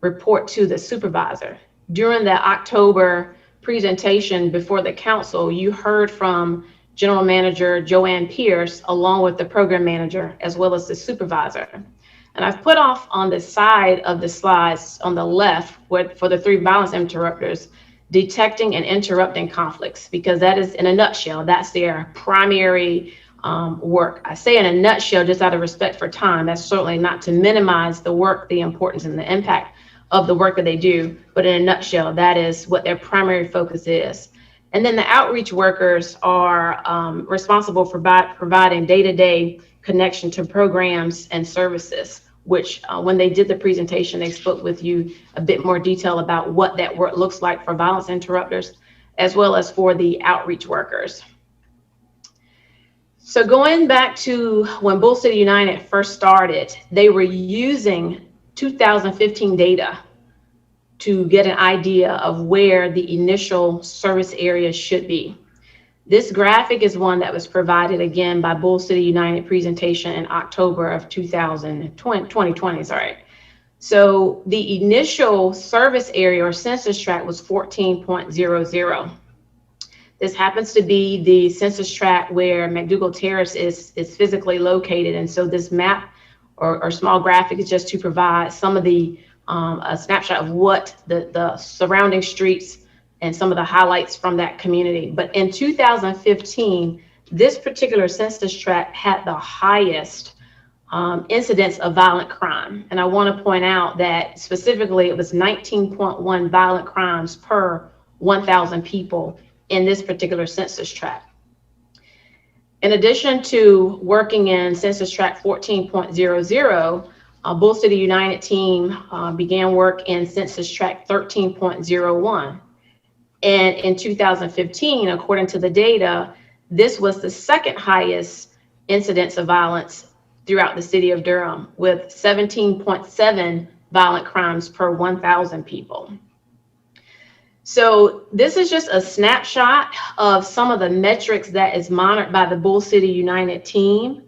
report to the supervisor. During the October presentation before the council, you heard from General Manager Joanne Pierce, along with the program manager, as well as the supervisor. And I've put off on the side of the slides on the left for the 3 violence interrupters, detecting and interrupting conflicts, because that is, in a nutshell, that's their primary work. I say in a nutshell, just out of respect for time. That's certainly not to minimize the work, the importance, and the impact of the work that they do, but in a nutshell, that is what their primary focus is. And then the outreach workers are responsible for providing day-to-day connection to programs and services, which when they did the presentation, they spoke with you a bit more detail about what that work looks like for violence interrupters, as well as for the outreach workers. So going back to when Bull City United first started, they were using 2015 data to get an idea of where the initial service areas should be. This graphic is one that was provided again by Bull City United presentation in October of 2020, sorry. So the initial service area or census tract was 14.00. This happens to be the census tract where McDougall Terrace is physically located. And so this map or small graphic is just to provide some of the a snapshot of what the surrounding streets and some of the highlights from that community. But in 2015, this particular census tract had the highest incidence of violent crime. And I want to point out that specifically it was 19.1 violent crimes per 1,000 people in this particular census tract. In addition to working in census tract 14.00, Bull City United team began work in census tract 13.01. And in 2015, according to the data, this was the second highest incidence of violence throughout the city of Durham, with 17.7 violent crimes per 1,000 people. So this is just a snapshot of some of the metrics that is monitored by the Bull City United team.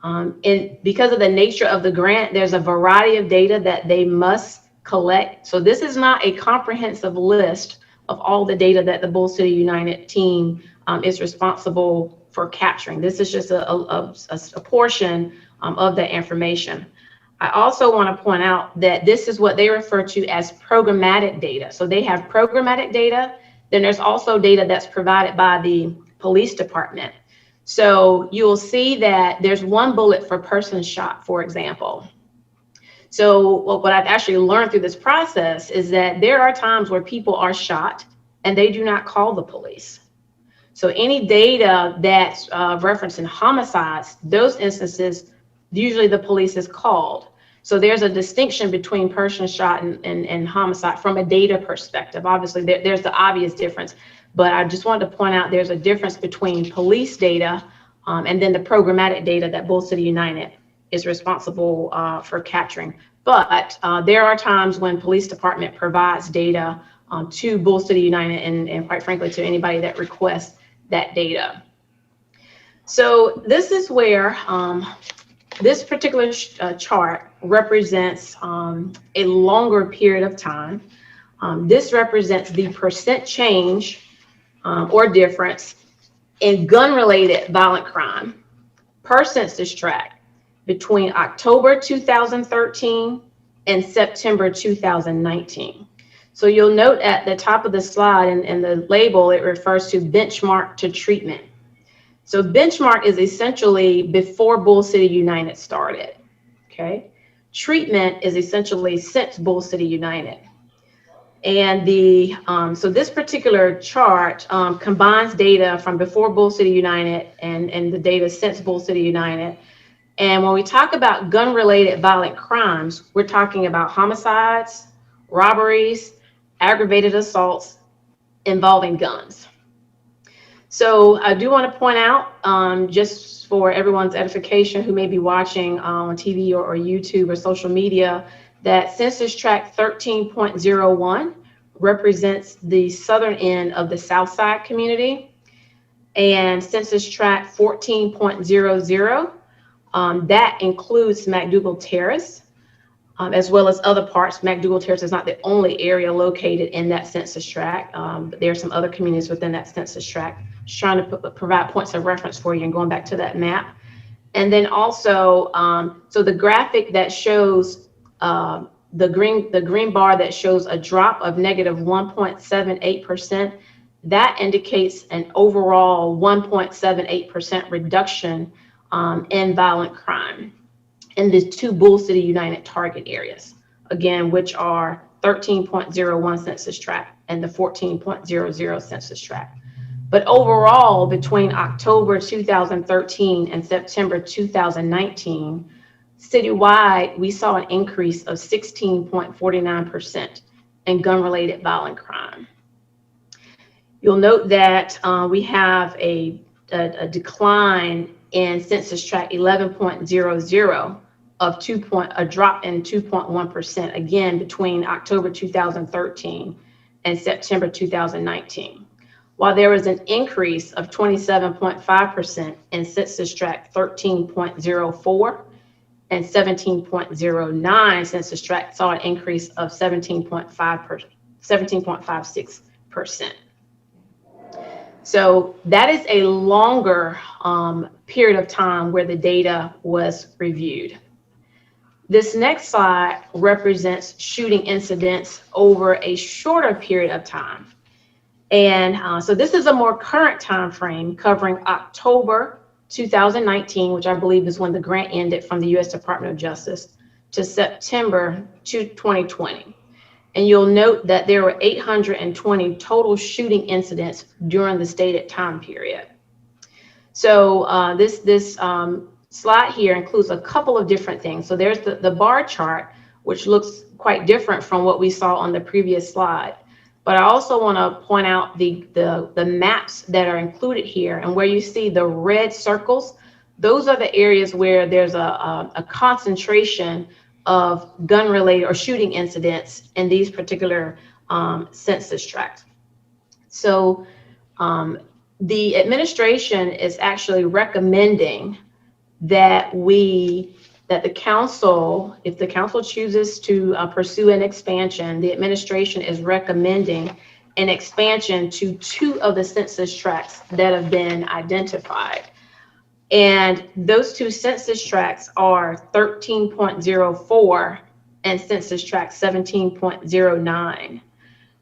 And because of the nature of the grant, there's a variety of data that they must collect. So this is not a comprehensive list of all the data that the Bull City United team is responsible for capturing. This is just a portion of that information. I also want to point out that this is what they refer to as programmatic data. So they have programmatic data, then there's also data that's provided by the police department. So you'll see that there's one bullet for person shot, for example. So what I've actually learned through this process is that there are times where people are shot and they do not call the police. So any data that's referenced in homicides, those instances, usually the police is called. So there's a distinction between person shot and homicide from a data perspective. Obviously, there's the obvious difference, but I just wanted to point out there's a difference between police data and then the programmatic data that Bull City United is responsible for capturing. But there are times when police department provides data to Bull City United and quite frankly to anybody that requests that data. So this is where this particular chart represents a longer period of time. This represents the percent change or difference in gun-related violent crime per census tract between October 2013 and September 2019. So you'll note at the top of the slide and the label, it refers to benchmark to treatment. So benchmark is essentially before Bull City United started, okay? Treatment is essentially since Bull City United. And so this particular chart combines data from before Bull City United and the data since Bull City United. And when we talk about gun-related violent crimes, we're talking about homicides, robberies, aggravated assaults involving guns. So I do want to point out, just for everyone's edification who may be watching on TV or YouTube or social media, that Census Tract 13.01 represents the southern end of the South Side community, and Census Tract 14.00, that includes McDougal Terrace, as well as other parts. McDougal Terrace is not the only area located in that census tract, but there are some other communities within that census tract. Just trying to provide points of reference for you and going back to that map. And then also, so the graphic that shows the green bar that shows a drop of negative 1.78%, that indicates an overall 1.78% reduction in violent crime in the two Bull City United target areas, again, which are 13.01 census tract and the 14.00 census tract. But overall, between October 2013 and September 2019, citywide, we saw an increase of 16.49% in gun-related violent crime. You'll note that we have a decline in census tract 11.00 of a drop in 2.1%, again, between October 2013 and September 2019. While there was an increase of 27.5% in census tract 13.04 and 17.09 census tract saw an increase of 17.56%. So that is a longer period of time where the data was reviewed. This next slide represents shooting incidents over a shorter period of time. And so this is a more current time frame covering October 2019, which I believe is when the grant ended from the U.S. Department of Justice, to September 2020. And you'll note that there were 820 total shooting incidents during the stated time period. So this slide here includes a couple of different things. So there's the bar chart, which looks quite different from what we saw on the previous slide. But I also want to point out the maps that are included here, and where you see the red circles, those are the areas where there's a concentration of gun-related or shooting incidents in these particular census tracts. So the administration is actually recommending that the council, if the council chooses to pursue an expansion, the administration is recommending an expansion to 2 of the census tracts that have been identified. And those 2 census tracts are 13.04 and census tract 17.09.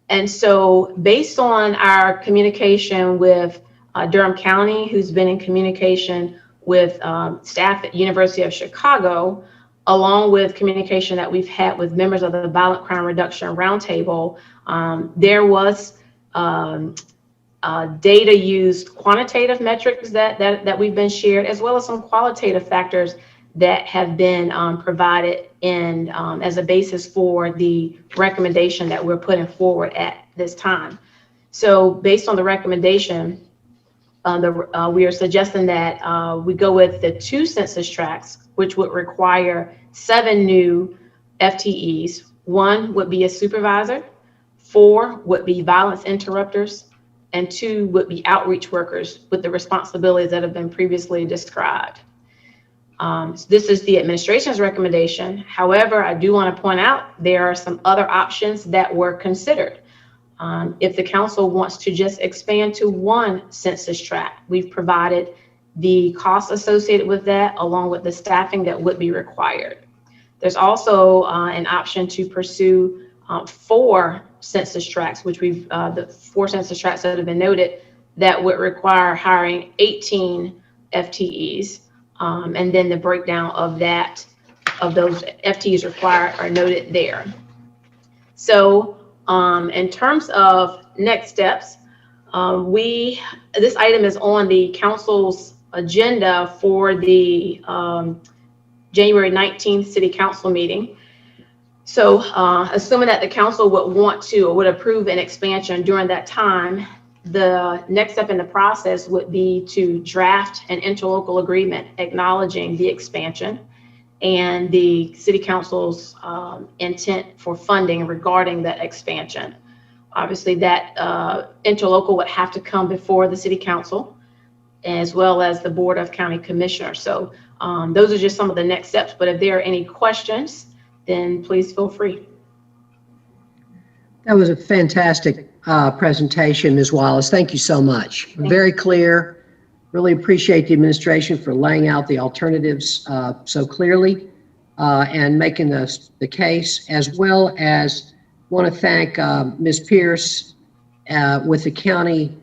And so based on our communication with Durham County, who's been in communication with staff at University of Chicago, along with communication that we've had with members of the Violent Crime Reduction Roundtable, there was data used, quantitative metrics that we've been shared, as well as some qualitative factors that have been provided in as a basis for the recommendation that we're putting forward at this time. So based on the recommendation, we are suggesting that we go with the 2 census tracts, which would require 7 new FTEs. 1 would be a supervisor, 4 would be violence interrupters, and 2 would be outreach workers with the responsibilities that have been previously described. This is the administration's recommendation. However, I do want to point out there are some other options that were considered. If the council wants to just expand to 1 census tract, we've provided the costs associated with that, along with the staffing that would be required. There's also an option to pursue 4 census tracts, which the 4 census tracts that have been noted that would require hiring 18 FTEs. And then the breakdown of those FTEs required are noted there. So in terms of next steps, this item is on the council's agenda for the January 19th City Council meeting. So assuming that the council would want to or would approve an expansion during that time, the next step in the process would be to draft an interlocal agreement acknowledging the expansion and the city council's intent for funding regarding that expansion. Obviously, that interlocal would have to come before the city council as well as the Board of County Commissioners. So those are just some of the next steps, but if there are any questions, then please feel free. That was a fantastic presentation, Ms. Wallace. Thank you so much. Very clear. Really appreciate the administration for laying out the alternatives so clearly and making the case, as well as want to thank Ms. Pierce with the county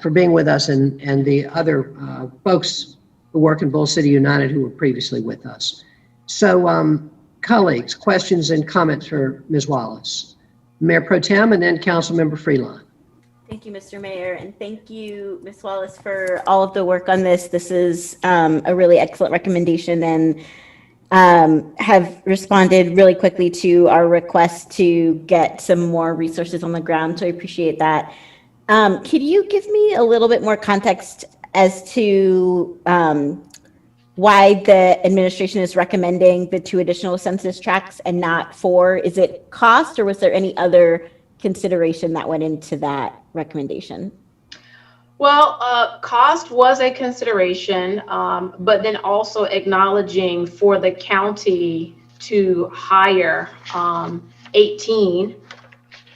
for being with us and the other folks who work in Bull City United who were previously with us. So colleagues, questions and comments for Ms. Wallace? Mayor Pro Tem and then Councilmember Freelon. Thank you, Mr. Mayor, and thank you, Ms. Wallace, for all of the work on this. This is a really excellent recommendation and have responded really quickly to our request to get some more resources on the ground, so I appreciate that. Could you give me a little bit more context as to why the administration is recommending the 2 additional census tracts and not 4? Is it cost, or was there any other consideration that went into that recommendation? Well, cost was a consideration, but then also acknowledging for the county to hire 18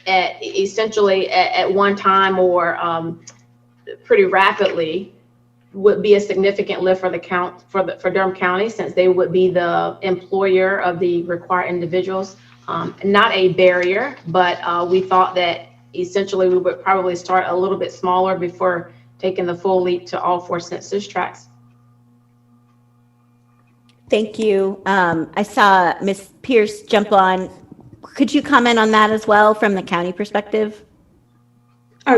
essentially at one time or pretty rapidly would be a significant lift for the for Durham County, since they would be the employer of the required individuals. Not a barrier, but we thought that essentially we would probably start a little bit smaller before taking the full leap to all 4 census tracts. Thank you. I saw Ms. Pierce jump on. Could you comment on that as well from the county perspective?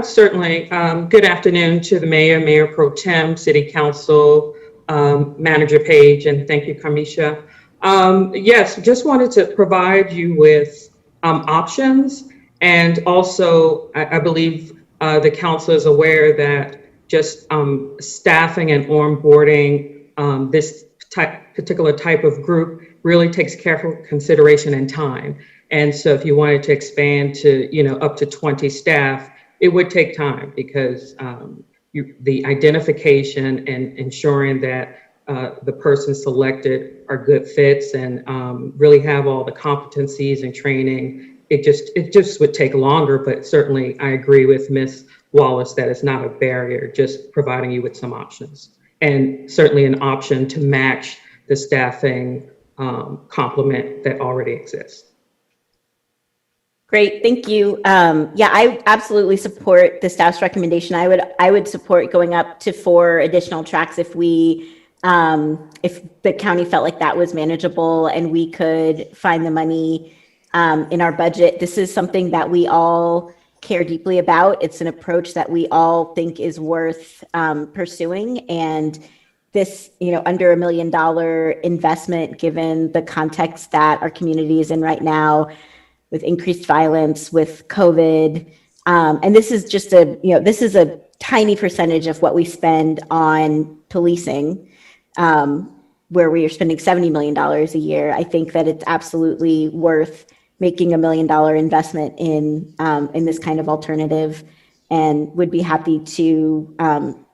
Certainly. Good afternoon to the mayor, Mayor Pro Tem, City Council, Manager Page, and thank you, Kamisha. Yes, just wanted to provide you with options, and also I believe the council is aware that just staffing and onboarding this particular type of group really takes careful consideration and time. And so if you wanted to expand to, up to 20 staff, it would take time because the identification and ensuring that the person selected are good fits and really have all the competencies and training. It just would take longer, but certainly I agree with Ms. Wallace that it's not a barrier, just providing you with some options. And certainly an option to match the staffing complement that already exists. Great, thank you. Yeah, I absolutely support the staff's recommendation. I would support going up to 4 additional tracks if the county felt like that was manageable and we could find the money in our budget. This is something that we all care deeply about. It's an approach that we all think is worth pursuing. And this, under $1 million investment, given the context that our community is in right now, with increased violence, with COVID. And this is just this is a tiny percentage of what we spend on policing, where we are spending $70 million a year. I think that it's absolutely worth making $1 million investment in this kind of alternative, and would be happy to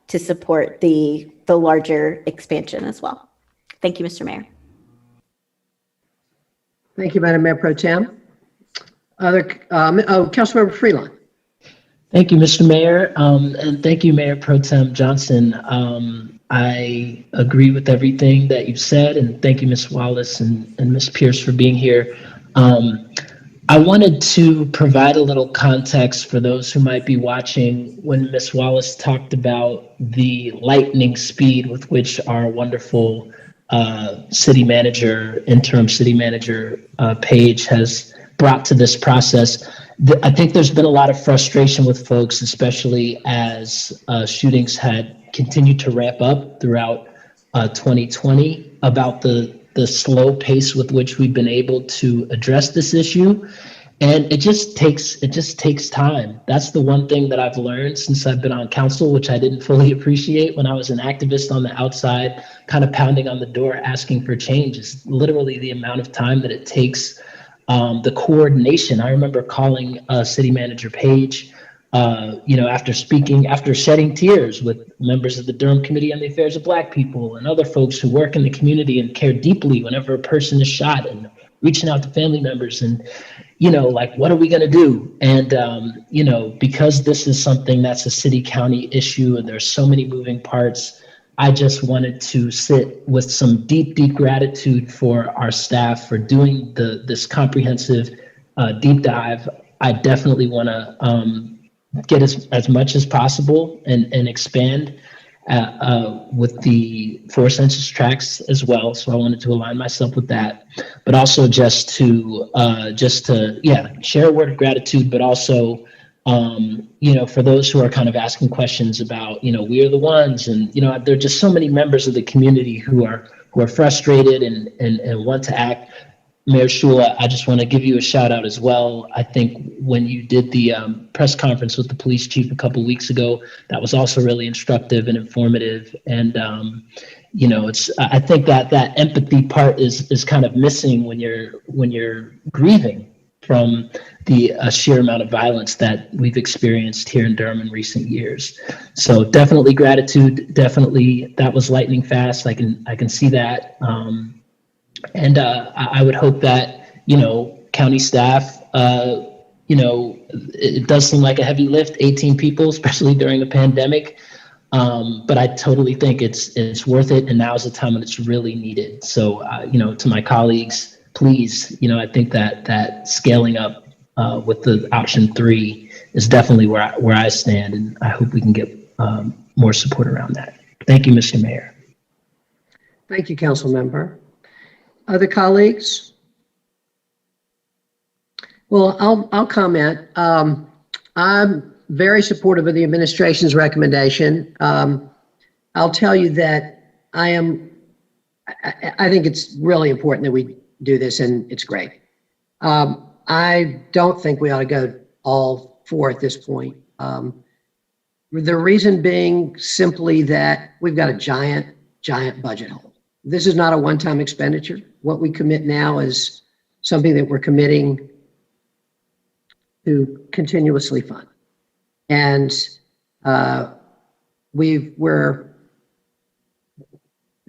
support the larger expansion as well. Thank you, Mr. Mayor. Thank you, Madam Mayor Pro Tem. Councilmember Freeland. Thank you, Mr. Mayor, and thank you, Mayor Pro Tem Johnson. I agree with everything that you've said, and thank you, Ms. Wallace and Ms. Pierce, for being here. I wanted to provide a little context for those who might be watching when Ms. Wallace talked about the lightning speed with which our wonderful city manager, interim city manager, Paige, has brought to this process. I think there's been a lot of frustration with folks, especially as shootings had continued to ramp up throughout 2020, about the slow pace with which we've been able to address this issue. And it just takes time. That's the one thing that I've learned since I've been on council, which I didn't fully appreciate when I was an activist on the outside, kind of pounding on the door, asking for change, is literally the amount of time that it takes. The coordination. I remember calling City Manager Paige, after shedding tears with members of the Durham Committee on the Affairs of Black People and other folks who work in the community and care deeply whenever a person is shot, and reaching out to family members and, what are we going to do? And, because this is something that's a city-county issue and there's so many moving parts, I just wanted to sit with some deep, deep gratitude for our staff for doing this comprehensive deep dive. I definitely want to get as much as possible and expand with the 4 census tracts as well. So I wanted to align myself with that, but also just to share a word of gratitude, but also for those who are kind of asking questions about, we are the ones, and, there are just so many members of the community who are frustrated and want to act. Mayor Shula, I just want to give you a shout out as well. I think when you did the press conference with the police chief a couple weeks ago, that was also really instructive and informative. And, I think that empathy part is kind of missing when you're grieving from the sheer amount of violence that we've experienced here in Durham in recent years. So definitely gratitude. Definitely, that was lightning fast. I can see that. And I would hope that, county staff, it does seem like a heavy lift, 18 people, especially during the pandemic. But I totally think it's worth it. And now is the time when it's really needed. So, to my colleagues, please, I think that scaling up with the option 3 is definitely where I stand. And I hope we can get more support around that. Thank you, Mr. Mayor. Thank you, Council Member. Other colleagues? Well, I'll comment. I'm very supportive of the administration's recommendation. I'll tell you that I think it's really important that we do this, and it's great. I don't think we ought to go all 4 at this point. The reason being simply that we've got a giant giant budget hole. This is not a one-time expenditure. What we commit now is something that we're committing to continuously fund. And there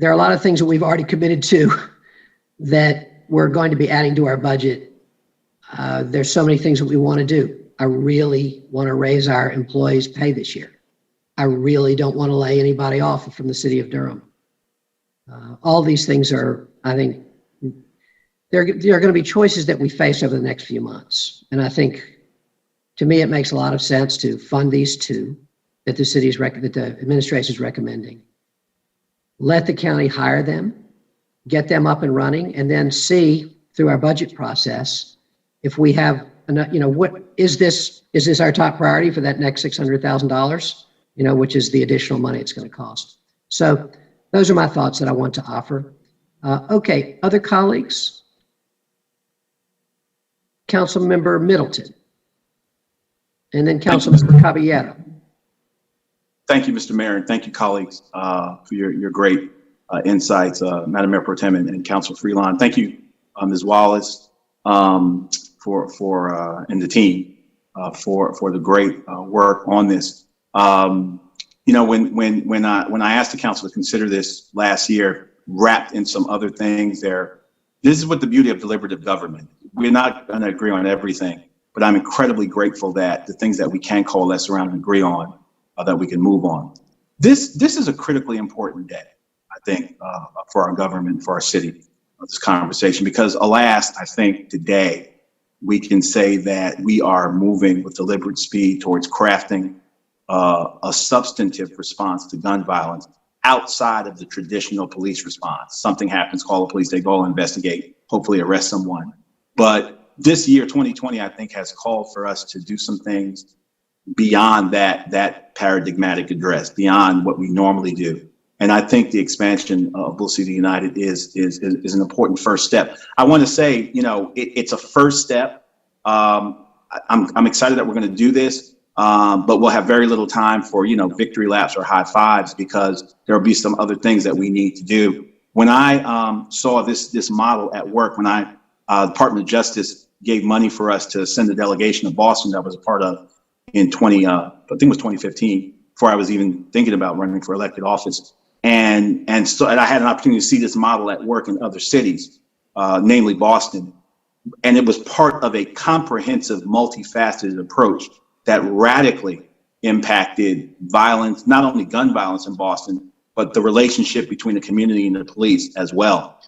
are a lot of things that we've already committed to that we're going to be adding to our budget. There's so many things that we want to do. I really want to raise our employees' pay this year. I really don't want to lay anybody off from the city of Durham. All these things are, I think, there are going to be choices that we face over the next few months. And I think, to me, it makes a lot of sense to fund these two that that the administration is recommending. Let the county hire them, get them up and running, and then see through our budget process if we have enough, what is this our top priority for that next $600,000, which is the additional money it's going to cost. So those are my thoughts that I want to offer. Okay, other colleagues? Councilmember Middleton. And then Councilmember Caballero. Thank you, Mr. Mayor, and thank you, colleagues, for your great insights, Madam Mayor Pro Tem and Councilor Freelon. Thank you, Ms. Wallace, and the team for the great work on this. When I asked the council to consider this last year, wrapped in some other things there, this is what the beauty of deliberative government. We're not going to agree on everything, but I'm incredibly grateful that the things that we can coalesce around and agree on, that we can move on. This is a critically important day, I think, for our government, for our city, this conversation, because alas, I think today we can say that we are moving with deliberate speed towards crafting a substantive response to gun violence outside of the traditional police response. Something happens, call the police, they go investigate, hopefully arrest someone. But this year, 2020, I think, has called for us to do some things beyond that paradigmatic address, beyond what we normally do. And I think the expansion of Bull City United is an important first step. I want to say, it's a first step. I'm excited that we're going to do this, but we'll have very little time for, victory laps or high fives, because there will be some other things that we need to do. When I saw this model at work, when the Department of Justice gave money for us to send a delegation to Boston that was a part of in I think it was 2015, before I was even thinking about running for elected office. And I had an opportunity to see this model at work in other cities, namely Boston. And it was part of a comprehensive, multifaceted approach that radically impacted violence, not only gun violence in Boston, but the relationship between the community and the police as well.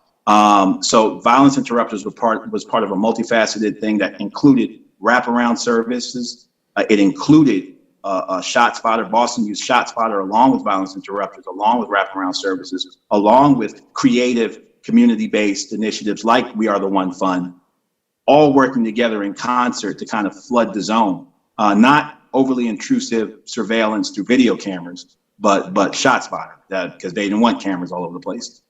So violence interrupters was part of a multifaceted thing that included wraparound services. It included a ShotSpotter. Boston used ShotSpotter along with violence interrupters, along with wraparound services, along with creative community-based initiatives like We Are the One Fund, all working together in concert to kind of flood the zone. Not overly intrusive surveillance through video cameras, but ShotSpotter, because they didn't want cameras all over the place,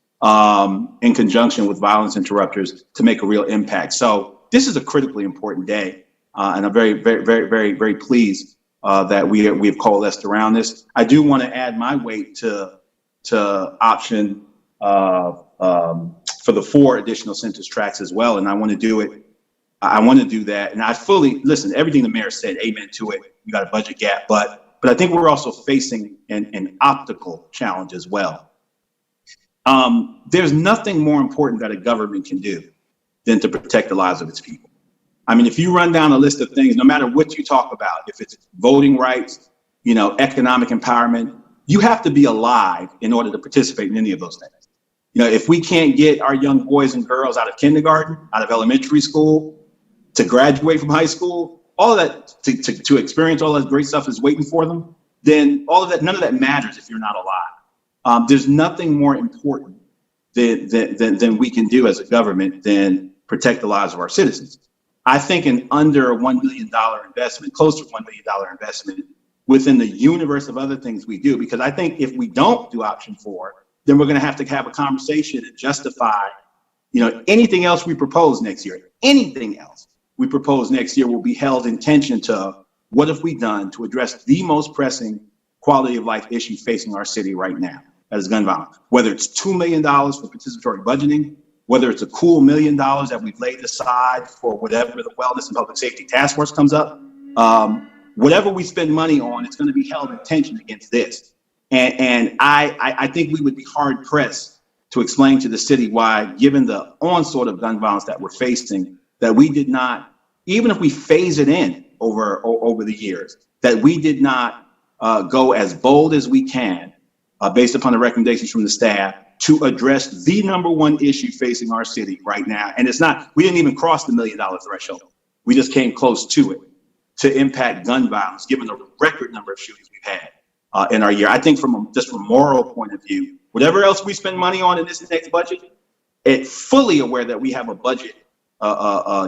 in conjunction with violence interrupters to make a real impact. So this is a critically important day, and I'm very, very, very, very, very pleased that we have coalesced around this. I do want to add my weight to option for the 4 additional census tracts as well, and I want to do it. I want to do that, and I fully listen. Everything the mayor said, amen to it. We got a budget gap, but I think we're also facing an optical challenge as well. There's nothing more important that a government can do than to protect the lives of its people. I mean, if you run down a list of things, no matter what you talk about, if it's voting rights, economic empowerment, you have to be alive in order to participate in any of those things. If we can't get our young boys and girls out of kindergarten, out of elementary school, to graduate from high school, all of that, to experience all that great stuff is waiting for them, then all of that, none of that matters if you're not alive. There's nothing more important than we can do as a government than protect the lives of our citizens. I think an under $1 million investment, close to $1 million investment within the universe of other things we do, because I think if we don't do option 4, then we're going to have a conversation and justify, anything else we propose next year. Anything else we propose next year will be held in tension to what have we done to address the most pressing quality of life issue facing our city right now. that is gun violence. Whether it's $2 million for participatory budgeting, whether it's a cool $1 million that we've laid aside for whatever the Wellness and Public Safety Task Force comes up, whatever we spend money on, it's going to be held in tension against this. And I think we would be hard pressed to explain to the city why, given the onslaught of gun violence that we're facing, that we did not, even if we phase it in over the years, that we did not go as bold as we can, based upon the recommendations from the staff, to address the #1 issue facing our city right now. And it's not, we didn't even cross the $1 million threshold. We just came close to it, to impact gun violence, given the record number of shootings we've had in our year. I think from a moral point of view, whatever else we spend money on in this next budget, it's fully aware that we have a budget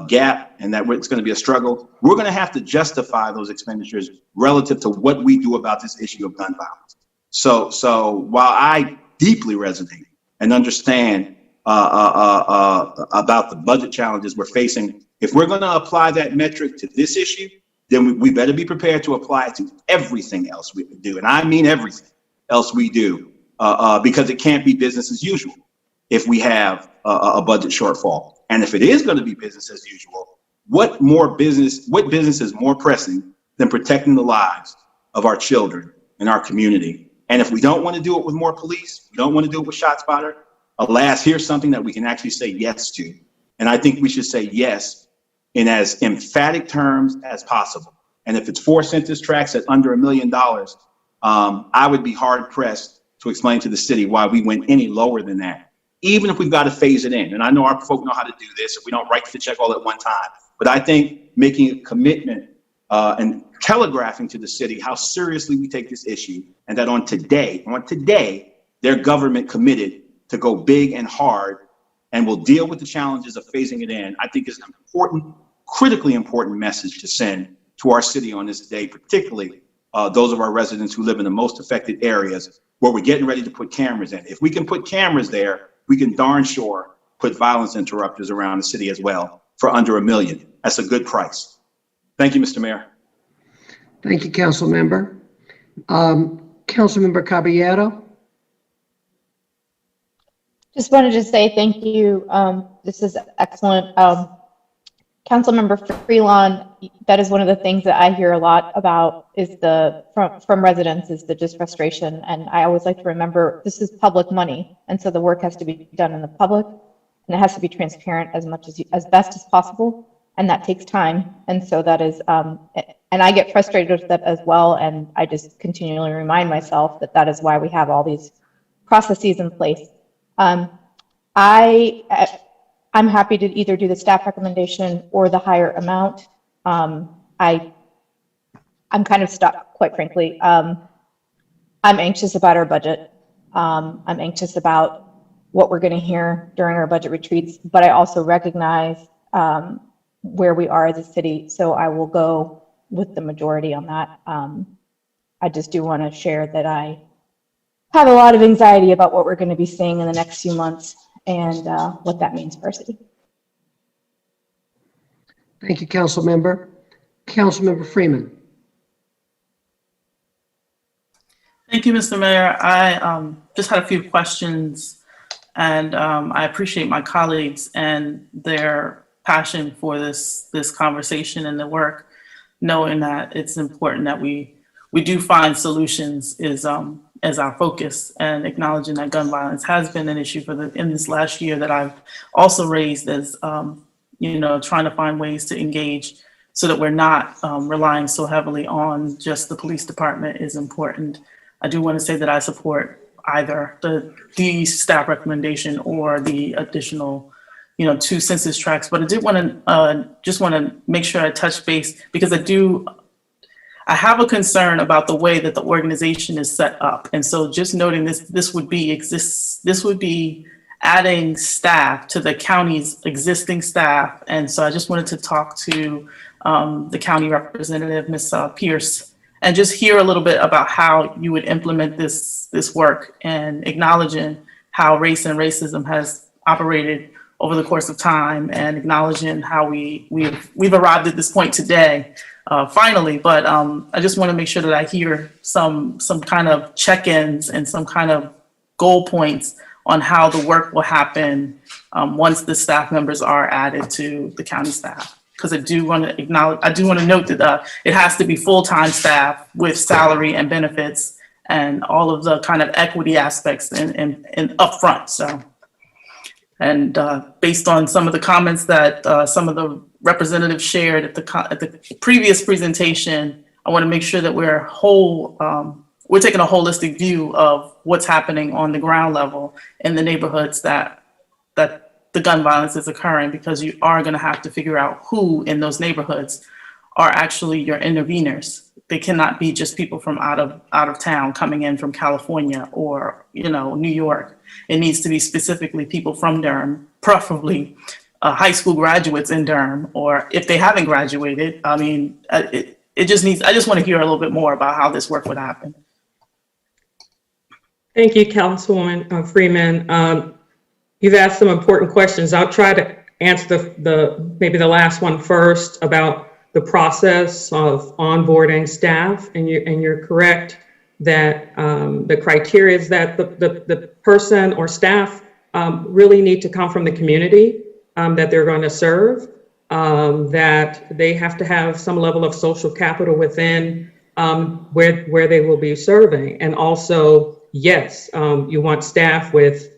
gap and that it's going to be a struggle. We're going to have to justify those expenditures relative to what we do about this issue of gun violence. So while I deeply resonate and understand about the budget challenges we're facing, if we're going to apply that metric to this issue, then we better be prepared to apply it to everything else we do. And I mean everything else we do, because it can't be business as usual if we have a budget shortfall. And if it is going to be business as usual, what business is more pressing than protecting the lives of our children and our community? And if we don't want to do it with more police, we don't want to do it with ShotSpotter, alas, here's something that we can actually say yes to. And I think we should say yes in as emphatic terms as possible. And if it's 4 census tracts at under $1 million, I would be hard pressed to explain to the city why we went any lower than that, even if we've got to phase it in. And I know our folk know how to do this, if we don't write the check all at one time. But I think making a commitment and telegraphing to the city how seriously we take this issue, and that on today, their government committed to go big and hard and will deal with the challenges of phasing it in, I think is an important, critically important message to send to our city on this day, particularly those of our residents who live in the most affected areas where we're getting ready to put cameras in. If we can put cameras there, we can darn sure put violence interrupters around the city as well for under $1 million. That's a good price. Thank you, Mr. Mayor. Thank you, Council Member. Council Member Caballero. Just wanted to say thank you. This is excellent. Councilmember Freelon, that is one of the things that I hear a lot about is from residents is the just frustration. And I always like to remember this is public money. And so the work has to be done in the public and it has to be transparent as best as possible. And that takes time. And so that is, and I get frustrated with that as well. And I just continually remind myself that that is why we have all these processes in place. I'm happy to either do the staff recommendation or the higher amount. I'm kind of stuck, quite frankly. I'm anxious about our budget. I'm anxious about what we're going to hear during our budget retreats, but I also recognize where we are as a city. So I will go with the majority on that. I just do want to share that I have a lot of anxiety about what we're going to be seeing in the next few months and what that means for our city. Thank you, Council Member. Council Member Freeman. Thank you, Mr. Mayor. I just had a few questions, and I appreciate my colleagues and their passion for this conversation and the work, knowing that it's important that we do find solutions is as our focus, and acknowledging that gun violence has been an issue in this last year that I've also raised as trying to find ways to engage so that we're not relying so heavily on just the police department is important. I do want to say that I support either the staff recommendation or the additional 2 census tracts, but I did want to make sure I touch base because I have a concern about the way that the organization is set up. And so just noting this would be adding staff to the county's existing staff. And so I just wanted to talk to the county representative, Ms. Pierce, and just hear a little bit about how you would implement this work and acknowledging how race and racism has operated over the course of time and acknowledging how we've arrived at this point today. Finally, but I just want to make sure that I hear some kind of check-ins and some kind of goal points on how the work will happen once the staff members are added to the county staff. Because I do want to note that it has to be full-time staff with salary and benefits and all of the kind of equity aspects in upfront. So, and based on some of the comments that some of the representatives shared at the previous presentation, I want to make sure that we're taking a holistic view of what's happening on the ground level in the neighborhoods that the gun violence is occurring, because you are going to have to figure out who in those neighborhoods are actually your interveners. They cannot be just people from out of town coming in from California or, New York. It needs to be specifically people from Durham, preferably high school graduates in Durham, or if they haven't graduated, I just want to hear a little bit more about how this work would happen. Thank you, Councilwoman Freeman. You've asked some important questions. I'll try to answer maybe the last one first about the process of onboarding staff. And you're correct that the criteria is that the person or staff really need to come from the community that they're going to serve, that they have to have some level of social capital within where they will be serving. And also, yes, you want staff with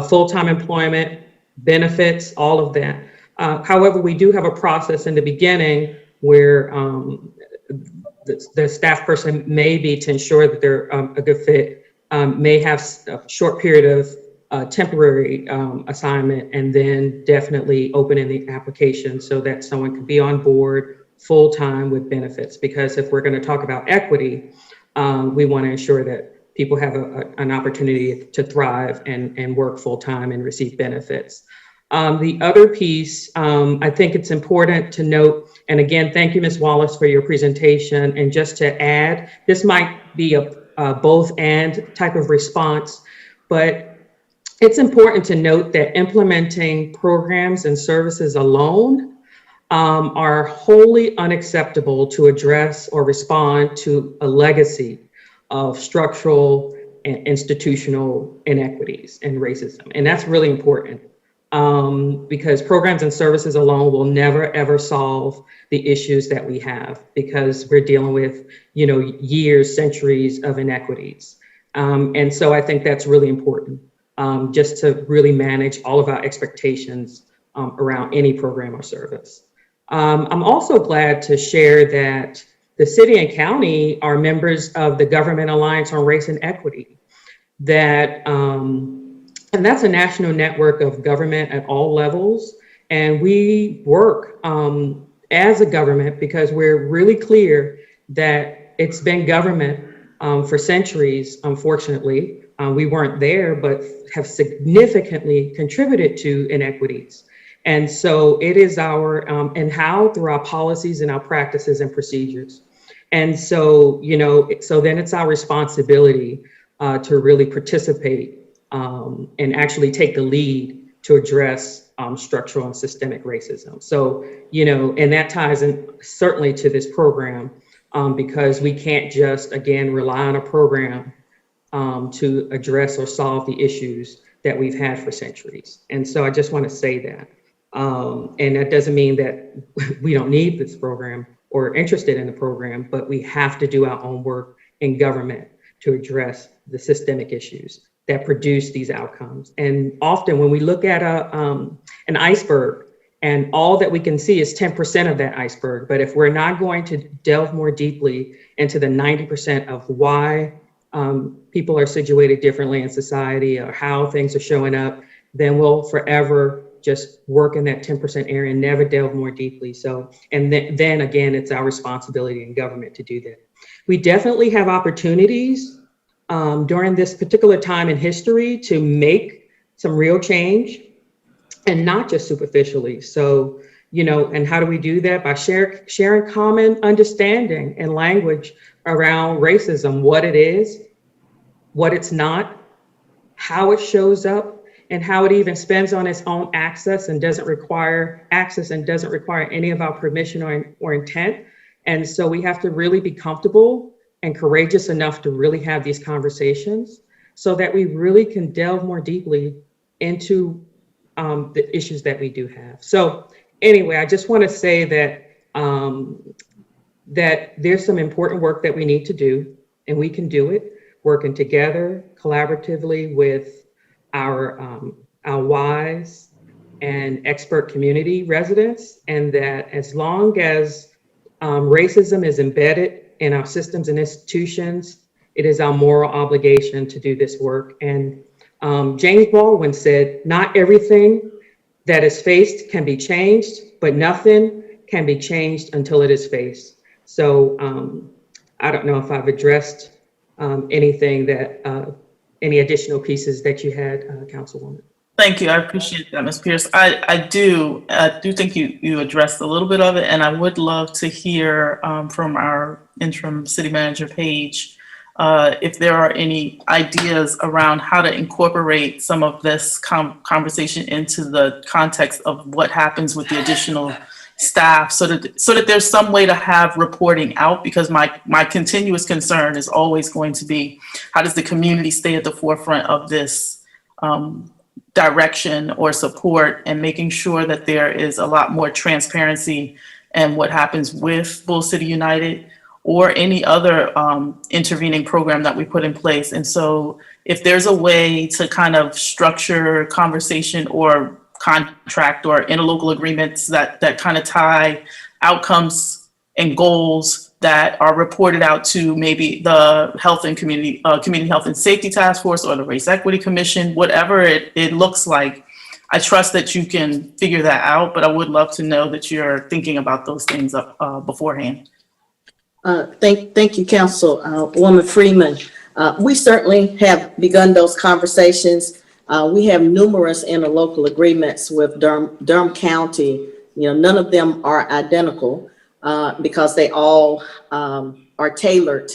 full-time employment, benefits, all of that. However, we do have a process in the beginning where the staff person may be, to ensure that they're a good fit, may have a short period of temporary assignment, and then definitely open in the application so that someone can be on board full-time with benefits. Because if we're going to talk about equity, we want to ensure that people have an opportunity to thrive and work full-time and receive benefits. The other piece, I think it's important to note, and again, thank you, Ms. Wallace, for your presentation. And just to add, this might be a both and type of response, but it's important to note that implementing programs and services alone are wholly unacceptable to address or respond to a legacy of structural and institutional inequities and racism. And that's really important because programs and services alone will never, ever solve the issues that we have, because we're dealing with, years, centuries of inequities. And so I think that's really important, just to really manage all of our expectations around any program or service. I'm also glad to share that the city and county are members of the Government Alliance on Race and Equity. And that's a national network of government at all levels. And we work as a government because we're really clear that it's been government for centuries, unfortunately. We weren't there, but have significantly contributed to inequities. And so it is our, and how through our policies and our practices and procedures. And so, so then it's our responsibility to really participate and actually take the lead to address structural and systemic racism. So, and that ties in certainly to this program because we can't just, again, rely on a program to address or solve the issues that we've had for centuries. And so I just want to say that. And that doesn't mean that we don't need this program or interested in the program, but we have to do our own work in government to address the systemic issues that produce these outcomes. And often when we look at an iceberg, and all that we can see is 10% of that iceberg, but if we're not going to delve more deeply into the 90% of why people are situated differently in society or how things are showing up, then we'll forever just work in that 10% area and never delve more deeply. So, and then again, it's our responsibility in government to do that. We definitely have opportunities during this particular time in history to make some real change and not just superficially. So, and how do we do that? By sharing common understanding and language around racism, what it is, what it's not, how it shows up, and how it even spends on its own access and doesn't require any of our permission or intent. And so we have to really be comfortable and courageous enough to really have these conversations so that we really can delve more deeply into the issues that we do have. So anyway, I just want to say that that there's some important work that we need to do, and we can do it working together collaboratively with our wise and expert community residents, and that as long as racism is embedded in our systems and institutions, it is our moral obligation to do this work. And James Baldwin said, not everything that is faced can be changed, but nothing can be changed until it is faced. So I don't know if I've addressed anything that, any additional pieces that you had, Councilwoman. Thank you. I appreciate that, Ms. Pierce. I do think you addressed a little bit of it, and I would love to hear from our interim city manager, Paige, if there are any ideas around how to incorporate some of this conversation into the context of what happens with the additional staff, so that there's some way to have reporting out, because my continuous concern is always going to be, how does the community stay at the forefront of this direction or support, and making sure that there is a lot more transparency in what happens with Bull City United or any other intervening program that we put in place. And so if there's a way to kind of structure conversation or contract or interlocal agreements that kind of tie outcomes and goals that are reported out to maybe the health and community health and safety task force or the race equity commission, whatever it looks like, I trust that you can figure that out, but I would love to know that you're thinking about those things beforehand. Thank you, Councilwoman Freeman. We certainly have begun those conversations. We have numerous interlocal agreements with Durham County. None of them are identical because they all are tailored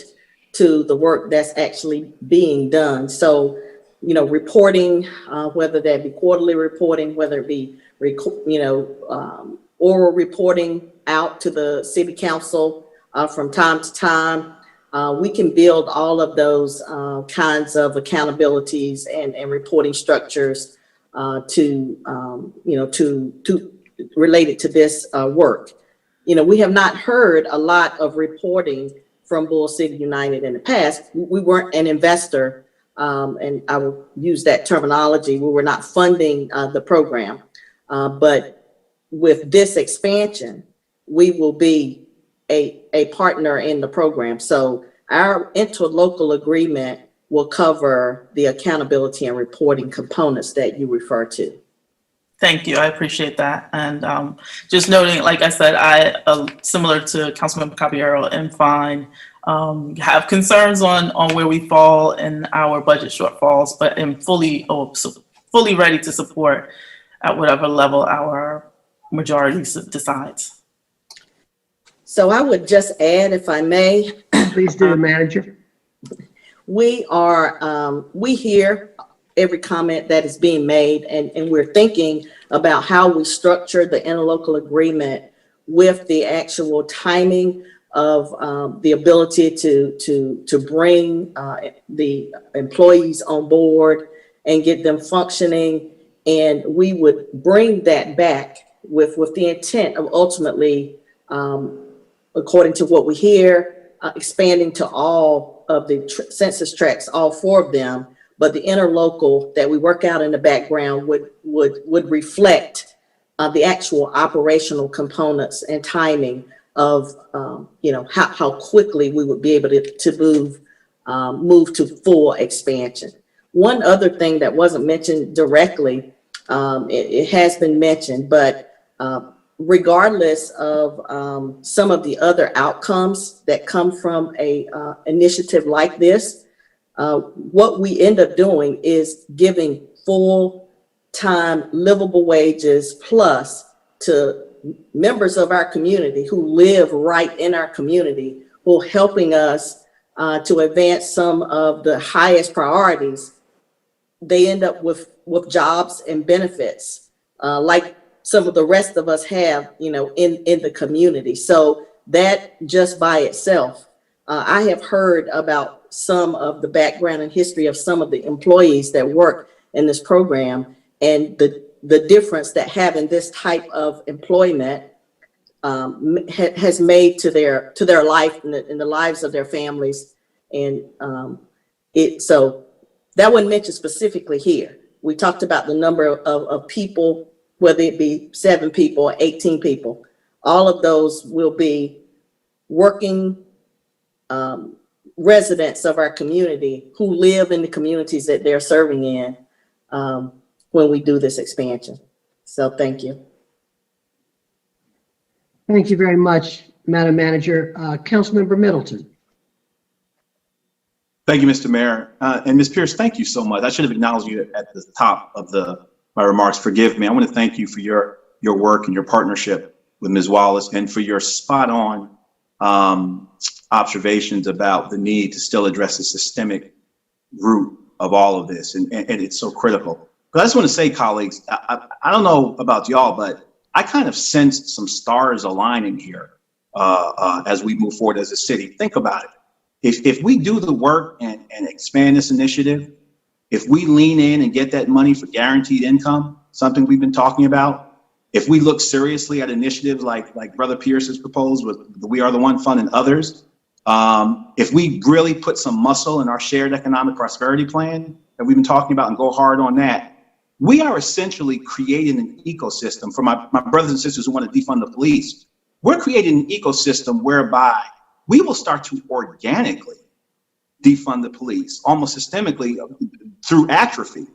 to the work that's actually being done. So, reporting, whether that be quarterly reporting, whether it be, oral reporting out to the city council from time to time, we can build all of those kinds of accountabilities and reporting structures to related to this work. We have not heard a lot of reporting from Bull City United in the past. We weren't an investor, and I will use that terminology. We were not funding the program, but with this expansion, we will be a partner in the program. So our interlocal agreement will cover the accountability and reporting components that you refer to. Thank you. I appreciate that. And just noting, like I said, I, similar to Councilmember Caballero and Fine, have concerns on where we fall in our budget shortfalls, but am fully ready to support at whatever level our majority decides. So I would just add, if I may. Please do, Manager. We hear every comment that is being made, and we're thinking about how we structure the interlocal agreement with the actual timing of the ability to bring the employees on board and get them functioning. And we would bring that back with the intent of ultimately, according to what we hear, expanding to all of the census tracts, all 4 of them. But the interlocal that we work out in the background would reflect the actual operational components and timing of how quickly we would be able to move to full expansion. One other thing that wasn't mentioned directly, it has been mentioned, but regardless of some of the other outcomes that come from a initiative like this, what we end up doing is giving full-time livable wages plus to members of our community who live right in our community, who are helping us to advance some of the highest priorities. They end up with jobs and benefits like some of the rest of us have, in the community. So that just by itself, I have heard about some of the background and history of some of the employees that work in this program, and the difference that having this type of employment has made to their life and the lives of their families. And so that wasn't mentioned specifically here. We talked about the number of people, whether it be 7 people or 18 people. All of those will be working residents of our community who live in the communities that they're serving in when we do this expansion. So thank you. Thank you very much, Madam Manager. Councilmember Middleton. Thank you, Mr. Mayor. And Ms. Pierce, thank you so much. I should have acknowledged you at the top of my remarks. Forgive me. I want to thank you for your work and your partnership with Ms. Wallace, and for your spot on observations about the need to still address the systemic root of all of this. And it's so critical. But I just want to say, colleagues, I don't know about y'all, but I kind of sensed some stars aligning here as we move forward as a city. Think about it. If we do the work and expand this initiative, if we lean in and get that money for guaranteed income, something we've been talking about, if we look seriously at initiatives like Brother Pierce has proposed with the We Are the One Fund and others, if we really put some muscle in our shared economic prosperity plan that we've been talking about and go hard on that, we are essentially creating an ecosystem for my brothers and sisters who want to defund the police. We're creating an ecosystem whereby we will start to organically defund the police, almost systemically, through atrophy,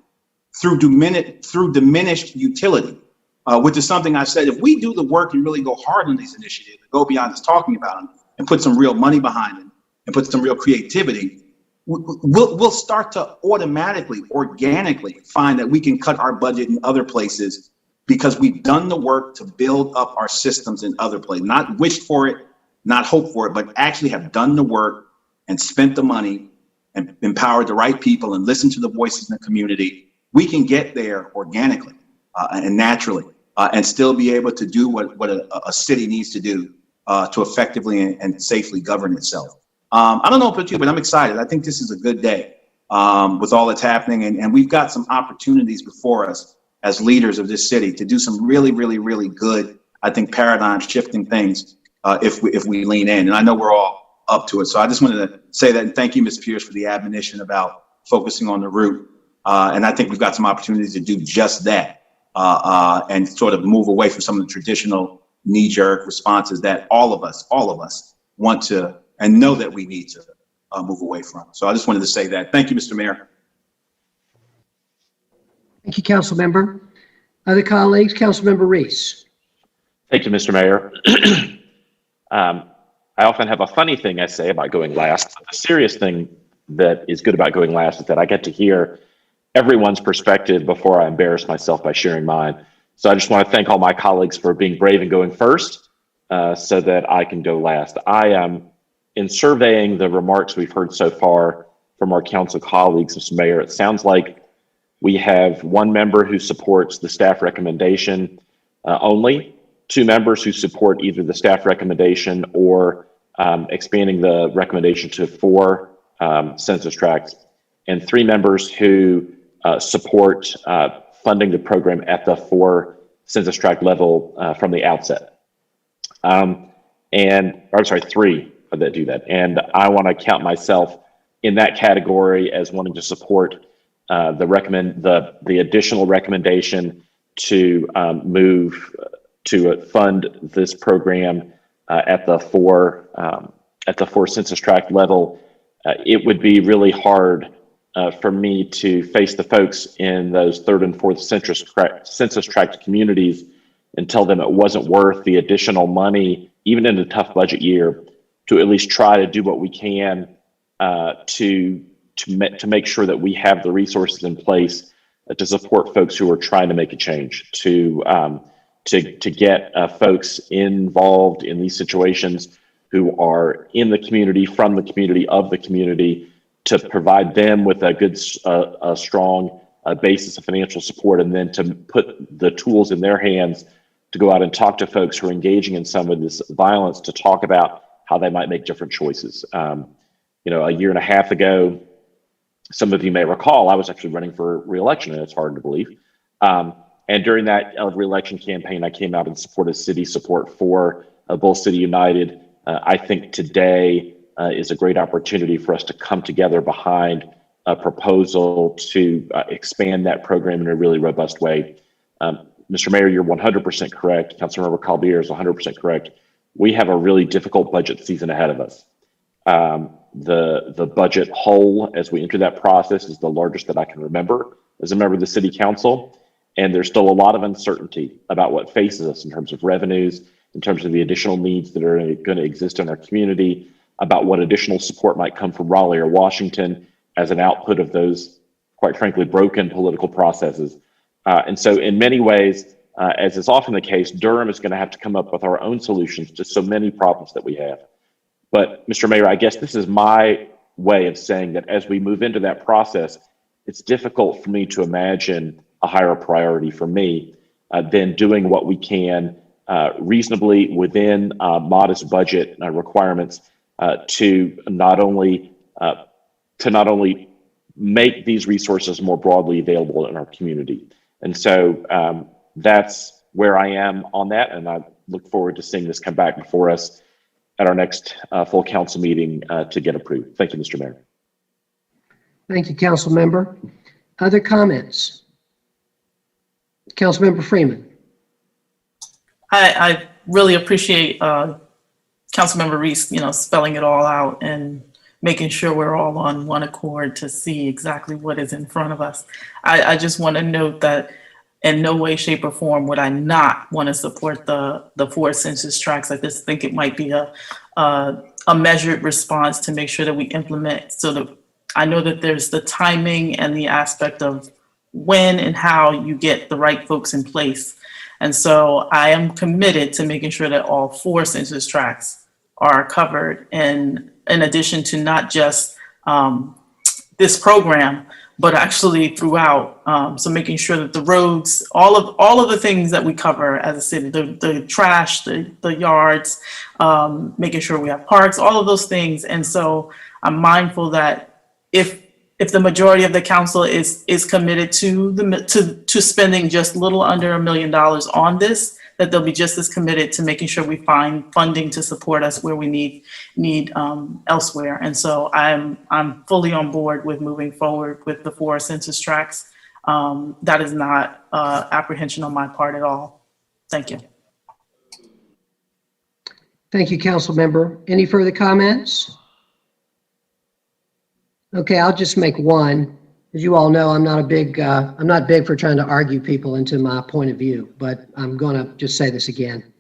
through diminished utility, which is something I said, if we do the work and really go hard on these initiatives, go beyond just talking about them, and put some real money behind them, and put some real creativity, we'll start to automatically, organically find that we can cut our budget in other places because we've done the work to build up our systems in other places, not wished for it, not hoped for it, but actually have done the work and spent the money and empowered the right people and listened to the voices in the community. We can get there organically and naturally and still be able to do what a city needs to do to effectively and safely govern itself. I don't know about you, but I'm excited. I think this is a good day with all that's happening. And we've got some opportunities before us as leaders of this city to do some really, really, really good, I think, paradigm shifting things if we lean in. And I know we're all up to it. So I just wanted to say that, and thank you, Ms. Pierce, for the admonition about focusing on the root. And I think we've got some opportunities to do just that and sort of move away from some of the traditional knee-jerk responses that all of us want to and know that we need to move away from. So I just wanted to say that. Thank you, Mr. Mayor. Thank you, Council Member. Other colleagues, Council Member Reese. Thank you, Mr. Mayor. I often have a funny thing I say about going last. The serious thing that is good about going last is that I get to hear everyone's perspective before I embarrass myself by sharing mine. So I just want to thank all my colleagues for being brave and going first so that I can go last. I am in surveying the remarks we've heard so far from our council colleagues, Mr. Mayor, it sounds like we have one member who supports the staff recommendation only, 2 members who support either the staff recommendation or expanding the recommendation to 4 census tracts, and 3 members who support funding the program at the 4 census tract level from the outset. 3 that do that. And I want to count myself in that category as wanting to support the additional recommendation to move to fund this program at the 4 census tract level. It would be really hard for me to face the folks in those 3rd and 4th census tract communities and tell them it wasn't worth the additional money, even in a tough budget year, to at least try to do what we can to make sure that we have the resources in place to support folks who are trying to make a change, to get folks involved in these situations who are in the community, from the community, of the community, to provide them with a good, strong basis of financial support, and then to put the tools in their hands to go out and talk to folks who are engaging in some of this violence, to talk about how they might make different choices. a year and a half ago, some of you may recall, I was actually running for re-election, and it's hard to believe. And during that re-election campaign, I came out and supported city support for Bull City United. I think today is a great opportunity for us to come together behind a proposal to expand that program in a really robust way. Mr. Mayor, you're 100% correct. Councilmember Calbier is 100% correct. We have a really difficult budget season ahead of us. The budget hole as we enter that process is the largest that I can remember as a member of the city council. And there's still a lot of uncertainty about what faces us in terms of revenues, in terms of the additional needs that are going to exist in our community, about what additional support might come from Raleigh or Washington as an output of those, quite frankly, broken political processes. And so in many ways, as is often the case, Durham is going to have to come up with our own solutions to so many problems that we have. But Mr. Mayor, I guess this is my way of saying that as we move into that process, it's difficult for me to imagine a higher priority for me than doing what we can reasonably within modest budget requirements to not only make these resources more broadly available in our community. And so that's where I am on that, and I look forward to seeing this come back before us at our next full council meeting to get approved. Thank you, Mr. Mayor. Thank you, Council Member. Other comments? Councilmember Freeman. I really appreciate Councilmember Reese, spelling it all out and making sure we're all on one accord to see exactly what is in front of us. I just want to note that in no way, shape, or form would I not want to support the 4 census tracts. I just think it might be a measured response to make sure that we implement, so that I know that there's the timing and the aspect of when and how you get the right folks in place. And so I am committed to making sure that all 4 census tracts are covered, in addition to not just this program, but actually throughout. So making sure that the roads, all of the things that we cover as a city, the trash, the yards, making sure we have parks, all of those things. And so I'm mindful that if the majority of the council is committed to spending just a little under $1 million on this, that they'll be just as committed to making sure we find funding to support us where we need elsewhere. And so I'm fully on board with moving forward with the 4 census tracts. That is not apprehension on my part at all. Thank you. Thank you, Council Member. Any further comments? Okay, I'll just make one. As you all know, I'm not big for trying to argue people into my point of view, but I'm going to just say this again.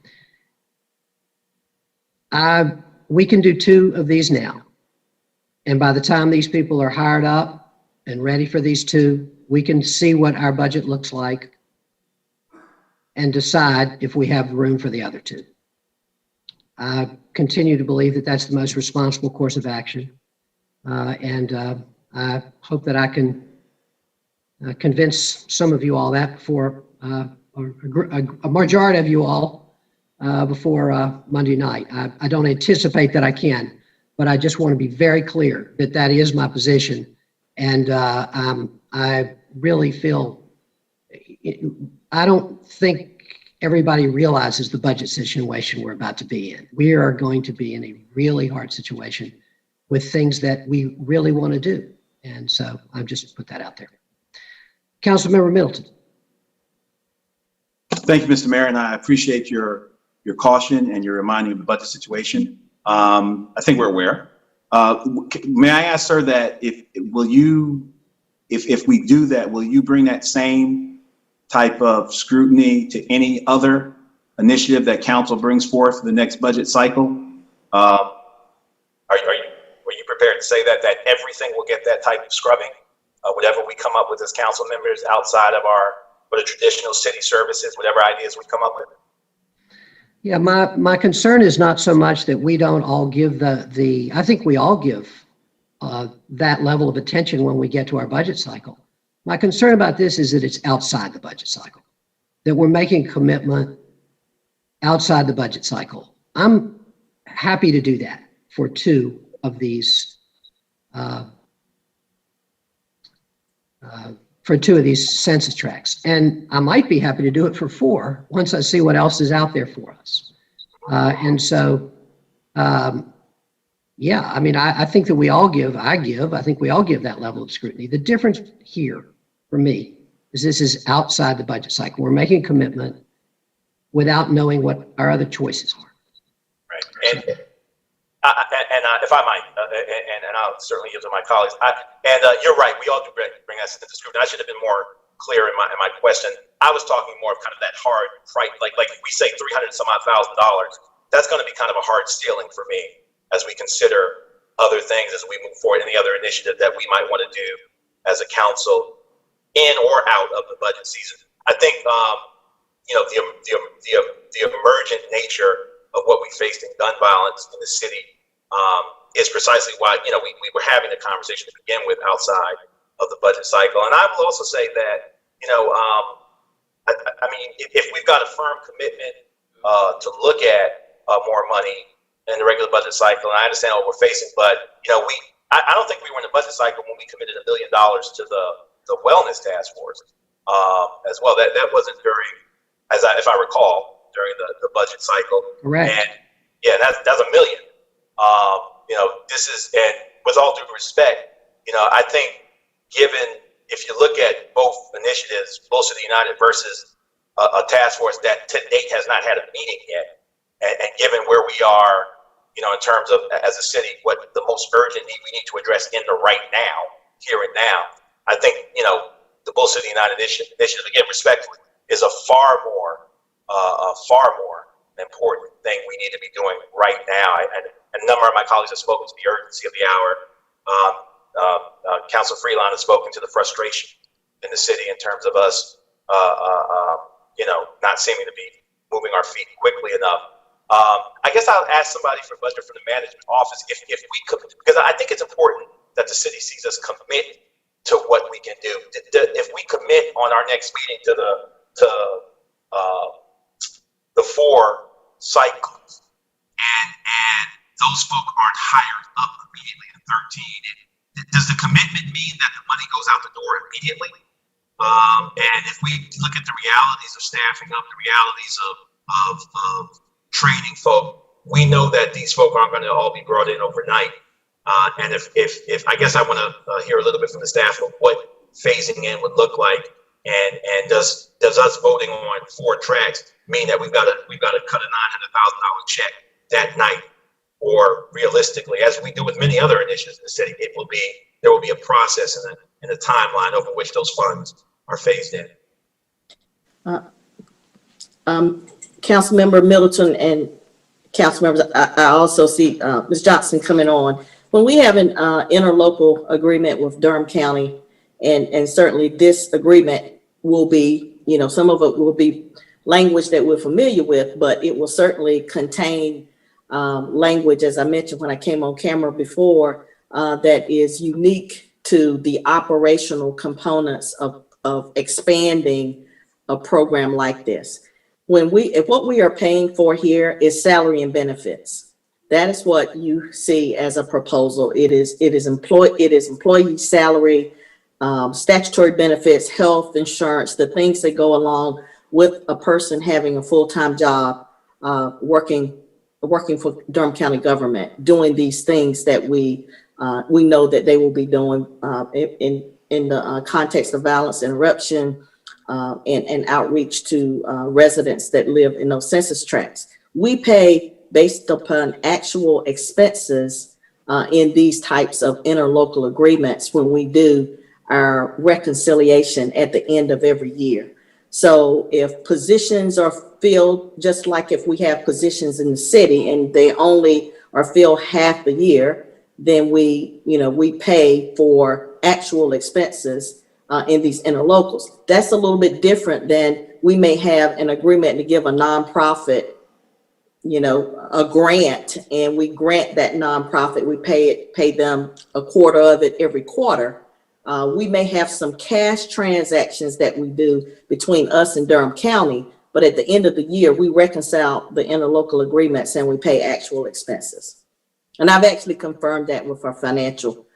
We can do 2 of these now. And by the time these people are hired up and ready for these 2, we can see what our budget looks like and decide if we have room for the other 2. I continue to believe that that's the most responsible course of action. And I hope that I can convince some of you all that before, or a majority of you all before Monday night. I don't anticipate that I can, but I just want to be very clear that that is my position. And I really feel, I don't think everybody realizes the budget situation we're about to be in. We are going to be in a really hard situation with things that we really want to do. And so I've just put that out there. Councilmember Middleton. Thank you, Mr. Mayor, and I appreciate your caution and your reminding of the budget situation. I think we're aware. May I ask, sir, that if we do that, will you bring that same type of scrutiny to any other initiative that council brings forth the next budget cycle? Are you prepared to say that everything will get that type of scrubbing? Whatever we come up with as council members outside of the traditional city services, whatever ideas we come up with? Yeah, my concern is not so much that we don't all give I think we all give that level of attention when we get to our budget cycle. My concern about this is that it's outside the budget cycle, that we're making a commitment outside the budget cycle. I'm happy to do that for 2 of these for 2 of these census tracts. And I might be happy to do it for 4 once I see what else is out there for us. And so, yeah, I mean, I think that I think we all give that level of scrutiny. The difference here for me is this is outside the budget cycle. We're making a commitment without knowing what our other choices are. Right. And if I might, and I'll certainly yield to my colleagues. You're right. We all do bring that sense of scrutiny. I should have been more clear in my question. I was talking more of kind of that hard price, like if we say $300,000 some odd, that's going to be kind of a hard ceiling for me as we consider other things as we move forward, any other initiative that we might want to do as a council in or out of the budget season. I think the emergent nature of what we faced in gun violence in the city is precisely why we were having a conversation to begin with outside of the budget cycle. And I will also say that I mean, if we've got a firm commitment to look at more money in the regular budget cycle, and I understand what we're facing, but I don't think we were in the budget cycle when we committed $1 billion to the wellness task force as well. That wasn't during, if I recall, during the budget cycle. Correct. And yeah, that's $1 million. This is, and with all due respect, I think given, if you look at both initiatives, Bolster the United versus a task force that to date has not had a meeting yet, and given where we are, in terms of as a city, what the most urgent need we need to address in the right now, here and now, I think, the Bolster the United initiative, again, respectfully, is a far more important thing we need to be doing right now. And a number of my colleagues have spoken to the urgency of the hour. Councilor Freeland has spoken to the frustration in the city in terms of us, not seeming to be moving our feet quickly enough. I guess I'll ask somebody from the management office if we could, because I think it's important that the city sees us commit to what we can do. If we commit on our next meeting to the 4 cycles, and those folk aren't hired up immediately in 13, does the commitment mean that the money goes out the door immediately? And if we look at the realities of staffing up, the realities of training folk, we know that these folk aren't going to all be brought in overnight. And if I guess I want to hear a little bit from the staff of what phasing in would look like, and does us voting on 4 tracks mean that we've got to cut a $900,000 check that night, or realistically, as we do with many other initiatives in the city, there will be a process and a timeline over which those funds are phased in. Councilmember Middleton and council members, I also see Ms. Johnson coming on. When we have an interlocal agreement with Durham County, and certainly this agreement will be, some of it will be language that we're familiar with, but it will certainly contain language, as I mentioned when I came on camera before, that is unique to the operational components of expanding a program like this. If what we are paying for here is salary and benefits, that is what you see as a proposal. It is employee salary, statutory benefits, health insurance, the things that go along with a person having a full-time job, working for Durham County government, doing these things that we know that they will be doing in the context of violence interruption and outreach to residents that live in those census tracts. We pay based upon actual expenses in these types of interlocal agreements when we do our reconciliation at the end of every year. So if positions are filled, just like if we have positions in the city and they only are filled half the year, then we pay for actual expenses in these interlocals. That's a little bit different than we may have an agreement to give a nonprofit, a grant, and we grant that nonprofit, we pay them a quarter of it every quarter. We may have some cash transactions that we do between us and Durham County, but at the end of the year, we reconcile the interlocal agreements and we pay actual expenses. And I've actually confirmed that with our financial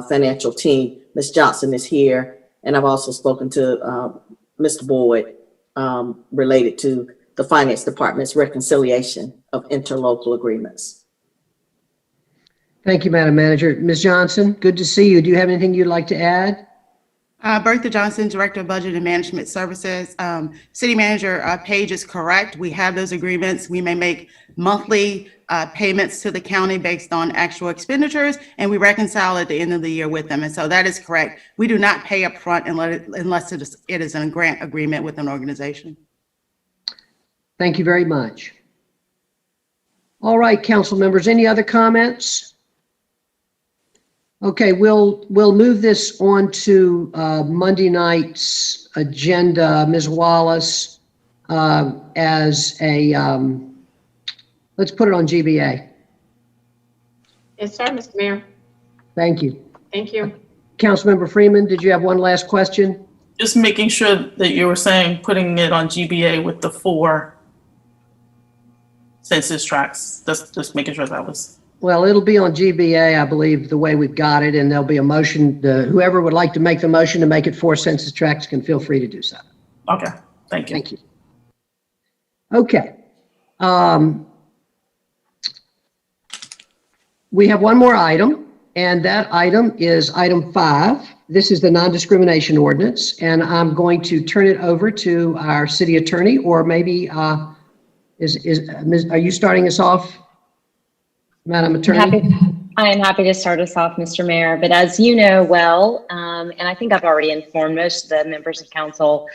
financial team. Ms. Johnson is here, and I've also spoken to Mr. Boyd related to the Finance Department's reconciliation of interlocal agreements. Thank you, Madam Manager. Ms. Johnson, good to see you. Do you have anything you'd like to add? Bertha Johnson, Director of Budget and Management Services. City Manager Page is correct. We have those agreements. We may make monthly payments to the county based on actual expenditures, and we reconcile at the end of the year with them. And so that is correct. We do not pay up front unless it is a grant agreement with an organization. Thank you very much. All right, council members, any other comments? Okay, we'll move this on to Monday night's agenda, Ms. Wallace, as a, let's put it on GBA. Yes, sir, Mr. Mayor. Thank you. Thank you. Councilmember Freeman, did you have one last question? Just making sure that you were saying putting it on GBA with the 4 census tracts. Just making sure that was. Well, it'll be on GBA, I believe, the way we've got it, and there'll be a motion. Whoever would like to make the motion to make it 4 census tracts can feel free to do so. Okay, thank you. Thank you. Okay. We have one more item, and that item is item 5. This is the non-discrimination ordinance, and I'm going to turn it over to our city attorney, or maybe are you starting us off, Madam Attorney? I am happy to start us off, Mr. Mayor. But as you know well, and I think I've already informed most of the members of council,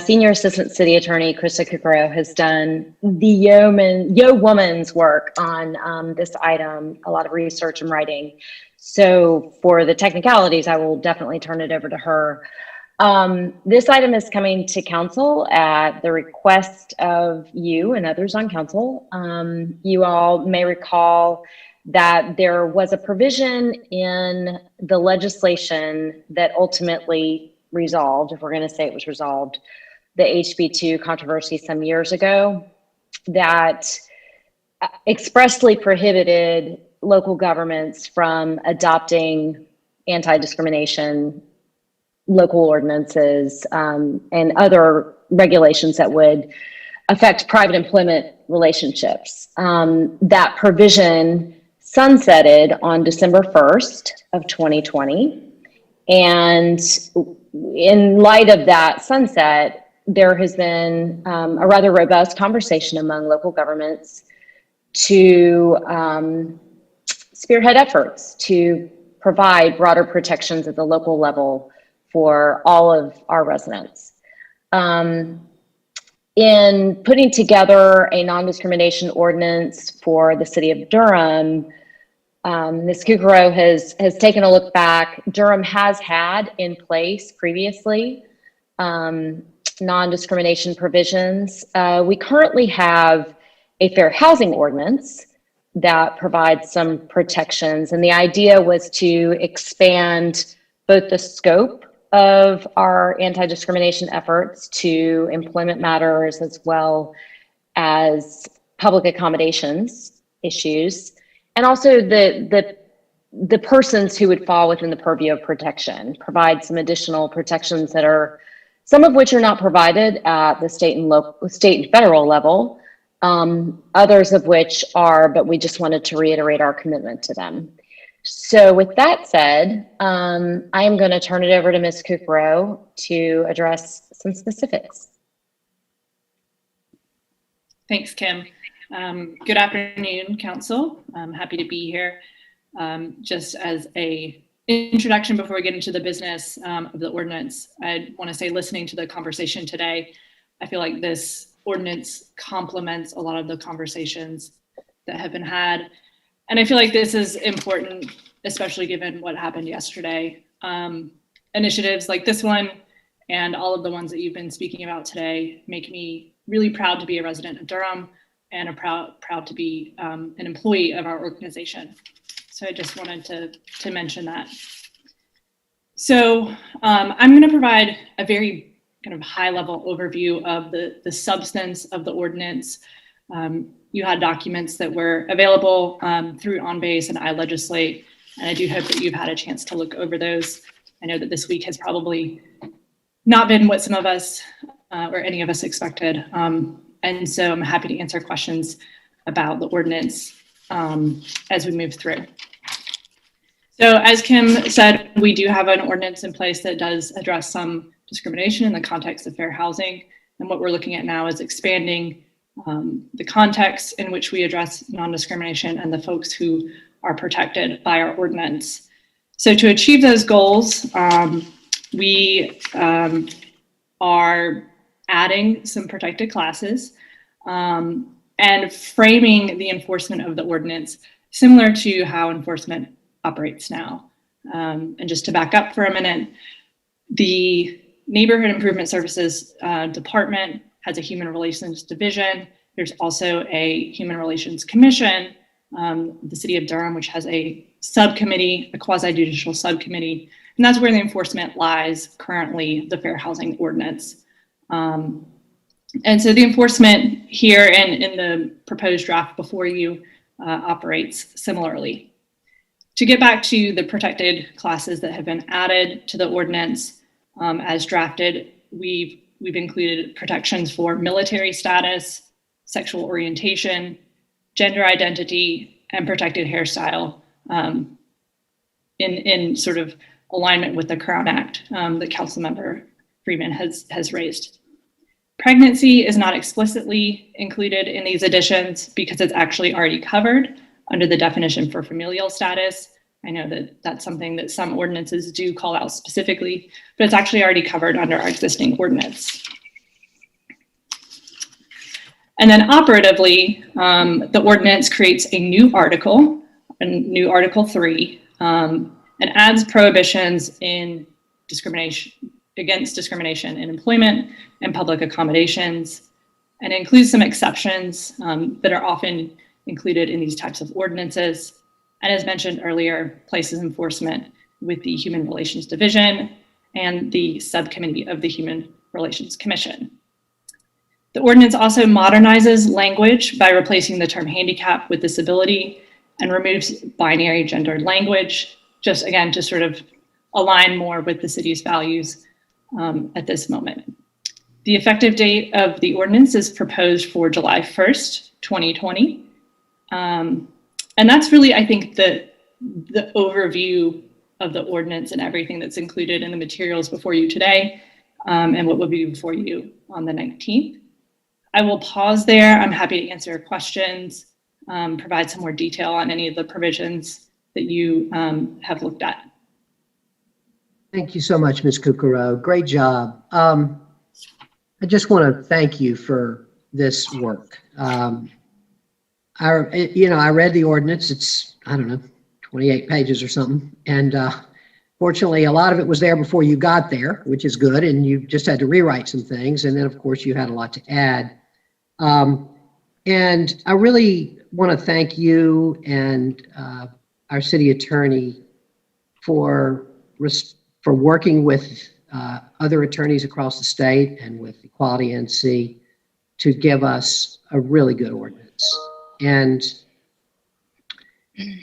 Senior Assistant City Attorney Krista Kukuro has done the yeoman's work on this item, a lot of research and writing. So for the technicalities, I will definitely turn it over to her. This item is coming to council at the request of you and others on council. You all may recall that there was a provision in the legislation that ultimately resolved, if we're going to say it was resolved, the HB2 controversy some years ago that expressly prohibited local governments from adopting anti-discrimination local ordinances and other regulations that would affect private employment relationships. That provision sunsetted on December 1st of 2020. And in light of that sunset, there has been a rather robust conversation among local governments to spearhead efforts to provide broader protections at the local level for all of our residents. In putting together a non-discrimination ordinance for the city of Durham, Ms. Kukuro has taken a look back. Durham has had in place previously non-discrimination provisions. We currently have a fair housing ordinance that provides some protections, and the idea was to expand both the scope of our anti-discrimination efforts to employment matters as well as public accommodations issues, and also the persons who would fall within the purview of protection, provide some additional protections that are, some of which are not provided at the state and federal level, others of which are, but we just wanted to reiterate our commitment to them. So with that said, I am going to turn it over to Ms. Kukuro to address some specifics. Thanks, Kim. Good afternoon, Council. I'm happy to be here. Just as a introduction before we get into the business of the ordinance, I want to say, listening to the conversation today, I feel like this ordinance complements a lot of the conversations that have been had. And I feel like this is important, especially given what happened yesterday. Initiatives like this one and all of the ones that you've been speaking about today make me really proud to be a resident of Durham and proud to be an employee of our organization. So I just wanted to mention that. So I'm going to provide a very kind of high-level overview of the substance of the ordinance. You had documents that were available through OnBase and iLegislate And I do hope that you've had a chance to look over those. I know that this week has probably not been what some of us or any of us expected. And so I'm happy to answer questions about the ordinance as we move through. So as Kim said, we do have an ordinance in place that does address some discrimination in the context of fair housing. And what we're looking at now is expanding the context in which we address non-discrimination and the folks who are protected by our ordinance. So to achieve those goals, we are adding some protected classes and framing the enforcement of the ordinance similar to how enforcement operates now. And just to back up for a minute, the Neighborhood Improvement Services Department has a Human Relations Division. There's also a Human Relations Commission, the City of Durham, which has a subcommittee, a quasi-judicial subcommittee, and that's where the enforcement lies currently, the Fair Housing Ordinance. And so the enforcement here and in the proposed draft before you operates similarly. To get back to the protected classes that have been added to the ordinance as drafted, we've included protections for military status, sexual orientation, gender identity, and protected hairstyle in sort of alignment with the Crown Act that Councilmember Freeman has raised. Pregnancy is not explicitly included in these additions because it's actually already covered under the definition for familial status. I know that that's something that some ordinances do call out specifically, but it's actually already covered under our existing ordinance. And then operatively, the ordinance creates a new article, Article 3, and adds prohibitions in against discrimination in employment and public accommodations, and includes some exceptions that are often included in these types of ordinances. And as mentioned earlier, places enforcement with the Human Relations Division and the subcommittee of the Human Relations Commission. The ordinance also modernizes language by replacing the term handicap with disability and removes binary gendered language, just again, to sort of align more with the city's values at this moment. The effective date of the ordinance is proposed for July 1st, 2020. And that's really, I think, the overview of the ordinance and everything that's included in the materials before you today and what will be before you on the 19th. I will pause there. I'm happy to answer questions, provide some more detail on any of the provisions that you have looked at. Thank you so much, Ms. Kukuro. Great job. I just want to thank you for this work. I read the ordinance. It's, I don't know, 28 pages or something. And fortunately, a lot of it was there before you got there, which is good. And you just had to rewrite some things. And then, of course, you had a lot to add. And I really want to thank you and our city attorney for working with other attorneys across the state and with Equality NC to give us a really good ordinance. And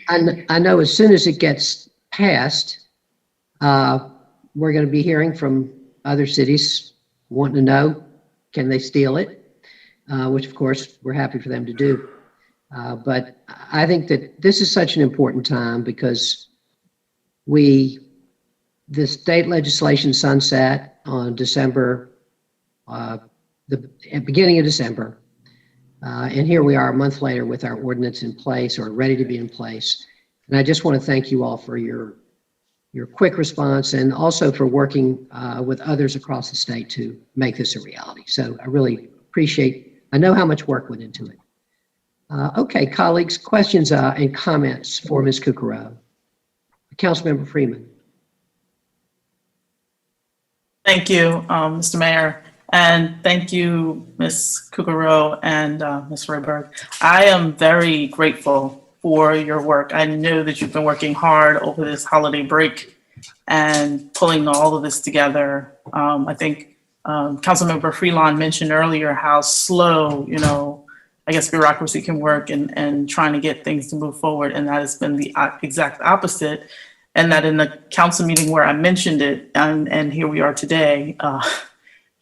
I know as soon as it gets passed, we're going to be hearing from other cities wanting to know, can they steal it? Which of course we're happy for them to do. But I think that this is such an important time because the state legislation sunset on December, the beginning of December. And here we are a month later with our ordinance in place or ready to be in place. And I just want to thank you all for your quick response and also for working with others across the state to make this a reality. So I really appreciate, I know how much work went into it. Okay, colleagues, questions and comments for Ms. Kukuro. Councilmember Freeman. Thank you, Mr. Mayor. And thank you, Ms. Kukuro and Ms. Roberg. I am very grateful for your work. I know that you've been working hard over this holiday break and pulling all of this together. I think Councilmember Freelon mentioned earlier how slow, I guess, bureaucracy can work and trying to get things to move forward. And that has been the exact opposite. And that in the council meeting where I mentioned it, and here we are today,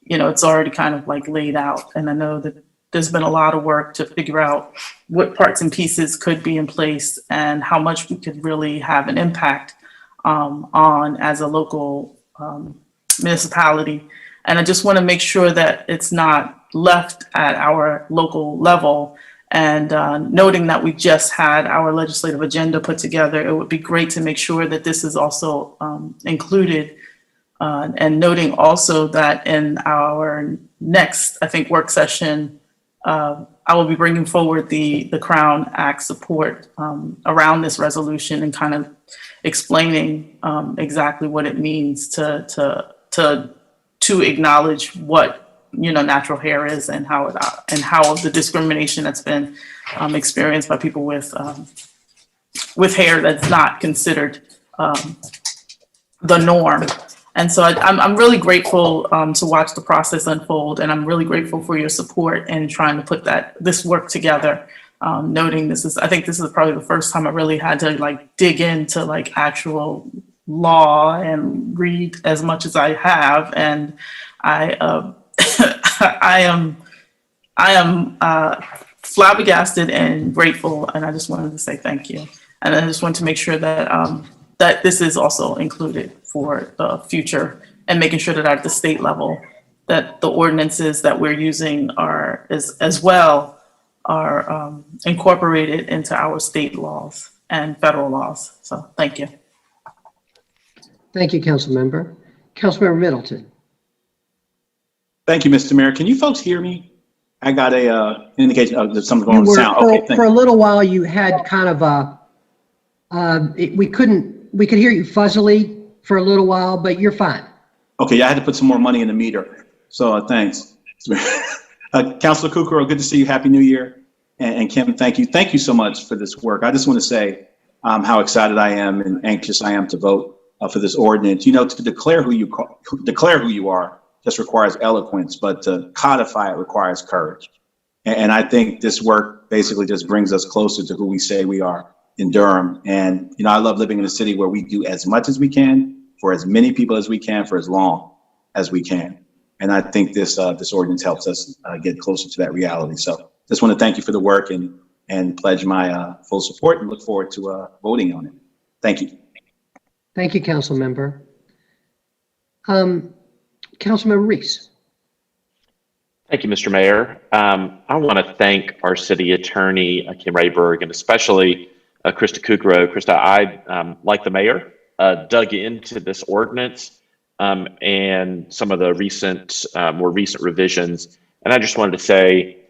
it's already kind of like laid out. And I know that there's been a lot of work to figure out what parts and pieces could be in place and how much we could really have an impact on as a local municipality. And I just want to make sure that it's not left at our local level. And noting that we just had our legislative agenda put together, it would be great to make sure that this is also included. And noting also that in our next, I think, work session, I will be bringing forward the Crown Act support around this resolution and kind of explaining exactly what it means to acknowledge what natural hair is and how the discrimination that's been experienced by people with hair that's not considered the norm. And so I'm really grateful to watch the process unfold, and I'm really grateful for your support in trying to put this work together. Noting I think this is probably the first time I really had to dig into actual law and read as much as I have, and I am flabbergasted and grateful, and I just wanted to say thank you. And I just want to make sure that that this is also included for the future, and making sure that at the state level that the ordinances that we're using are incorporated into our state laws and federal laws. So thank you. Thank you, Councilmember. Councilmember Middleton. Thank you, Mr. Mayor. Can you folks hear me? I got a indication of something going on with sound. Okay, for a little while, you had kind of we could hear you fuzzily for a little while, but you're fine. Okay, I had to put some more money in the meter, so thanks. Councilor Kukuro, good to see you. Happy New Year. And Kim, thank you so much for this work. I just want to say how excited I am and anxious I am to vote for this ordinance. To declare who you are just requires eloquence, but to codify it requires courage. And I think this work basically just brings us closer to who we say we are in Durham. And, I love living in a city where we do as much as we can for as many people as we can for as long as we can. And I think this ordinance helps us get closer to that reality. So just want to thank you for the work and pledge my full support and look forward to voting on it. Thank you. Thank you, Council Member. Councilmember Reese. Thank you, Mr. Mayor. I want to thank our city attorney, Kim Rayberg, and especially Krista Kukuro. Krista, I, like the mayor, dug into this ordinance and some of the more recent revisions. And I just wanted to say,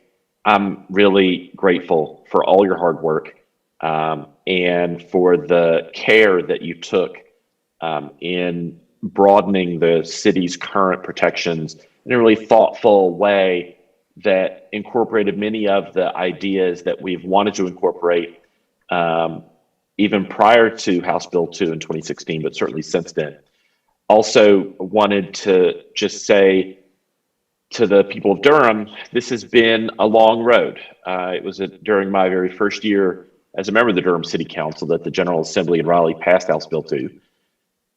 I'm really grateful for all your hard work and for the care that you took in broadening the city's current protections in a really thoughtful way that incorporated many of the ideas that we've wanted to incorporate even prior to House Bill 2 in 2016, but certainly since then. Also wanted to just say to the people of Durham, this has been a long road. It was during my very first year as a member of the Durham City Council that the General Assembly in Raleigh passed House Bill 2.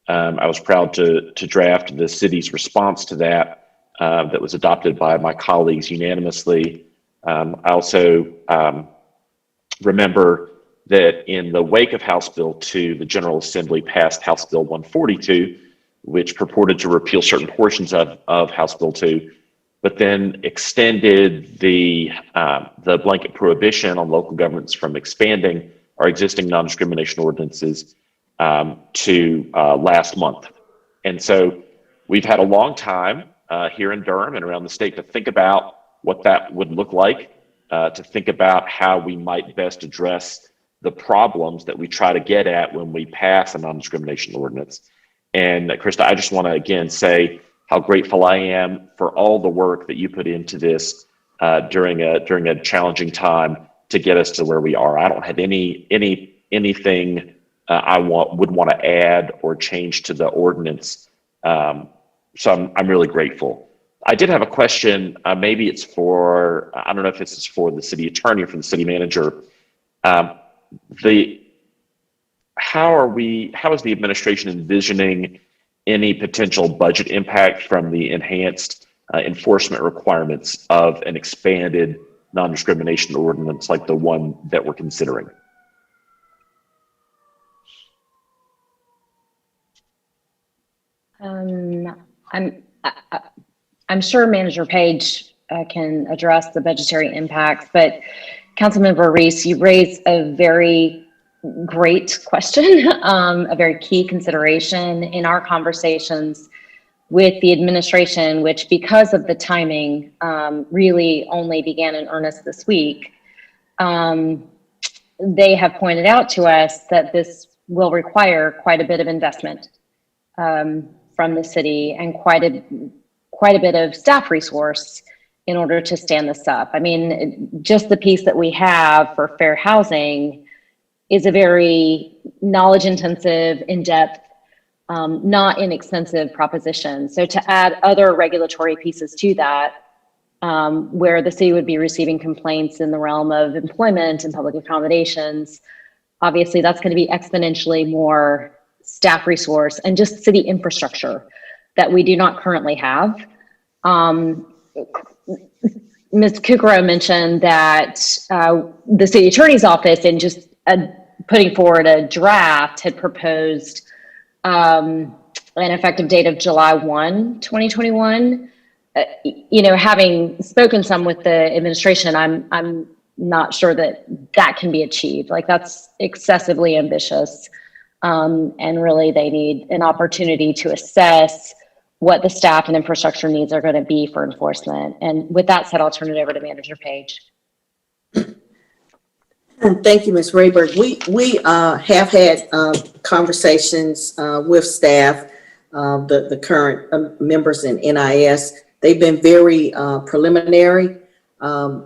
I was proud to draft the city's response to that was adopted by my colleagues unanimously. I also remember that in the wake of House Bill 2, the General Assembly passed House Bill 142, which purported to repeal certain portions of House Bill 2, but then extended the blanket prohibition on local governments from expanding our existing non-discrimination ordinances to last month. And so we've had a long time here in Durham and around the state to think about what that would look like, to think about how we might best address the problems that we try to get at when we pass a non-discrimination ordinance. And Krista, I just want to again say how grateful I am for all the work that you put into this during a challenging time to get us to where we are. I don't have anything I would want to add or change to the ordinance. So I'm really grateful I did have a question. Maybe it's for, I don't know if this is for the city attorney or for the city manager. How is the administration envisioning any potential budget impact from the enhanced enforcement requirements of an expanded non-discrimination ordinance like the one that we're considering? I'm sure Manager Page can address the budgetary impacts, but Councilmember Reese, you raised a very great question, a very key consideration in our conversations with the administration, which because of the timing really only began in earnest this week. They have pointed out to us that this will require quite a bit of investment from the city and quite a bit of staff resource in order to stand this up. I mean, just the piece that we have for fair housing is a very knowledge intensive, in-depth, not inexpensive proposition. So to add other regulatory pieces to that, where the city would be receiving complaints in the realm of employment and public accommodations, obviously that's going to be exponentially more staff resource and just city infrastructure that we do not currently have. Ms. Kukro mentioned that the city attorney's office, in just putting forward a draft, had proposed an effective date of July 1, 2021. Having spoken some with the administration, I'm not sure that can be achieved. Like, that's excessively ambitious. And really they need an opportunity to assess what the staff and infrastructure needs are going to be for enforcement. And with that said, I'll turn it over to Manager Page. Thank you, Ms. Rayberg. We have had conversations with staff, the current members in NIS. They've been very preliminary.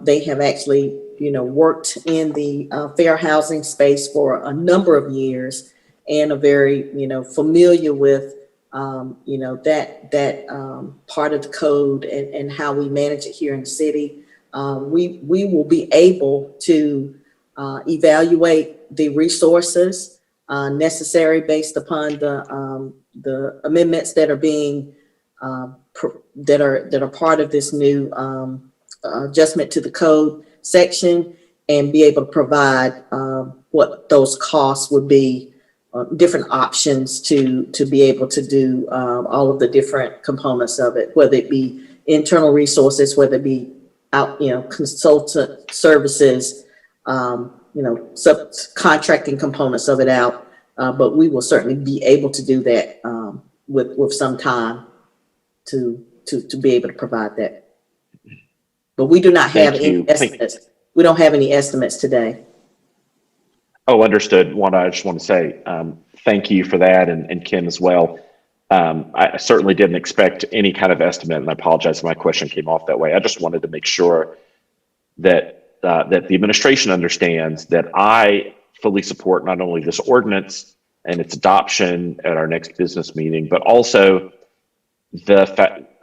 They have actually, worked in the fair housing space for a number of years and are very, familiar with, that part of the code and how we manage it here in the city. We will be able to evaluate the resources necessary based upon the amendments that are being that are part of this new adjustment to the code section, and be able to provide what those costs would be, different options to be able to do all of the different components of it, whether it be internal resources, whether it be out, consultant services, subcontracting components of it out. But we will certainly be able to do that with some time to be able to provide that. But we do not have any estimates. We don't have any estimates today. Oh, understood. I just want to say thank you for that, and Kim as well. I certainly didn't expect any kind of estimate, and I apologize if my question came off that way. I just wanted to make sure that that the administration understands that I fully support not only this ordinance and its adoption at our next business meeting, but also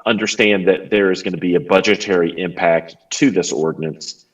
understand that there is going to be a budgetary impact to this ordinance.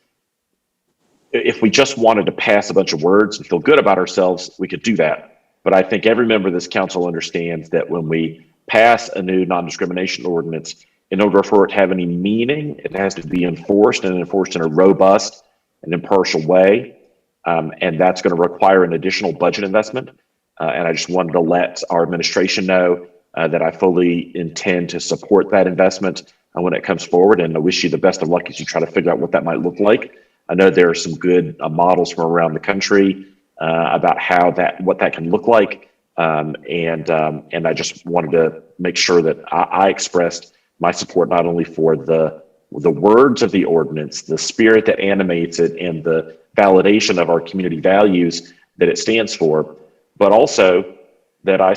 If we just wanted to pass a bunch of words and feel good about ourselves, we could do that. But I think every member of this council understands that when we pass a new non-discrimination ordinance, in order for it to have any meaning, it has to be enforced in a robust and impartial way. And that's going to require an additional budget investment. And I just wanted to let our administration know that I fully intend to support that investment when it comes forward. And I wish you the best of luck as you try to figure out what that might look like. I know there are some good models from around the country about what that can look like. And I just wanted to make sure that I expressed my support not only for the words of the ordinance, the spirit that animates it, and the validation of our community values that it stands for, but also that I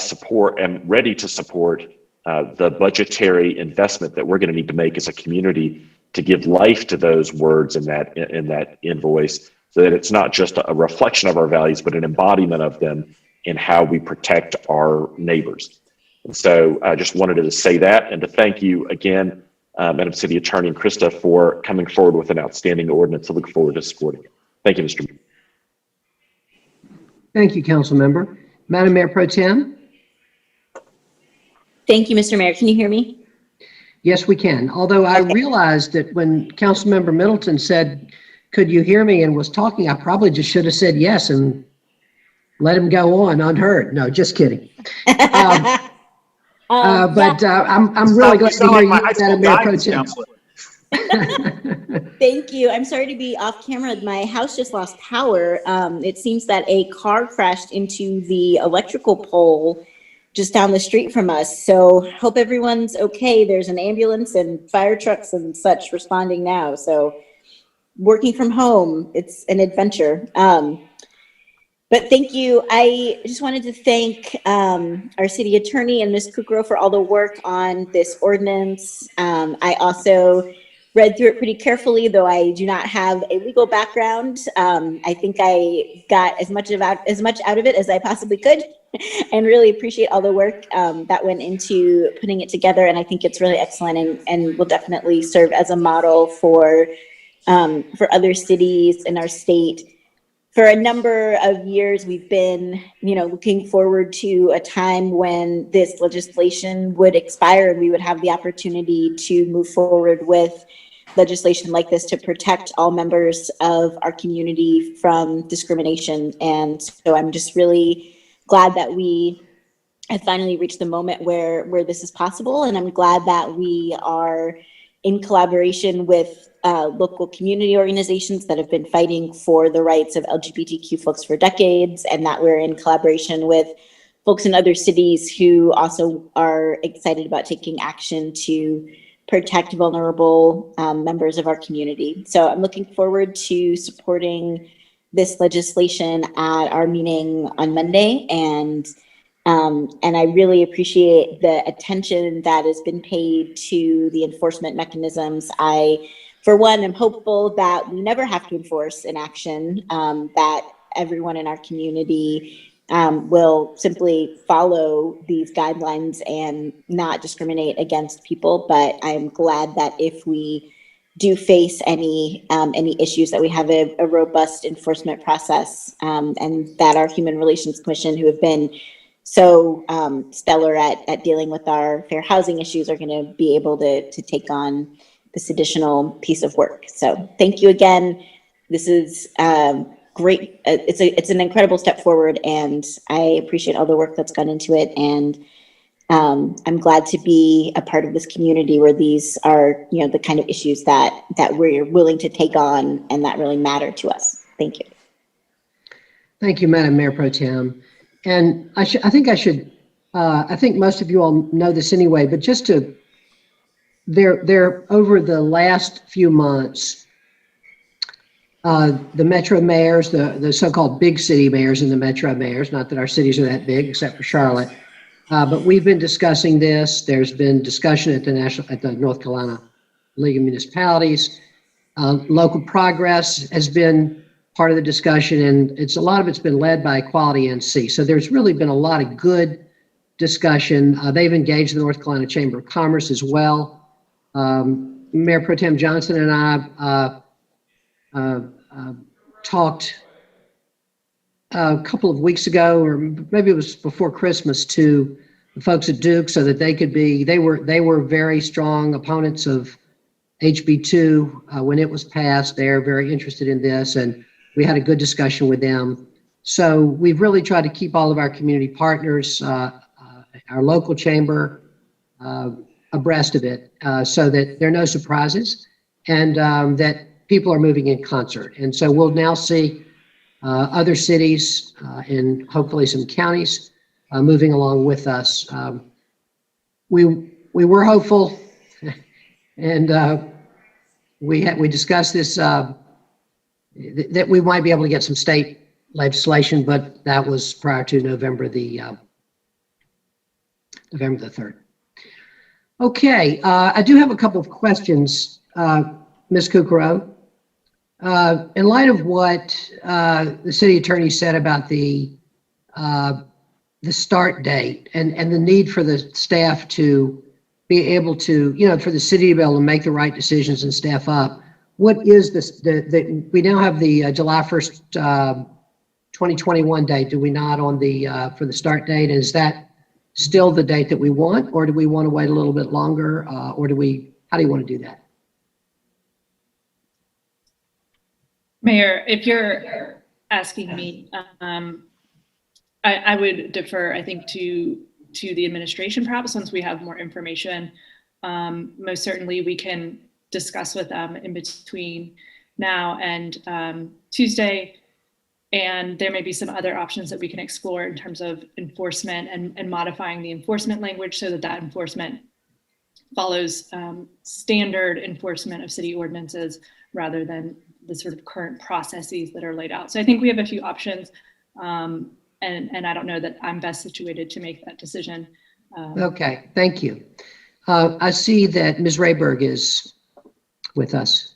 am ready to support the budgetary investment that we're going to need to make as a community to give life to those words in that invoice, so that it's not just a reflection of our values, but an embodiment of them in how we protect our neighbors. And so I just wanted to say that and to thank you again Madam City Attorney and Krista for coming forward with an outstanding ordinance. I look forward to supporting it. Thank you, Mr. Mayor. Thank you, Council Member. Madam Mayor Pro Tem? Thank you, Mr. Mayor. Can you hear me? Yes, we can. Although I realized that when Councilmember Middleton said, "Could you hear me?" and was talking, I probably just should have said yes and let him go on unheard. No, just kidding. I'm really glad to hear you, Madam Mayor Pro Tem. Thank you. I'm sorry to be off camera. My house just lost power. It seems that a car crashed into the electrical pole just down the street from us. So hope everyone's okay. There's an ambulance and fire trucks and such responding now. So working from home, it's an adventure. But thank you. I just wanted to thank our city attorney and Ms. Kukro for all the work on this ordinance. I also read through it pretty carefully, though I do not have a legal background. I think I got as much out of it as I possibly could, and really appreciate all the work that went into putting it together. And I think it's really excellent, and will definitely serve as a model for other cities in our state. For a number of years, we've been, looking forward to a time when this legislation would expire and we would have the opportunity to move forward with legislation like this to protect all members of our community from discrimination. And so I'm just really glad that we have finally reached the moment where this is possible. And I'm glad that we are in collaboration with local community organizations that have been fighting for the rights of LGBTQ folks for decades, and that we're in collaboration with folks in other cities who also are excited about taking action to protect vulnerable members of our community. So I'm looking forward to supporting this legislation at our meeting on Monday, and I really appreciate the attention that has been paid to the enforcement mechanisms. For one, I'm hopeful that we never have to enforce an action, that everyone in our community will simply follow these guidelines and not discriminate against people. But I'm glad that if we do face any issues, that we have a robust enforcement process, and that our Human Relations Commission, who have been so stellar at dealing with our fair housing issues, are going to be able to take on this additional piece of work. So thank you again. This is great. It's an incredible step forward, and I appreciate all the work that's gone into it. And I'm glad to be a part of this community where these are, the kind of issues that we're willing to take on and that really matter to us. Thank you. Thank you, Madam Mayor Pro Tem. And I think most of you all know this anyway, but just to, there over the last few months, the metro mayors, the so-called big city mayors and the metro mayors, not that our cities are that big except for Charlotte, but we've been discussing this. There's been discussion at the North Carolina League of Municipalities. Local Progress has been part of the discussion, and a lot of it's been led by Equality NC. So there's really been a lot of good discussion. They've engaged the North Carolina Chamber of Commerce as well. Mayor Pro Tem Johnson and I talked a couple of weeks ago, or maybe it was before Christmas, to the folks at Duke so that they were very strong opponents of HB2 when it was passed. They're very interested in this, and we had a good discussion with them. So we've really tried to keep all of our community partners, our local chamber, abreast of it, so that there are no surprises, and that people are moving in concert. And so we'll now see other cities and hopefully some counties moving along with us. We were hopeful, and we discussed this, that we might be able to get some state legislation, but that was prior to November the 3rd. Okay, I do have a couple of questions, Ms. Kukro. In light of what the city attorney said about the start date and the need for the staff to be able to, for the city to be able to make the right decisions and staff up, what is this, we now have the July 1st, 2021 date, do we not, on the, for the start date? Is that still the date that we want, or do we want to wait a little bit longer, or how do you want to do that? Mayor, if you're asking me, I would defer, I think, to the administration, perhaps, once we have more information. Most certainly, we can discuss with them in between now and Tuesday. And there may be some other options that we can explore in terms of enforcement and modifying the enforcement language so that that enforcement follows standard enforcement of city ordinances rather than the sort of current processes that are laid out. So I think we have a few options, and I don't know that I'm best situated to make that decision. Okay, thank you. I see that Ms. Rayberg is with us.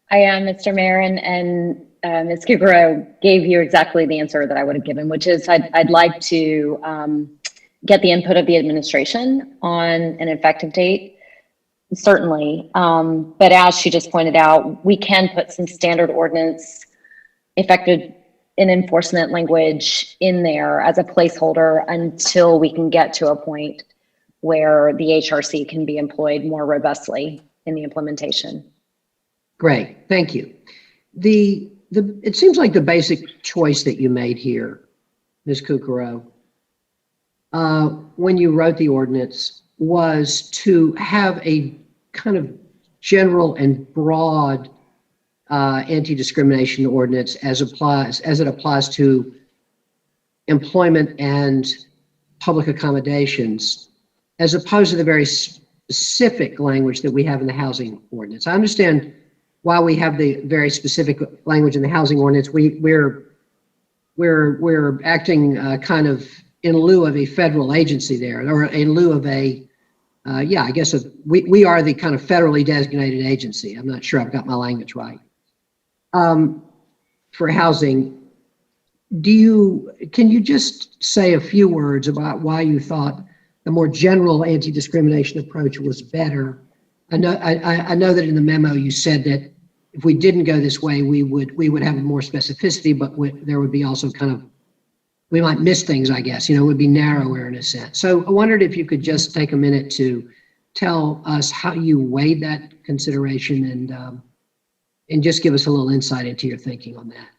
I am, Mr. Mayor, and Ms. Kukuro gave you exactly the answer that I would have given, which is I'd like to get the input of the administration on an effective date. Certainly, but as she just pointed out, we can put some standard ordinance effective in enforcement language in there as a placeholder until we can get to a point where the HRC can be employed more robustly in the implementation. Great, thank you. It seems like the basic choice that you made here, Ms. Kukuro, when you wrote the ordinance, was to have a kind of general and broad anti-discrimination ordinance as it applies to employment and public accommodations, as opposed to the very specific language that we have in the housing ordinance. I understand why we have the very specific language in the housing ordinance. We're acting kind of in lieu of a federal agency there, or in lieu of a I guess we are the kind of federally designated agency. I'm not sure I've got my language right. For housing, can you just say a few words about why you thought the more general anti-discrimination approach was better? I know that in the memo you said that if we didn't go this way, we would have more specificity, but there would be also kind of, we might miss things, I guess, it would be narrower in a sense. So I wondered if you could just take a minute to tell us how you weighed that consideration and just give us a little insight into your thinking on that.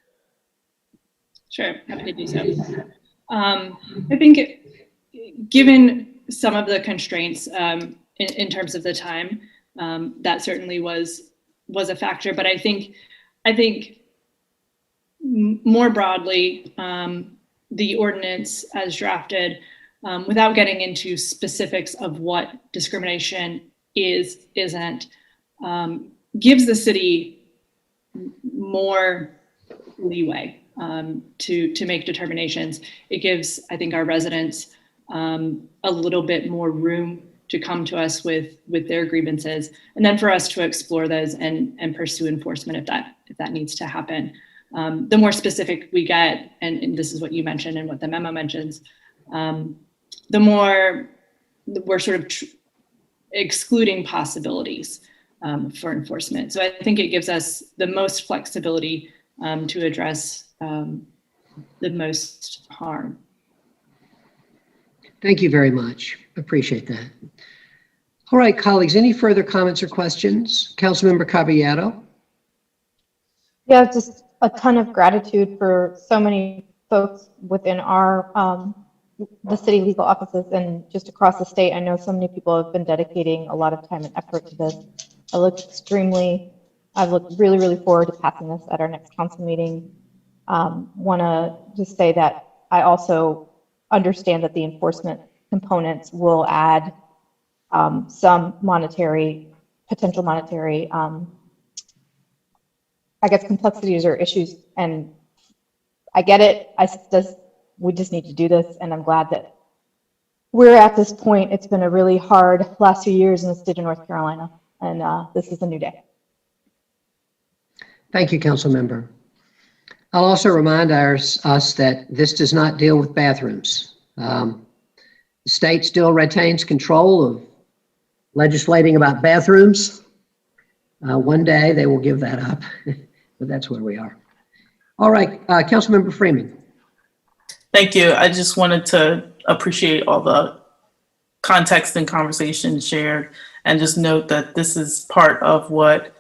Sure, happy to do so. I think given some of the constraints in terms of the time, that certainly was a factor, but I think more broadly, the ordinance as drafted, without getting into specifics of what discrimination isn't, gives the city more leeway to make determinations. It gives, I think, our residents a little bit more room to come to us with their grievances, and then for us to explore those and pursue enforcement if that needs to happen. The more specific we get, and this is what you mentioned and what the memo mentions, the more we're sort of excluding possibilities for enforcement. So I think it gives us the most flexibility to address the most harm. Thank you very much. Appreciate that. All right, colleagues, any further comments or questions? Councilmember Caballero. Yeah, just a ton of gratitude for so many folks within our the city legal offices and just across the state. I know so many people have been dedicating a lot of time and effort to this. I've looked really, really forward to passing this at our next council meeting. Want to just say that I also understand that the enforcement components will add some potential monetary, I guess, complexities or issues, and I get it. We just need to do this, and I'm glad that we're at this point. It's been a really hard last few years in the state of North Carolina, and this is a new day. Thank you, council member. I'll also remind us that this does not deal with bathrooms. The state still retains control of legislating about bathrooms. One day they will give that up, but that's where we are. All right, Councilmember Freeman. Thank you. I just wanted to appreciate all the context and conversation shared, and just note that this is part of what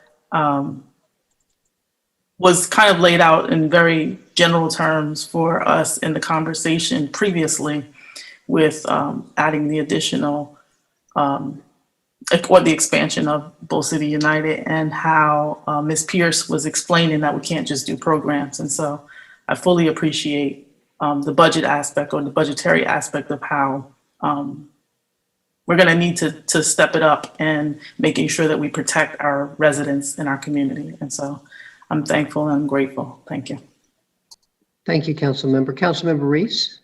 was kind of laid out in very general terms for us in the conversation previously with adding the additional, or the expansion of Bull City United, and how Ms. Pierce was explaining that we can't just do programs. And so I fully appreciate the budget aspect, or the budgetary aspect of how we're going to need to step it up and making sure that we protect our residents in our community. And so I'm thankful and I'm grateful. Thank you. Thank you, Councilmember. Councilmember Reese.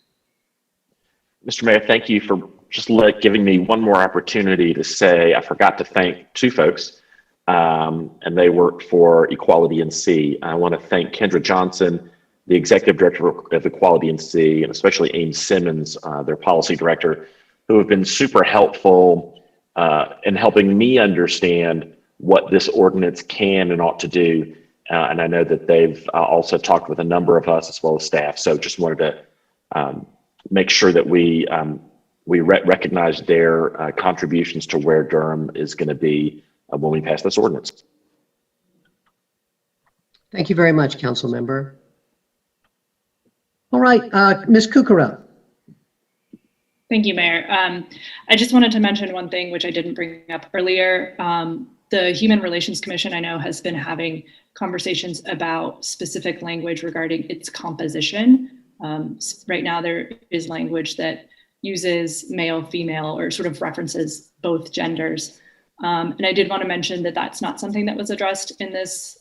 Mr. Mayor, thank you for just giving me one more opportunity to say I forgot to thank two folks, and they worked for Equality NC. I want to thank Kendra Johnson, the Executive Director of Equality NC, and especially Ames Simmons, their Policy Director, who have been super helpful in helping me understand what this ordinance can and ought to do. And I know that they've also talked with a number of us as well as staff. So just wanted to make sure that we recognize their contributions to where Durham is going to be when we pass this ordinance. Thank you very much, Councilmember. All right, Ms. Kukara. Thank you, Mayor. I just wanted to mention one thing which I didn't bring up earlier. The Human Relations Commission, I know, has been having conversations about specific language regarding its composition. Right now, there is language that uses male, female, or sort of references both genders. And I did want to mention that that's not something that was addressed in this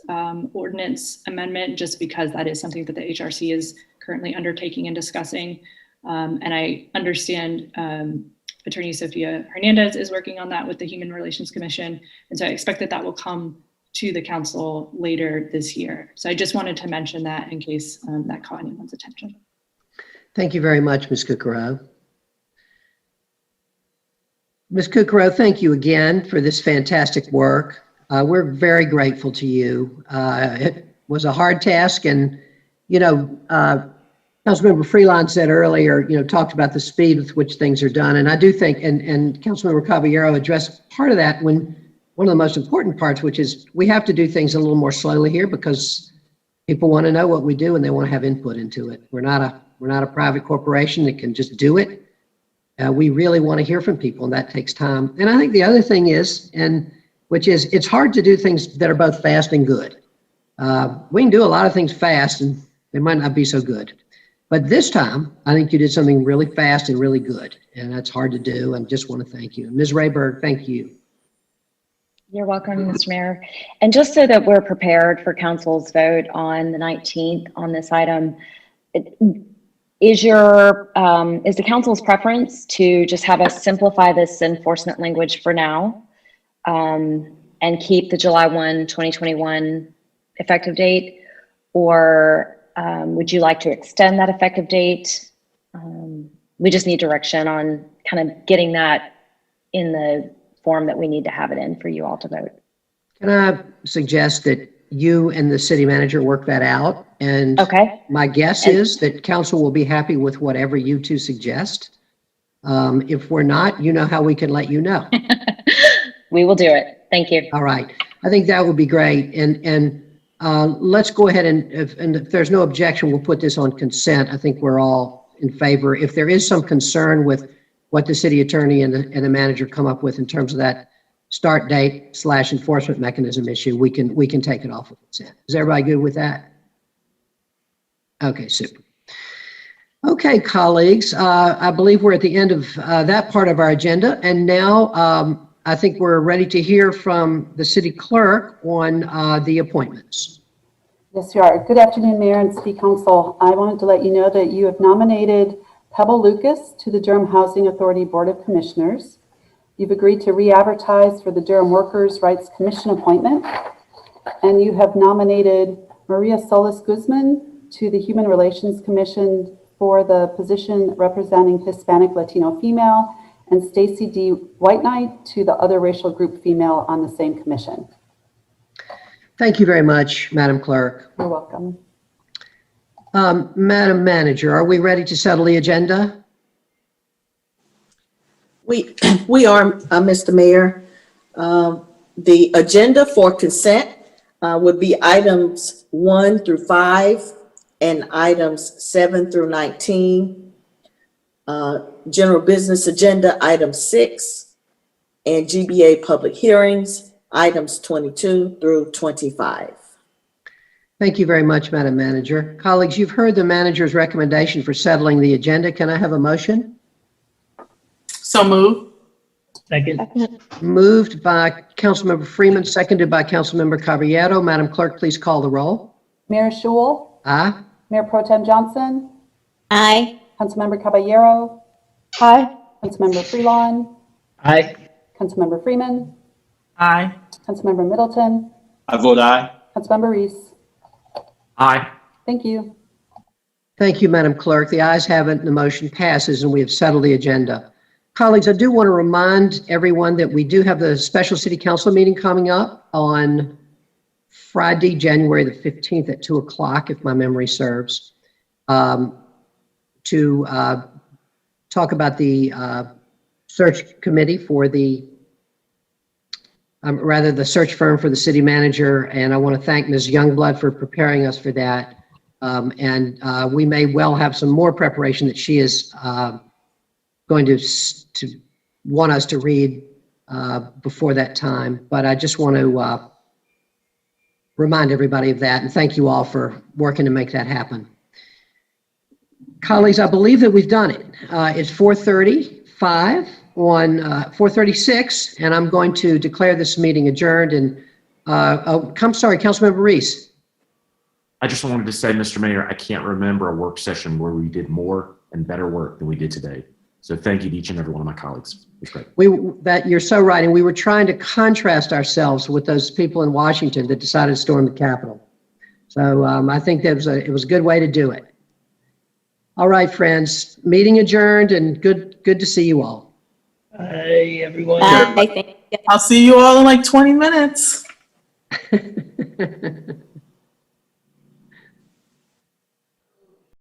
ordinance amendment, just because that is something that the HRC is currently undertaking and discussing. And I understand Attorney Sophia Hernandez is working on that with the Human Relations Commission. And so I expect that that will come to the council later this year. So I just wanted to mention that in case that caught anyone's attention. Thank you very much, Ms. Kukara. Ms. Kukara, thank you again for this fantastic work. We're very grateful to you. It was a hard task, and, you know, Councilmember Freeland said earlier, you know, talked about the speed with which things are done. And I do think, and Councilmember Caballero addressed part of that when one of the most important parts, which is we have to do things a little more slowly here because people want to know what we do and they want to have input into it. We're not a private corporation that can just do it. We really want to hear from people, and that takes time. And I think the other thing is, which is it's hard to do things that are both fast and good. We can do a lot of things fast and they might not be so good. But this time, I think you did something really fast and really good, and that's hard to do, and just want to thank you. Ms. Rayberg, thank you. You're welcome, Mr. Mayor. And just so that we're prepared for council's vote on the 19th on this item, is the council's preference to just have us simplify this enforcement language for now and keep the July 1, 2021 effective date, or would you like to extend that effective date? We just need direction on kind of getting that in the form that we need to have it in for you all to vote. Can I suggest that you and the city manager work that out? And okay. My guess is that council will be happy with whatever you two suggest. If we're not, you know how we can let you know. We will do it. Thank you. All right. I think that would be great. And let's go ahead and if there's no objection, we'll put this on consent. I think we're all in favor. If there is some concern with what the city attorney and the manager come up with in terms of that start date / enforcement mechanism issue, we can take it off of consent. Is everybody good with that? Okay, super. Okay, colleagues, I believe we're at the end of that part of our agenda. And now I think we're ready to hear from the city clerk on the appointments. Yes, you are. Good afternoon, Mayor and City Council. I wanted to let you know that you have nominated Pebble Lucas to the Durham Housing Authority Board of Commissioners. You've agreed to re-advertise for the Durham Workers' Rights Commission appointment, and you have nominated Maria Solis Guzman to the Human Relations Commission for the position representing Hispanic Latino female, and Stacy D. White Knight to the other racial group female on the same commission. Thank you very much, Madam Clerk. You're welcome. Madam Manager, are we ready to settle the agenda? We are, Mr. Mayor. The agenda for consent would be items 1 through 5 and items 7 through 19. General business agenda, item 6, and GBA public hearings, items 22 through 25. Thank you very much, Madam Manager. Colleagues, you've heard the manager's recommendation for settling the agenda. Can I have a motion? So move. Second. Moved by Councilmember Freeman, seconded by Councilmember Caballero. Madam Clerk, please call the roll. Mayor Schul, Aye. Mayor Pro Tem Johnson, Aye. Councilmember Caballero, Aye. Councilmember Freelon, Aye. Councilmember Freeman, Aye. Councilmember Middleton, I vote aye. Councilmember Reese. Aye. Thank you. Thank you, Madam Clerk. The ayes have it and the motion passes, and we have settled the agenda. Colleagues, I do want to remind everyone that we do have the special city council meeting coming up on Friday, January the 15th at 2 o'clock, if my memory serves, to talk about the search committee for the, the search firm for the city manager. And I want to thank Ms. Youngblood for preparing us for that. We may well have some more preparation that she is going to want us to read before that time. But I just want to remind everybody of that, and thank you all for working to make that happen. Colleagues, I believe that we've done it. It's 4:35 on 4:36, and I'm going to declare this meeting adjourned. And I'm sorry, Councilmember Reese. I just wanted to say, Mr. Mayor, I can't remember a work session where we did more and better work than we did today. So thank you to each and every one of my colleagues. It was great. You're so right. And we were trying to contrast ourselves with those people in Washington that decided to storm the Capitol. So I think that it was a good way to do it. All right, friends, meeting adjourned, and good to see you all. Bye, everyone. Bye. Thank you. I'll see you all in like 20 minutes.